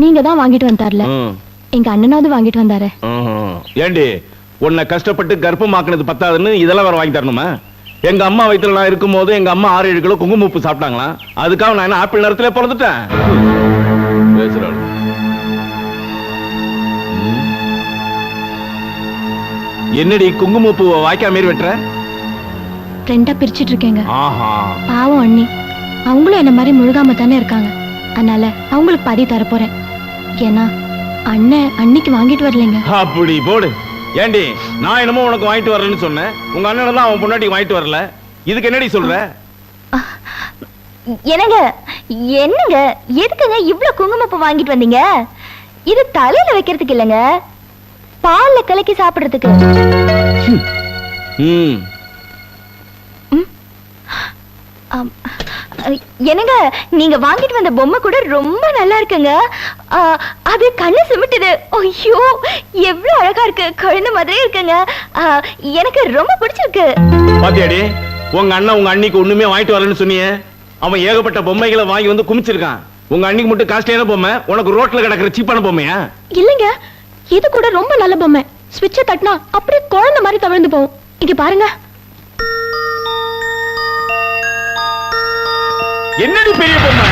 நீங்க தான் வாங்கிட்டு வந்தார்ல, எங்க அண்ணனாவது வாங்கிட்டு வந்தாரு. ஏண்டி, உன்னை கஷ்டப்பட்டு கர்ப்பமாக்குனது பத்தாதுன்னு இதெல்லாம் வேற வாங்கி தரணுமா? எங்க அம்மா வயித்துல நான் இருக்கும் போது எங்க அம்மா 6-7 கிலோ குங்குமப்பூ சாப்பிட்டாங்களா? அதுக்காக நான் என்ன ஆப்பிள் நேரத்துல பிறந்துட்டேன்? பேசுறாள். என்னடி குங்குமப்பூவை வாய்க்கா மாரி வெட்டுற? ரெண்டா பிரிச்சிட்டு இருக்கேங்க. ஆஹா, பாவம் அண்ணி, அவங்களும் என்ன மாதிரி முழுகாம தானே இருக்காங்க. அதனால அவங்களுக்கு பாதி தர போறேன். ஏன்னா அண்ணன் அன்னைக்கு வாங்கிட்டு வரலைங்க. அப்படி போடு. ஏண்டி, நான் என்னமோ உனக்கு வாங்கிட்டு வரலன்னு சொன்னேன். உங்க அண்ணன் தான் அவன் பொண்டாட்டி வாங்கிட்டு வரல. இதுக்கு என்னடி சொல்ற? என்னங்க என்னங்க, எதுக்குங்க இவ்வளவு குங்குமப்பூ வாங்கிட்டு வந்தீங்க? இது தலையில வைக்கிறதுக்கு இல்லைங்க, பால்ல கலக்கி சாப்பிடுறதுக்கு. என்னங்க, நீங்க வாங்கிட்டு வந்த பொம்மை கூட ரொம்ப நல்லா இருக்குங்க. அது கண்ணு சிமிட்டுது. ஐயோ, எவ்வளவு அழகா இருக்கு, குழந்தை மாதிரி இருக்குங்க. எனக்கு ரொம்ப பிடிச்சிருக்கு. பாத்தியாடி, உங்க அண்ணன் உங்க அண்ணிக்கு ஒண்ணுமே வாங்கிட்டு வரலன்னு சொன்னியே. அவன் ஏகப்பட்ட பொம்மைகளை வாங்கி வந்து குமிச்சிருக்கான். உங்க அண்ணிக்கு மட்டும் காஸ்ட்லியான பொம்மை, உனக்கு ரோட்ல கிடக்குற சீப்பான பொம்மையா? இல்லங்க, இது கூட ரொம்ப நல்ல பொம்மை. ஸ்விட்ச தட்டினா அப்படியே குழந்தை மாதிரி தவிர்ந்து போகும். இங்க பாருங்க. என்னடி பெரிய பொம்மை?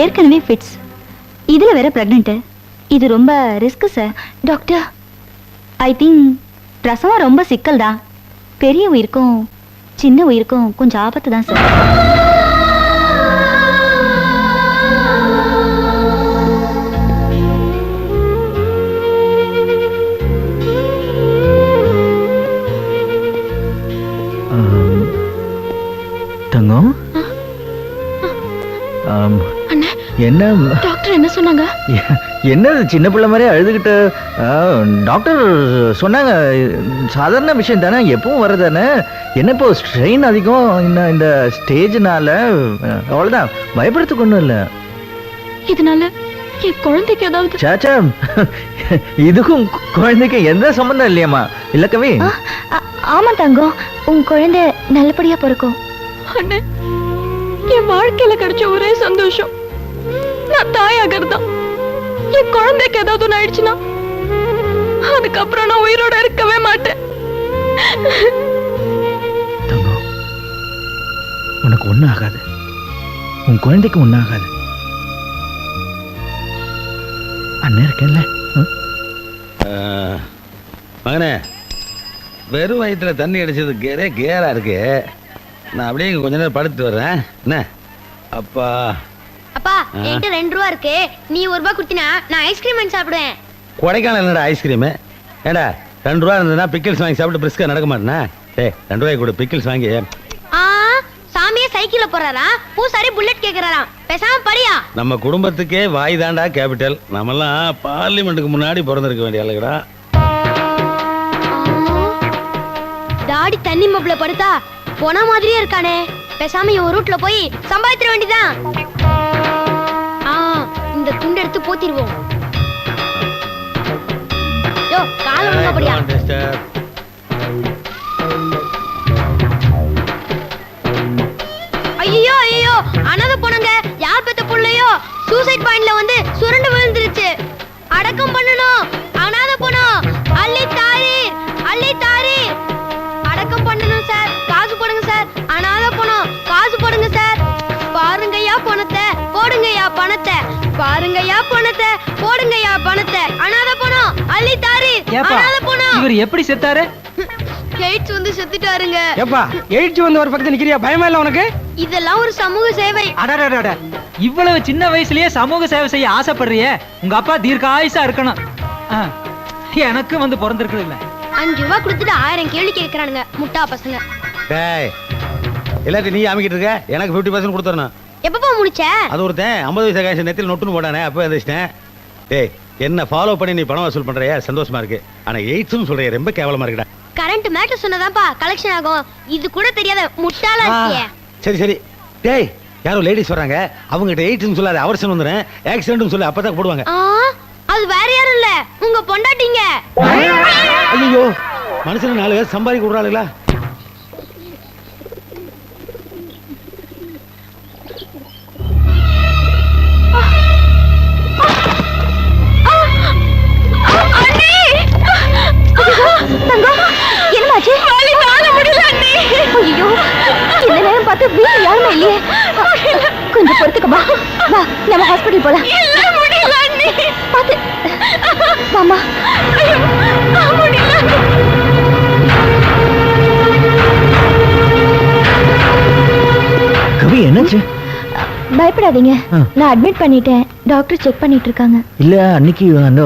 ஏற்கனவே ஃபிட்ஸ், இதுல வேற பிரெக்னன்ட். இது ரொம்ப risk sir. Doctor, I think பிரசவம் ரொம்ப சிக்கல் தான். பெரிய உயிருக்கும் சின்ன உயிருக்கும் கொஞ்சம் ஆபத்து தான் சார். தங்கம், என்ன டாக்டர் என்ன சொன்னாங்க? என்ன சின்ன பிள்ளை மாதிரி அழுதுகிட்டு? டாக்டர் சொன்னாங்க, சாதாரண விஷயம் தானே, எப்பவும் வர்றதானே. என்ன இப்போ ஸ்ட்ரெயின் அதிகம் இந்த ஸ்டேஜ்னால, அவ்வளவுதான், பயப்படுறதுக்கு ஒண்ணும் இல்லை. இதனால என் குழந்தைக்கு ஏதாவது? சாச்சா, இதுக்கும் குழந்தைக்கு எந்த சம்பந்தம் இல்லையம்மா. இல்ல கவி? ஆமா தங்கம், உன் குழந்தை நல்லபடியா பிறக்கும். அண்ணே, என் வாழ்க்கையில கிடைச்ச ஒரே சந்தோஷம் நான் தாயாகிறதான். என் குழந்தைக்கு ஏதாவது ஒண்ணு ஆயிடுச்சுன்னா அதுக்கப்புறம் நான் உயிரோட இருக்கவே மாட்டேன். தங்கம், உனக்கு ஒண்ணும் ஆகாது, உன் குழந்தைக்கு ஒண்ணும் ஆகாது. அண்ணன் இருக்கேன்ல. மகனே, வெறும் வயிற்றுல தண்ணி அடிச்சது கேரா இருக்கு. நான் அப்படியே இங்க கொஞ்ச நேரம் படுத்து வர்றேன். என்ன அப்பா? அப்பா, என்கிட்ட 2 ரூபா இருக்கு. நீ 1 ரூபா கொடுத்தினா நான் ஐஸ்கிரீம் வாங்கி சாப்பிடுவேன். கொடைக்கானல் என்னடா ஐஸ்கிரீமு? ஏடா 2 ரூபா இருந்ததுன்னா பிக்கிள்ஸ் வாங்கி சாப்பிட்டு பிரிஸ்கா நடக்க மாட்டேனா? டேய், 2 ரூபாய் கொடு, பிக்கிள்ஸ் வாங்கி. சாமியே சைக்கிள்ல போறாரா, பூசாரி புல்லட் கேக்குறாராம். பேசாம படியா. நம்ம குடும்பத்துக்கே வாய் தாண்டா கேபிட்டல். நம்மெல்லாம் பார்லிமெண்ட்டுக்கு முன்னாடி பிறந்திருக்க வேண்டிய ஆளுங்கடா. ஆடி தண்ணி மப்ல படுத்தா போன மாதிரியே இருக்கானே. பேசாம ஒரு ரூட்ல போய் சம்பாதிச்சிட வேண்டியதான். இந்த துண்டு எடுத்து போத்திடுவோம். யோ கால ஒழுங்கப்படியா. ஐயோ ஐயோ அனாதை போனங்க. யார் பெத்த புள்ளையோ சூசைட் பாயிண்ட்ல வந்து சுரண்டு விழுந்துருச்சு. அடக்கம் பண்ணணும். அனாதை போனோம். அள்ளி தாரீர் அள்ளி தாரீர். அடக்கம் பண்ணணும் சார். காசு போடுங்க சார். அனாதை போனோம். காசு போடுங்க சார். பாருங்கய்யா பணத்தை போடுங்கய்யா பணத்தை. பாருங்கய்யா பணத்தை போடுங்கய்யா பணத்தை. அனாதை போனோம். அள்ளி தாரீர். அனாதை போனோம். இவர் எப்படி செத்தாரு? எய்ட்ஸ் வந்து செத்துட்டாருங்க. ஏப்பா எய்ட்ஸ் வந்து ஒரு பக்கத்துல நிக்கிறியா? பயமா இல்ல உனக்கு? இதெல்லாம் ஒரு சமூக சேவை. அடடடட, இவ்வளவு சின்ன வயசுலயே சமூக சேவை செய்ய ஆசைப்படுறியே, உங்க அப்பா தீர்க்க ஆயுசா இருக்கணும். எனக்கு வந்து பிறந்திருக்குது இல்ல. 5 ரூபாய் கொடுத்துட்டு 1000 கேள்வி கேட்கறானுங்க முட்டா பசங்க. டேய் எல்லாத்தையும் நீ அமைக்கிட்டு இருக்க. எனக்கு 50% கொடுத்துறணும். எப்பப்பா முடிச்ச? அது ஒருத்தன் 50 வயசு காசு நெத்தில நொட்டுன்னு போடானே, அப்ப எந்திரிச்சிட்டேன். டேய் என்ன ஃபாலோ பண்ணி நீ பணம் வசூல் பண்றியா? சந்தோஷமா இருக்கு. ஆனா எய்ட்ஸ்னு சொல்றிய ரொம்ப கேவலமா இருக்குடா. கரண்ட் மேட்டர் சொன்னதாப்பா கலெக்ஷன் ஆகும். இது கூட தெரியாத முட்டாளா இருக்கியே. சரி சரி. டேய் யாரோ லேடிஸ் வராங்க. அவங்ககிட்ட எய்ட்ஸ்னு சொல்லாத, அவர்சன் வந்துறேன். ஆக்சிடென்ட்னு சொல்லி அப்பதான் போடுவாங்க. அது வேற யாரும் இல்ல, உங்க பொண்டாட்டிங்க. ஐயோ மனுஷன 4 பேர் சம்பாதிக்க விடுறாளுங்களா? என்னாச்சு? ஐயோ இந்த நேரம் பார்த்து வீட்டுல யாருமே இல்லையே. கொஞ்சம் பொறுத்துக்கமா. வா நம்ம ஹாஸ்பிட்டல் போலாம். பார்த்து மாமா. கவி என்னாச்சு? பயப்படாதீங்க, நான் அட்மிட் பண்ணிட்டேன். டாக்டர் செக் பண்ணிட்டு இருக்காங்க. இல்ல அன்னைக்கு அந்த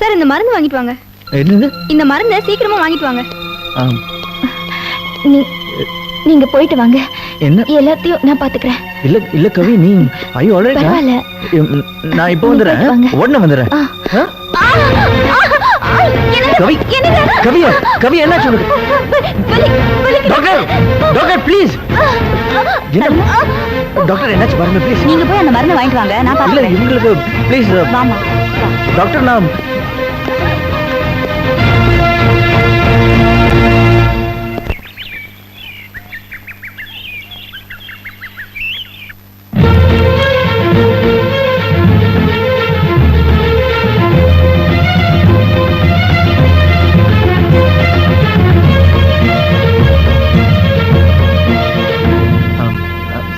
சார் இந்த மருந்து வாங்கிட்டு வாங்க. என்னது? இந்த மருந்தை சீக்கிரமா வாங்கிட்டு வாங்க. நீங்க போயிட்டு வாங்க. என்ன? எல்லாத்தையும் நான் பாத்துக்கிறேன். இல்ல இல்ல கவி நீ ஐயோ ஆல்ரெடி பரவாயில்ல. நான் இப்போ வந்துறேன். உடனே வந்துறேன். கவி கவி கவி என்னாச்சு உங்களுக்கு? Doctor doctor please. டாக்டர் என்னாச்சு பாருங்க ப்ளீஸ். நீங்க போய் அந்த மருந்து வாங்கிட்டு வாங்க, நான் இல்ல பாத்துக்கிறேன். உங்களுக்கு ப்ளீஸ். வாமா டாக்டர் நான்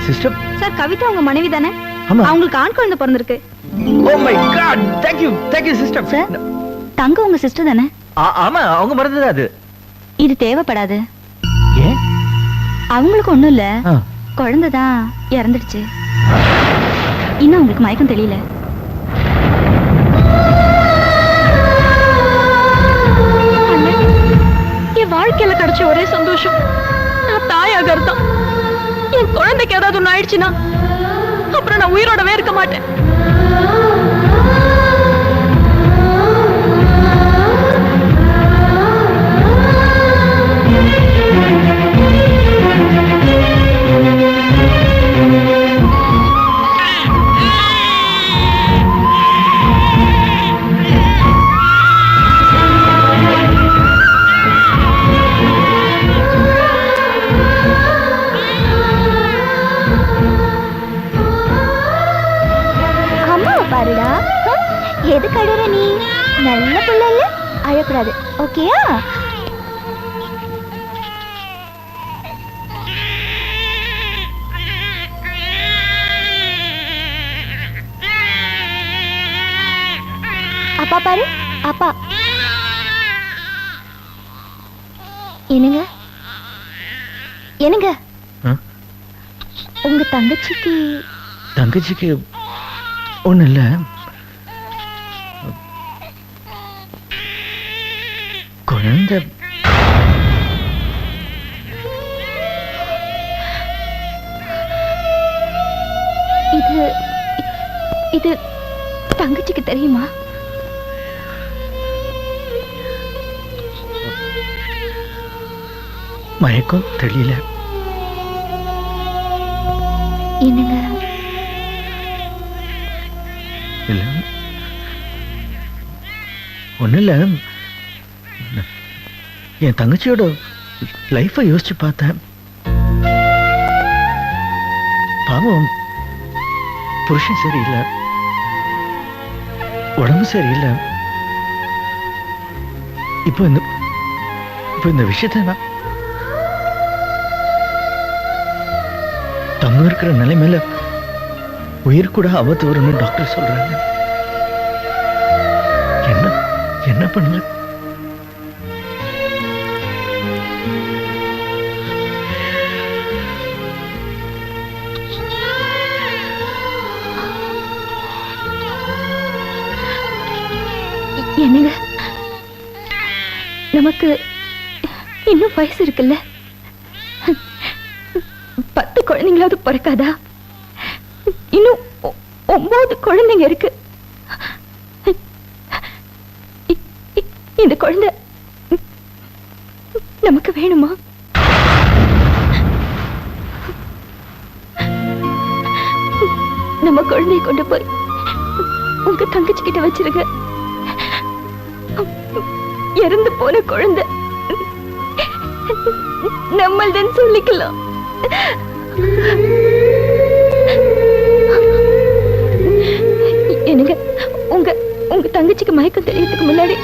சிஸ்டர். சார் கவிதா உங்க மனைவி தானே? ஆமா. அவங்களுக்கு ஆண் குழந்தை பிறந்திருக்கு. Oh my God thank you sister. Sir தங்க உங்க சிஸ்டர் தானே? ஆமா அவங்க மறந்தது அது. இது தேவைப்படாது. ஏன்? அவங்களுக்கு ஒண்ணும் இல்ல, குழந்தை தான் இறந்துடுச்சு. இன்னும் உங்களுக்கு மயக்கம் தெரியல. என் வாழ்க்கையில கிடைச்ச ஒரே சந்தோஷம் நான் தாயாக தான். என் குழந்தைக்கு ஏதாவது ஒண்ணு ஆயிடுச்சுன்னா அப்புறம் நான் உயிரோடவே இருக்க மாட்டேன். பாருடா, எது கடுற நீ? நல்ல புள்ள இல்ல, அழக்கூடாது. ஓகேயா? அப்பா பாரு, அப்பா. என்னங்க என்னங்க உங்க தங்கச்சிக்கு ஒண்ணு இல்ல, குழந்தை. இது தங்கச்சிக்கு தெரியுமா? மயக்கம் தெரியல. என்னங்க? இல்ல ஒண்ணு இல்ல, என் தங்கச்சியோட லைஃபை யோசிச்சு பார்த்தேன். பாவம், புருஷன் சரியில்லை, உடம்பு சரியில்லை. இப்போ இந்த விஷயத்தை நான் தங்க இருக்கிற நிலைமையில உயிர் கூட ஆபத்து வரும்னு டாக்டர் சொல்றாங்க. என்ன பண்ணல? என்னங்க, நமக்கு இன்னும் வயசு இருக்குல்ல? 10 குழந்தைங்களாவது பிறக்காதா? இன்னும் 9 குழந்தைங்க இருக்கு. இந்த குழந்தை நமக்கு வேணுமா? நம்ம குழந்தைய கொண்டு போய் உங்க தங்கச்சி கிட்ட வச்சிருங்க. இறந்து போன குழந்தை நம்மள்தான் சொல்லிக்கலாம். என்னங்க, உங்க தங்கச்சிக்கு மயக்கம் தெரியறதுக்கு முன்னாடி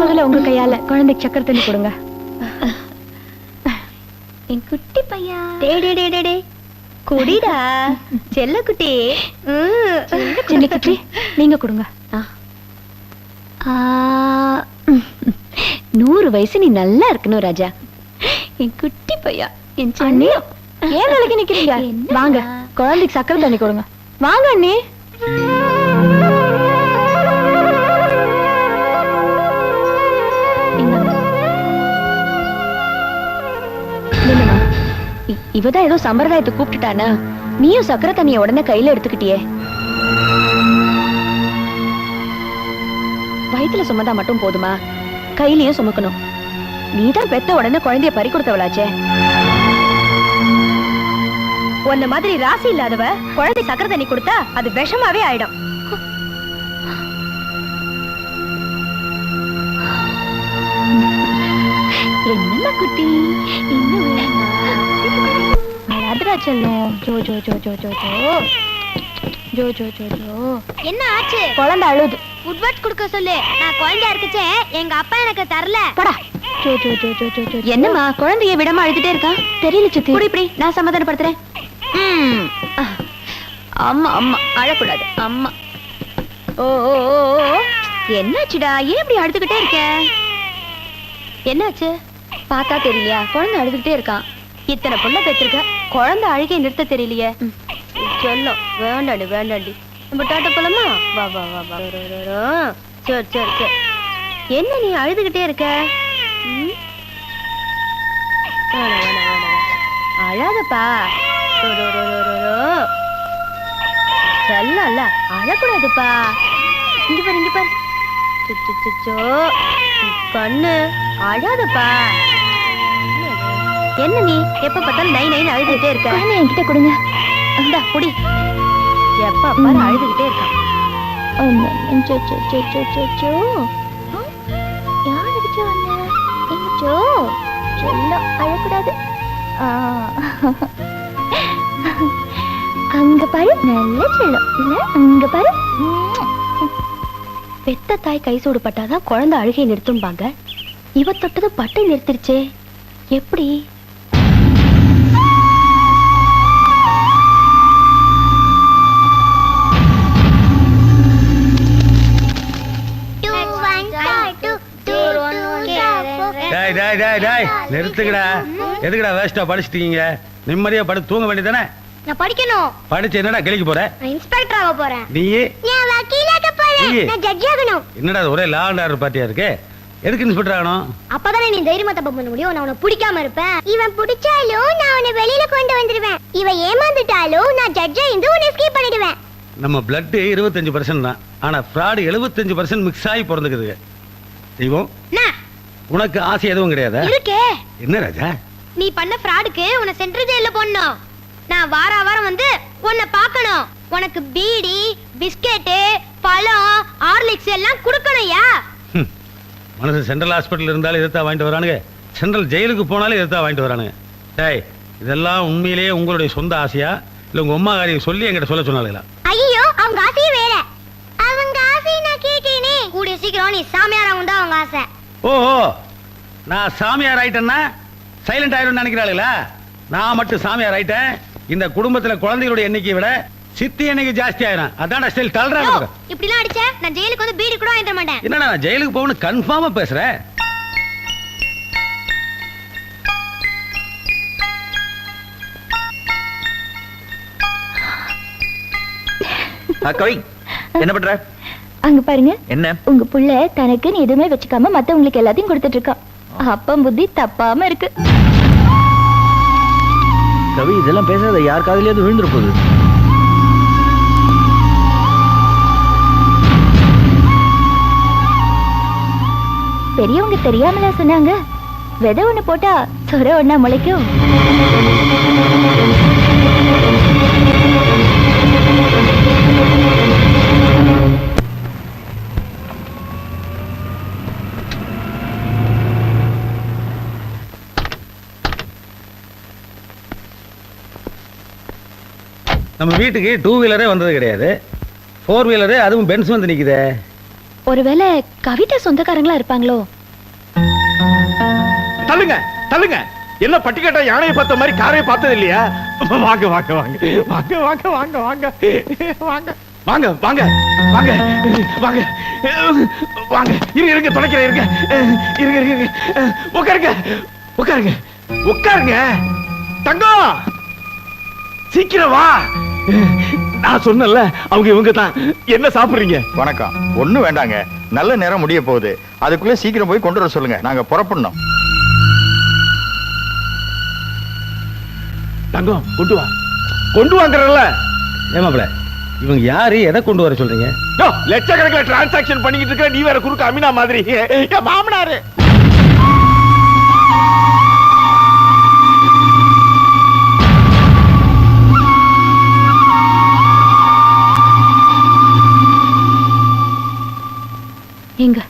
முதல்ல உங்க கையால குழந்தைக்கு சக்கரை தண்ணி கொடுங்க. என் குட்டி பையா, டே குடிடா செல்ல குட்டி. சின்ன குட்டி, நீங்க கொடுங்க. 100 வயசு நீ நல்லா இருக்கணும் ராஜா. என் குட்டி பையா, என் அண்ணி, ஏன் விலகி நிக்கிறீங்க? வாங்க, குழந்தைக்கு சக்கரை தண்ணி கொடுங்க. வாங்க அண்ணி. இவதான் ஏதோ சம்பிரதாயத்தை கூப்பிட்டுட்டானா? நீயும் சக்கரை தண்ணிய உடனே கையில எடுத்துக்கிட்டியே. வயிற்றுல சுமந்தா மட்டும் போதுமா? கையிலயும் சுமக்கணும். நீதான் பெத்த உடனே குழந்தைய பறி கொடுத்தவளாச்சே. உன்ன மாதிரி ராசி இல்லாதவ குழந்தை சக்கரை தண்ணி கொடுத்தா அது விஷமாவே ஆயிடும். என்னம்மா குட்டி, இன்னும் செல்லும். Joe Joe Joe Joe Joe Joe Joe Joe Joe. என்ன ஆச்சு? குழந்தை அழுது. ஃபுட்வர்ட் கொடுக்க சொல்லு. நான் குழந்தையா இருக்கச்சே எங்க அப்பா எனக்கு தரல. போடா. Joe Joe Joe Joe Joe Joe. என்னம்மா குழந்தைய விடாம அழுதுட்டே இருக்கா? தெரியல சித்தி. குடி இப்படி, நான் சமாதானப்படுத்துறேன். அம்மா அம்மா அழக்கூடாது. அம்மா. ஓ ஓ ஓ. என்னாச்சுடா? ஏன் இப்படி அழுதுகிட்டே இருக்க? என்னாச்சு? பார்த்தா தெரியலையா? குழந்தை அழுதுகிட்டே இருக்கான். இத்தனை புள்ள பெற்றிருக்க, குழந்தை அழுகை நிறுத்த தெரியலையே. சொல்லும் வேண்டாண்டி வேண்டாண்டி நம்ம டாட்டா போலாமா வா வா வா வா சரி சரி சரி என்ன நீ அழுதுகிட்டே இருக்க அழாதப்பா செல்ல அழக்கூடாதுப்பா இங்க பாரு கண்ணு அழாதப்பா என்ன நீ எப்ப பார்த்தாலும் நை நைன்னு அழுதுகிட்டே இருக்க என்கிட்ட கொடுங்க இந்தா குடி எப்ப பாரு அழுதுகிட்டே இருக்கான் அழக்கூடாது அங்க பாரு நல்ல செல்லம் இல்ல அங்க பாரு பெத்த தாய் கை சூடு பட்டாதான் குழந்தை அழுகை நிறுத்தும்பாங்க இவ தொட்டது பட்டை நிறுத்திருச்சே எப்படி நிறுத்துக்கடா எதுக்குடா வேஸ்டா படிச்சிட்டீங்க நிம்மதியா படுத்து தூங்க வேண்டியதானே நான் படிக்கணும் படிச்சு என்னடா கிளிக்கு போற நான் இன்ஸ்பெக்டர் ஆக போறேன் நீ நான் வக்கீலாக போறேன் நான் ஜட்ஜ் ஆகணும் என்னடா ஒரே லா அண்ட் ஆர்டர் பார்ட்டியா இருக்கு எதுக்கு இன்ஸ்பெக்டர் ஆகணும் அப்பதானே நீ தைரியமா தப்பு பண்ண முடியும் நான் உன்னை பிடிக்காம இருப்பேன் இவன் பிடிச்சாலும் நான் உன்னை வெளியில கொண்டு வந்துடுவேன் இவன் ஏமாந்துட்டாலும் நான் ஜட்ஜா இருந்து உன்னை எஸ்கேப் பண்ணிடுவேன் நம்ம பிளட் 25% தான் ஆனா ஃப்ராட் 75% மிக்ஸ் ஆகி பிறந்துக்குது தெய்வம் உனக்கு ஆசை எதுவும் கிடையாதா இருக்கே என்ன ராஜா நீ பண்ண ஃப்ராடுக்கு உன்னை சென்ட்ரல் ஜெயில போடணும் நான் வாரம் வந்து உன்னை பார்க்கணும் உனக்கு பீடி பிஸ்கெட் பழம் ஹார்லிக்ஸ் எல்லாம் கொடுக்கணும்யா மனசு சென்ட்ரல் ஹாஸ்பிட்டல் இருந்தாலும் இதைத்தான் வாங்கிட்டு வரானுங்க சென்ட்ரல் ஜெயிலுக்கு போனாலும் இதைத்தான் வாங்கிட்டு வரானுங்க டேய் இதெல்லாம் உண்மையிலேயே உங்களுடைய சொந்த ஆசையா இல்ல உங்க அம்மா காரியம் சொல்லி என்கிட்ட சொல்ல சொன்னாங்களா ஐயோ அவங்க ஆசையே வேற அவங்க ஆசையை நான் கேட்டேனே கூடிய சீக்கிரம் நீ சாமியார் ஆகும் தான் அவங்க ஆசை ஓஹோ நான் சாமியார் ஆயிட்டேன்னா சைலண்ட் ஆயிடும் நினைக்கிறாளுங்களா நான் மட்டும் சாமியார் ஆயிட்டேன் இந்த குடும்பத்துல குழந்தைகளுடைய எண்ணிக்கையை விட சித்தி எண்ணிக்கை ஜாஸ்தி ஆயிரும் அதான் ஸ்டைல் தள்ளுறாங்க இப்படிலாம் அடிச்ச நான் ஜெயிலுக்கு வந்து பீடி கூட வாங்கிட மாட்டேன் என்னடா நான் ஜெயிலுக்கு போகணும் கன்ஃபார்மா பேசுறேன் கவி என்ன பண்ற அங்க பாருங்க என்ன உங்க புள்ள தனக்குன்னு எதுவுமே வச்சுக்காம மத்தவங்களுக்கு எல்லாத்தையும் கொடுத்துட்டு இருக்கான் அப்பம் புத்தி தப்பாம இருக்கு கவி இதெல்லாம் பேசாத யார் காதுலயாவது விழுந்துற போகுது பெரியவங்க தெரியாமலா சொன்னாங்க விதை ஒண்ணு போட்டா சொர ஒண்ணா முளைக்கும் நம்ம வீட்டுக்கு 2 வீலரே வந்தது கிடையாது 4 வீலரு அதுவும் பென்ஸ் வந்து நிக்குதே ஒருவேளை கவிதா சொந்தக்காரங்களா இருப்பாங்களோ தள்ளுங்க தள்ளுங்க என்ன பட்டிக்கட்டா யானையை பார்த்த மாதிரி காரையை பார்த்தது இல்லையா வாங்க வாங்க வாங்க வாங்க வாங்க வாங்க வாங்க வாங்க வாங்க வாங்க வாங்க வாங்க வாங்க இருங்க தொலைக்கிறேன் இருங்க இருங்க உட்காருங்க உட்காருங்க உட்காருங்க தங்கம் சீக்கிரம் வா நான் சொன்னல அவங்க இவங்க தான் என்ன சாப்பிடுறீங்க வணக்கம் ஒண்ணும் வேண்டாங்க நல்ல நேரம் முடிய போகுது அதுக்குள்ள சீக்கிரம் போய் கொண்டு வர சொல்லுங்க நாங்க புறப்படணும் தங்கம் கொண்டு வாங்கறல்ல ஏமாப்ள இவங்க யாரு எதை கொண்டு வர சொல்றீங்க லட்சக்கணக்கில் டிரான்சாக்சன் பண்ணிக்கிட்டு இருக்க நீ வேற குறுக்க அமினா மாதிரி மாமனாரு எங்க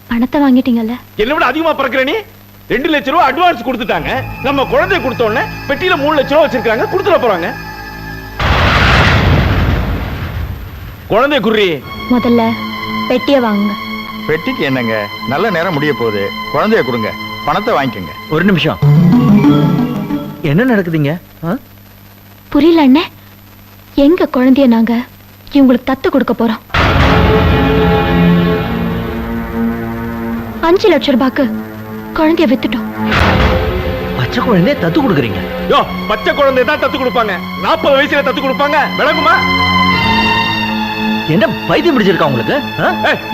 பணத்தை வாங்கிட்டீங்கல்ல என்ன விட அதிகமா பறக்குற நீ 2 லட்சம் ரூபாய் அட்வான்ஸ் கொடுத்துட்டாங்க நம்ம குழந்தை கொடுத்த உடனே பெட்டியில 3 லட்சம் ரூபாய் வச்சிருக்காங்க கொடுத்துட போறாங்க குழந்தை குறி முதல்ல பெட்டியை வாங்குங்க பெட்டிக்கு என்னங்க நல்ல நேரம் முடிய போகுது குழந்தைய கொடுங்க பணத்தை வாங்கிக்கோங்க ஒரு நிமிஷம் என்ன நடக்குதுங்க புரியல அண்ணே எங்க குழந்தைய நாங்க இவங்களுக்கு தத்து கொடுக்க போறோம் 5 லட்சம் ரூபாய்க்கு குழந்தைய வித்துட்டோம் பச்சை குழந்தைய தத்து கொடுக்குறீங்க? யோ, பச்சை குழந்தை தான் தத்து கொடுப்பாங்க. 40 வயசுல தத்து கொடுப்பாங்க, விளங்குமா? என்ன பைத்தியம் பிடிச்சிருக்கா உங்களுக்கு?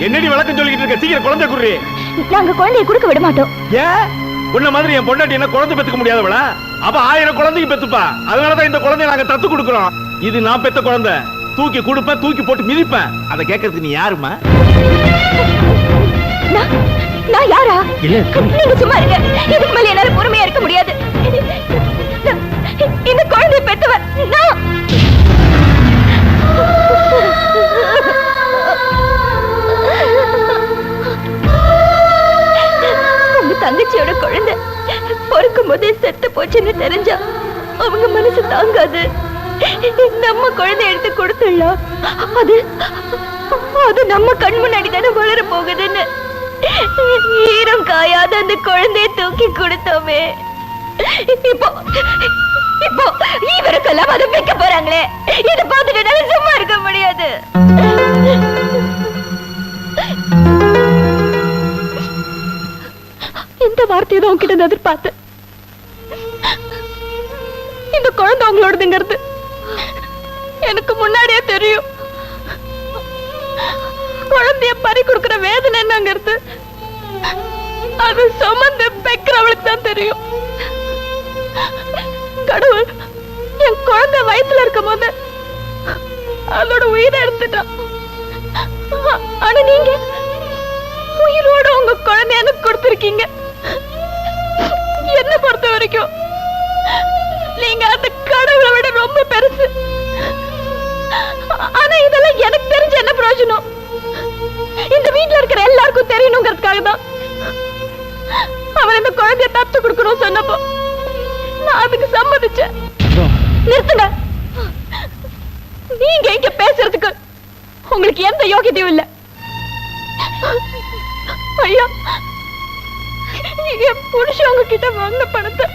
என்னடி விளக்கம் சொல்லிக்கிட்டு இருக்க? சீக்கிரம் குழந்தை குடுறி. நாங்க குழந்தைய கொடுக்க விட மாட்டோம். ஏன்? உன்ன மாதிரி என் பொண்டாட்டி என்ன குழந்தை பெத்துக்க முடியாதவளா? அப்ப 1000 குழந்தைக்கு பெத்துப்பா. அதனாலதான் இந்த குழந்தைய நாங்க தத்து கொடுக்கிறோம். இது நான் பெத்த குழந்தை. தூக்கி கொடுப்பேன், தூக்கி போட்டு மிதிப்பேன். அதை கேட்கறதுக்கு நீ யாருமா? நான் யாரா? நீங்க சும்மா இருங்க. இதுக்கு மேல என்னால பொறுமையா இருக்க முடியாது. இந்த குழந்தைய பெத்தவன் நான். உங்க தங்கச்சியோட குழந்தை பொறுக்கும் போதே செத்து போச்சுன்னு தெரிஞ்சா அவங்க மனசு தாங்காது. நம்ம குழந்தை எடுத்து கொடுத்துடலாம். அது நம்ம கண் முன்னாடி தானே வளர போகுதுன்னு ஈரம் காயாத அந்த குழந்தைய தூக்கி கொடுத்தோமே. இப்போ இப்போ இவருக்கெல்லாம் அதை வைக்க போறாங்களே. இதை பார்த்துட்டு சும்மா இருக்க முடியாது. இந்த வார்த்தையை தான் உங்ககிட்ட எதிர்பார்த்தேன். இந்த குழந்தை உங்களோடதுங்கிறது எனக்கு முன்னாடியே தெரியும். குழந்தைய பறி கொடுக்கிற வேதனை என்னங்கிறது அது சுமந்து பெக்கிறவளுக்கு தான் தெரியும். கடவுள் என் குழந்தை வயித்துல இருக்கும் போது அதோட உயிரை எடுத்துட்டான். ஆனா நீங்க உயிரோட உங்க குழந்தைய எனக்கு கொடுத்திருக்கீங்க. என்ன பொறுத்த வரைக்கும் நீங்க அந்த கடவுளை விட ரொம்ப பெருசு. ஆனா இதெல்லாம் எனக்கு தெரிஞ்ச என்ன பிரயோஜனம்? இந்த வீட்டுல இருக்கிற எல்லாருக்கும் தெரியணுங்கிறதுக்காக தான் அவன் இந்த குழந்தைய தத்து கொடுக்கணும் சொன்னப்போ நான் அதுக்கு சம்மதிச்சேன். நிறுத்துங்க. நீங்க இங்க பேசுறதுக்கு உங்களுக்கு எந்த யோகியதையும் இல்ல. ஐயா, என் புருஷன் உங்ககிட்ட வாங்கின பணத்தை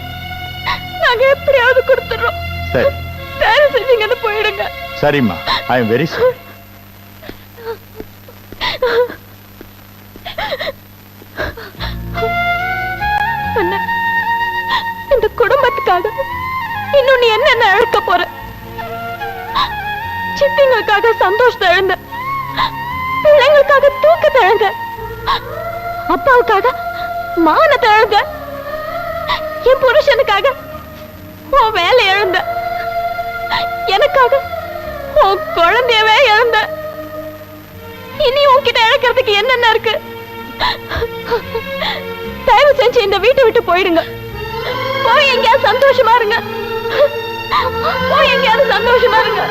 நாங்க எப்படியாவது கொடுத்துறோம். சரி, தயவு செஞ்சீங்க போயிடுங்க. சரிம்மா, ஐ எம் வெரி சாரி. இந்த குடும்பத்துக்காக இன்னும் நீ என்னென்ன இழக்க போற? சித்திங்களுக்காக சந்தோஷத்தை இழந்த, பிள்ளைங்களுக்காக தூக்கத்தை இழந்த, அப்பாவுக்காக மானத்தை இழந்த, என் புருஷனுக்காக உன் வேலை இழந்த, எனக்காக உன் குழந்தையவே இழந்த. இனி உன்கிட்ட இழக்கிறதுக்கு என்னென்ன இருக்கு? தயவு செஞ்சு இந்த வீட்டை விட்டு போயிடுங்க. போய் எங்கேயாவது சந்தோஷமா இருங்க. போய் எங்கேயாவது சந்தோஷமா இருங்க.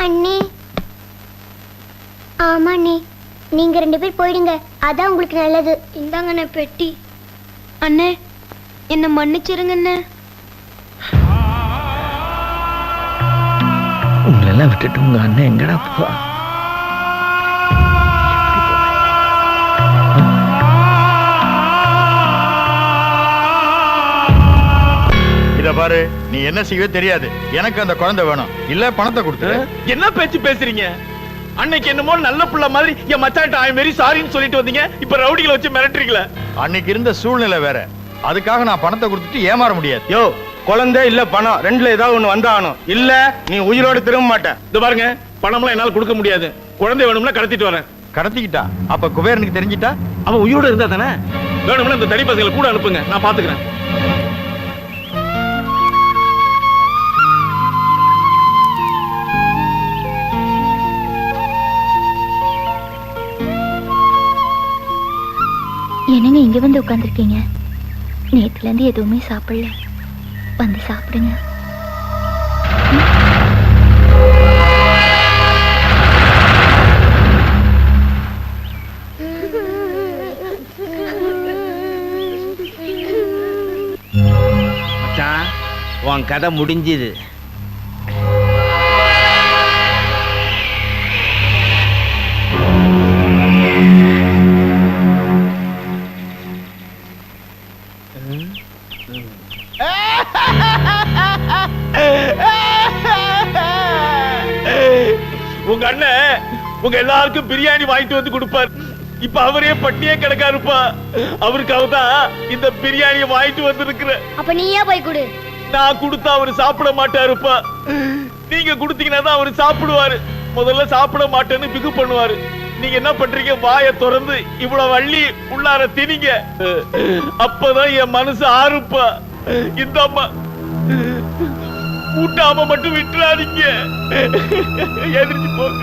அண்ணே, ஆமா அண்ணே, நீங்க 2 பேர் போயிடுங்க. அதான் உங்களுக்கு நல்லது. இந்தாங்கண்ணே பெட்டி. அண்ணே, என்ன மன்னிச்சிருங்க அண்ணே. உங்களெல்லாம் விட்டுட்டு உங்க அண்ணன் எங்கடா போவா? இத பாரு, நீ என்ன செய்வே தெரியாது. எனக்கு அந்த குழந்தை வேணும், இல்ல பணத்தை கொடுத்துரு. என்ன பேச்சு பேசுறீங்க? அன்னைக்கு என்னமோ நல்ல புள்ள மாதிரி என் மச்சான்ட்ட ஐ எம் வெரி சாரின்னு சொல்லிட்டு வந்தீங்க. இப்ப ரவுடிகளை வச்சு மிரட்டுறீங்களா? அன்னைக்கு இருந்த சூழ்நிலை வேற. அதுக்காக நான் பணத்தை கொடுத்துட்டு ஏமாற முடியாது. யோ, குழந்தை இல்ல பணம், ரெண்டுல ஏதாவது ஒண்ணு வந்தாகணும். இல்ல நீ உயிரோடு திரும்ப மாட்டேன். இது பாருங்க, பணம்லாம் என்னால கொடுக்க முடியாது. குழந்தை வேணும்னா கடத்திட்டு வரேன். கடத்திக்கிட்டா அப்ப குபேரனுக்கு தெரிஞ்சிட்டா? அவன் உயிரோட இருந்தா தானே. வேணும்னா இந்த தடி பசங்களை கூட அனுப்புங்க, நான் பாத்துக்கிறேன். என்னங்க இங்க வந்து உட்கார்ந்துருக்கீங்க? நேத்துல இருந்து எதுவுமே சாப்பிடல. வந்து சாப்பிடுங்க. மச்சான், உன் கதை முடிஞ்சுது. உங்க அண்ணன் உங்க எல்லாருக்கும் பிரியாணி வாங்கிட்டு வந்து கொடுப்பார். இப்ப அவரே பட்டியே கிடக்காருப்பா. அவருக்காக தான் இந்த பிரியாணியை வாங்கிட்டு வந்திருக்கிற. அப்ப நீயே போய் கொடு. நான் கொடுத்தா அவரு சாப்பிட மாட்டாருப்பா. நீங்க கொடுத்தீங்கன்னா தான் அவரு சாப்பிடுவாரு. முதல்ல சாப்பிட மாட்டேன்னு பிகு பண்ணுவாரு. நீங்க என்ன பண்றீங்க? வாயை திறந்து இவ்வளவு வள்ளி உள்ளார திணிங்க. அப்பதான் என் மனசு ஆறுப்பா. இந்த அம்மா ஊட்டாம மட்டும் விட்டுறாதீங்க. எதிர்த்து போங்க.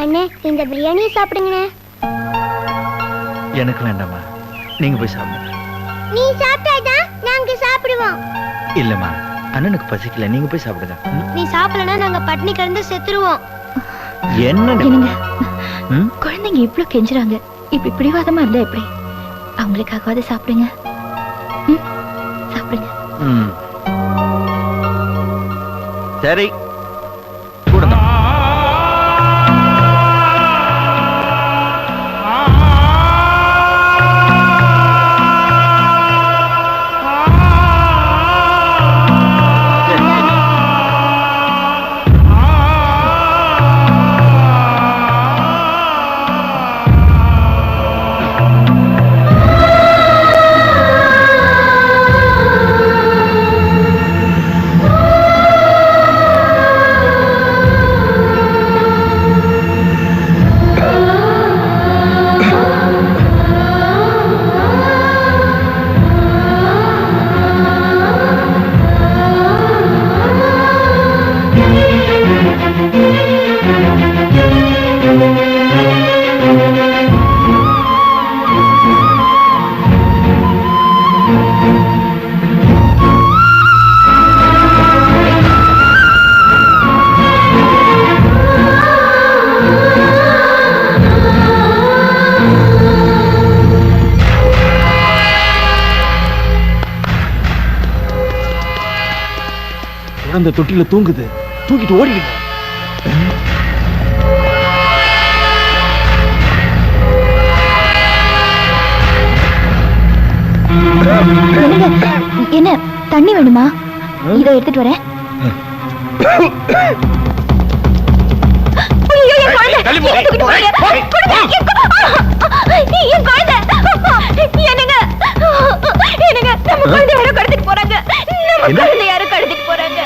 அண்ணே, இந்த பிரியாணியை சாப்பிடுங்கண்ணே. எனக்கு வேண்டாமா, நீங்க போய் சாப்பிடுங்க. நீ சாப்பிட்டாதான் நாங்க சாப்பிடுவோம். இல்லம்மா, அண்ணனுக்கு பசிக்கல, நீங்க போய் சாப்பிடுங்க. நீ சாப்பிடலன்னா நாங்க பட்னி கிடந்து செத்துருவோம். என்ன குழந்தைங்க இவ்ளோ கெஞ்சுறாங்க, இப்படி பிடிவாதமா இருந்தா எப்படி? அவங்களுக்காகவாது சாப்பிடுங்க. சாப்பிடுங்க. சரி கொடுங்க. அந்த தொட்டில தூங்குது, தூக்கிட்டு ஓடிடுங்க. என்ன தண்ணி வேணுமா? இதோ எடுத்துட்டு வரேன். யாரும் கடத்திட்டு போறாங்க.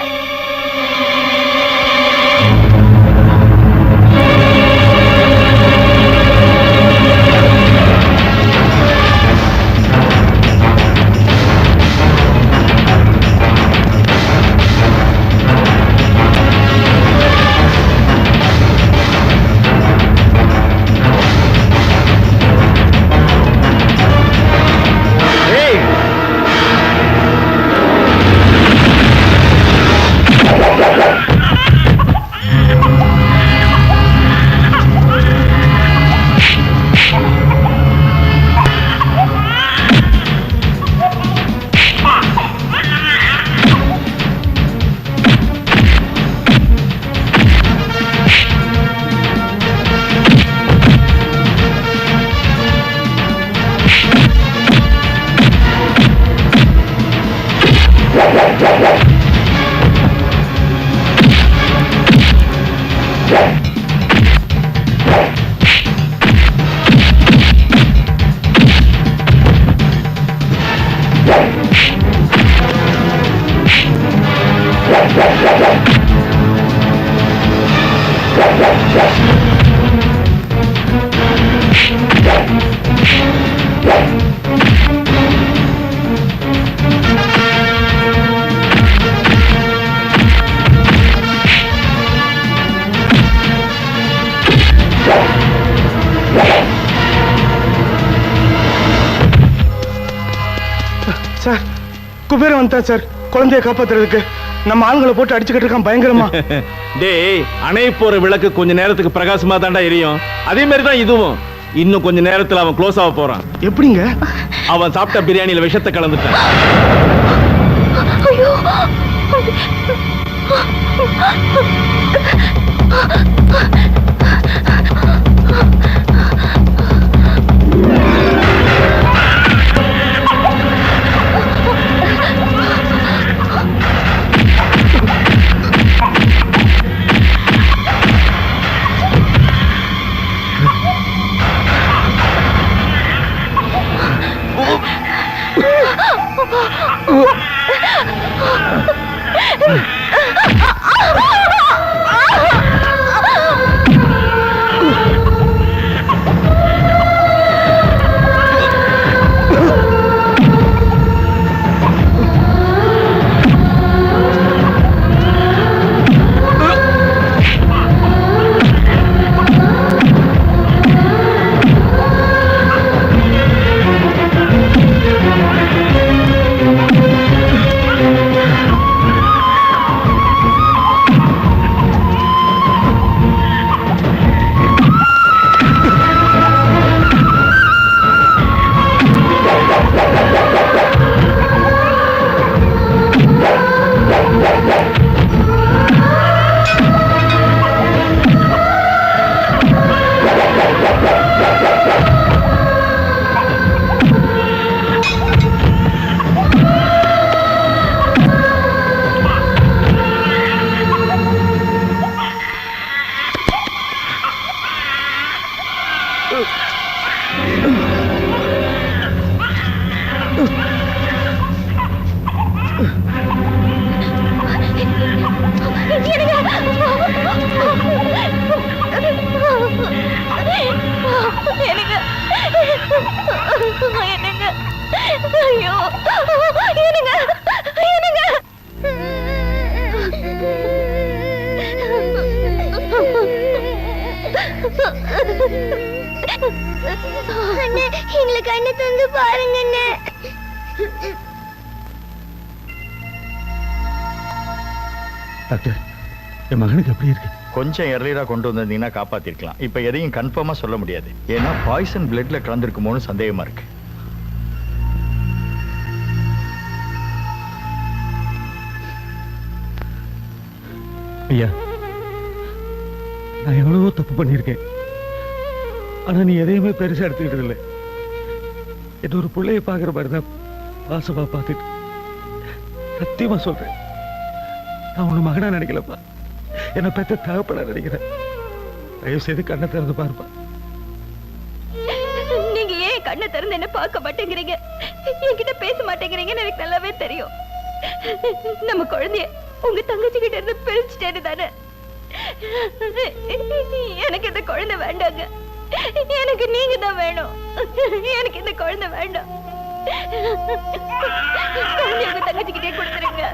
சார், குபேரன் வந்தா சார் குழந்தைய காப்பாத்துறதுக்கு. நம்ம ஆளுங்களை போட்டு அடிச்சுக்கிட்டு இருக்கான் பயங்கரமா. டேய், அணை போற விளக்கு கொஞ்ச நேரத்துக்கு பிரகாசமா தாண்டா எரியும். அதே மாதிரி தான் இதுவும். இன்னும் கொஞ்ச நேரத்துல அவன் க்ளோஸ் ஆக போறான். எப்படிங்க? அவன் சாப்பிட்ட பிரியாணியில விஷத்தை கலந்துட்டான். ஐயோ! எங்களை கண்ணு தந்து பாருங்க அண்ணே. டாக்டர், என் மகனுக்கு எப்படி இருக்கு? கொஞ்சம் எர்லியரா கொண்டு வந்திருந்தீங்கன்னா காப்பாத்திருக்கலாம். இப்ப எதையும் கன்ஃபார்மா சொல்ல முடியாது. ஏன்னா பாய்சன் பிளட்ல கலந்துருக்குமோன்னு சந்தேகமா இருக்கு. ஐயா, நான் எவ்வளவோ தப்பு பண்ணியிருக்கேன். ஆனா நீ எதையுமே பெருசா எடுத்துக்கிட்டது இல்லை. என்ன ஒரு பிள்ளைய பாக்குற மாதிரிதான் பாசமா பார்த்துட்டு சத்தியமா சொல்றேன், நான் உன்னை மகனா நினைக்கலப்பா, என்ன பெத்த தகப்பனா நினைக்கிறேன். தயவு செய்து கண்ணை திறந்து பாருப்பா. நீங்க ஏன் கண்ணை திறந்து என்ன பார்க்க மாட்டேங்கிறீங்க, என்கிட்ட பேச மாட்டேங்கிறீங்கன்னு எனக்கு நல்லாவே தெரியும். நம்ம குழந்தைய உங்க தங்கச்சி கிட்ட இருந்து பிரிச்சுட்டேன்னு தானே. எனக்கு இந்த குழந்தை வேண்டாங்க, எனக்கு நீங்க தான் வேணும். எனக்கு இந்த குழந்தை வேண்டாம். குழந்தைய உங்க தங்கச்சி கிட்டே கொடுத்துருங்க.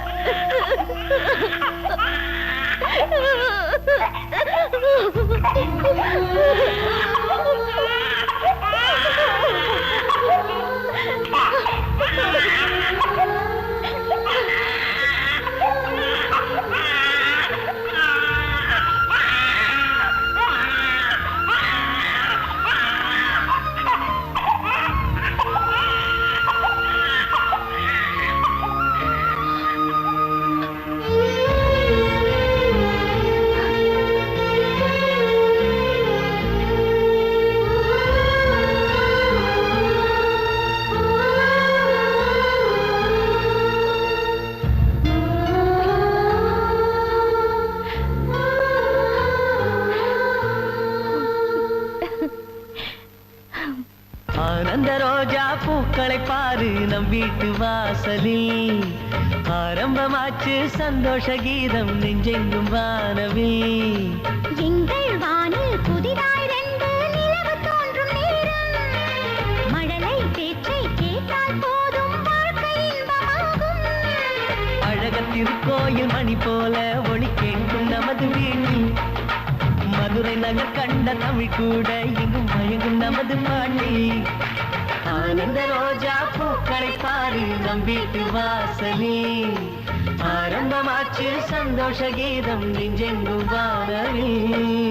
ஆனந்த ரோஜா பூக்களை பாரு நம் வீட்டு வாசலில், ஆரம்பமாச்சு சந்தோஷ கீதம் நெஞ்செங்கும் வானவில். எங்கள் வானில் புதிதாய் ரெண்டு நிலவு தோன்றும் நேரம், மழலை பேச்சை கேட்டால் போதும் வாழ்க்கை இன்பமாகும். அழக திருக்கோயில் மணி போல ஒளி கேட்கும் நமது வீட்டில், மதுரை நகர் கண்ட தமிழ் கூட எங்கும் மயங்கும் நமது பாட்டி. ஆனந்த ரோஜா பூக்களை பாரு நம் வீட்டு வாசலில், ஆரம்பமாச்சு சந்தோஷ கீதம் நெஞ்செங்கும் வானவில்.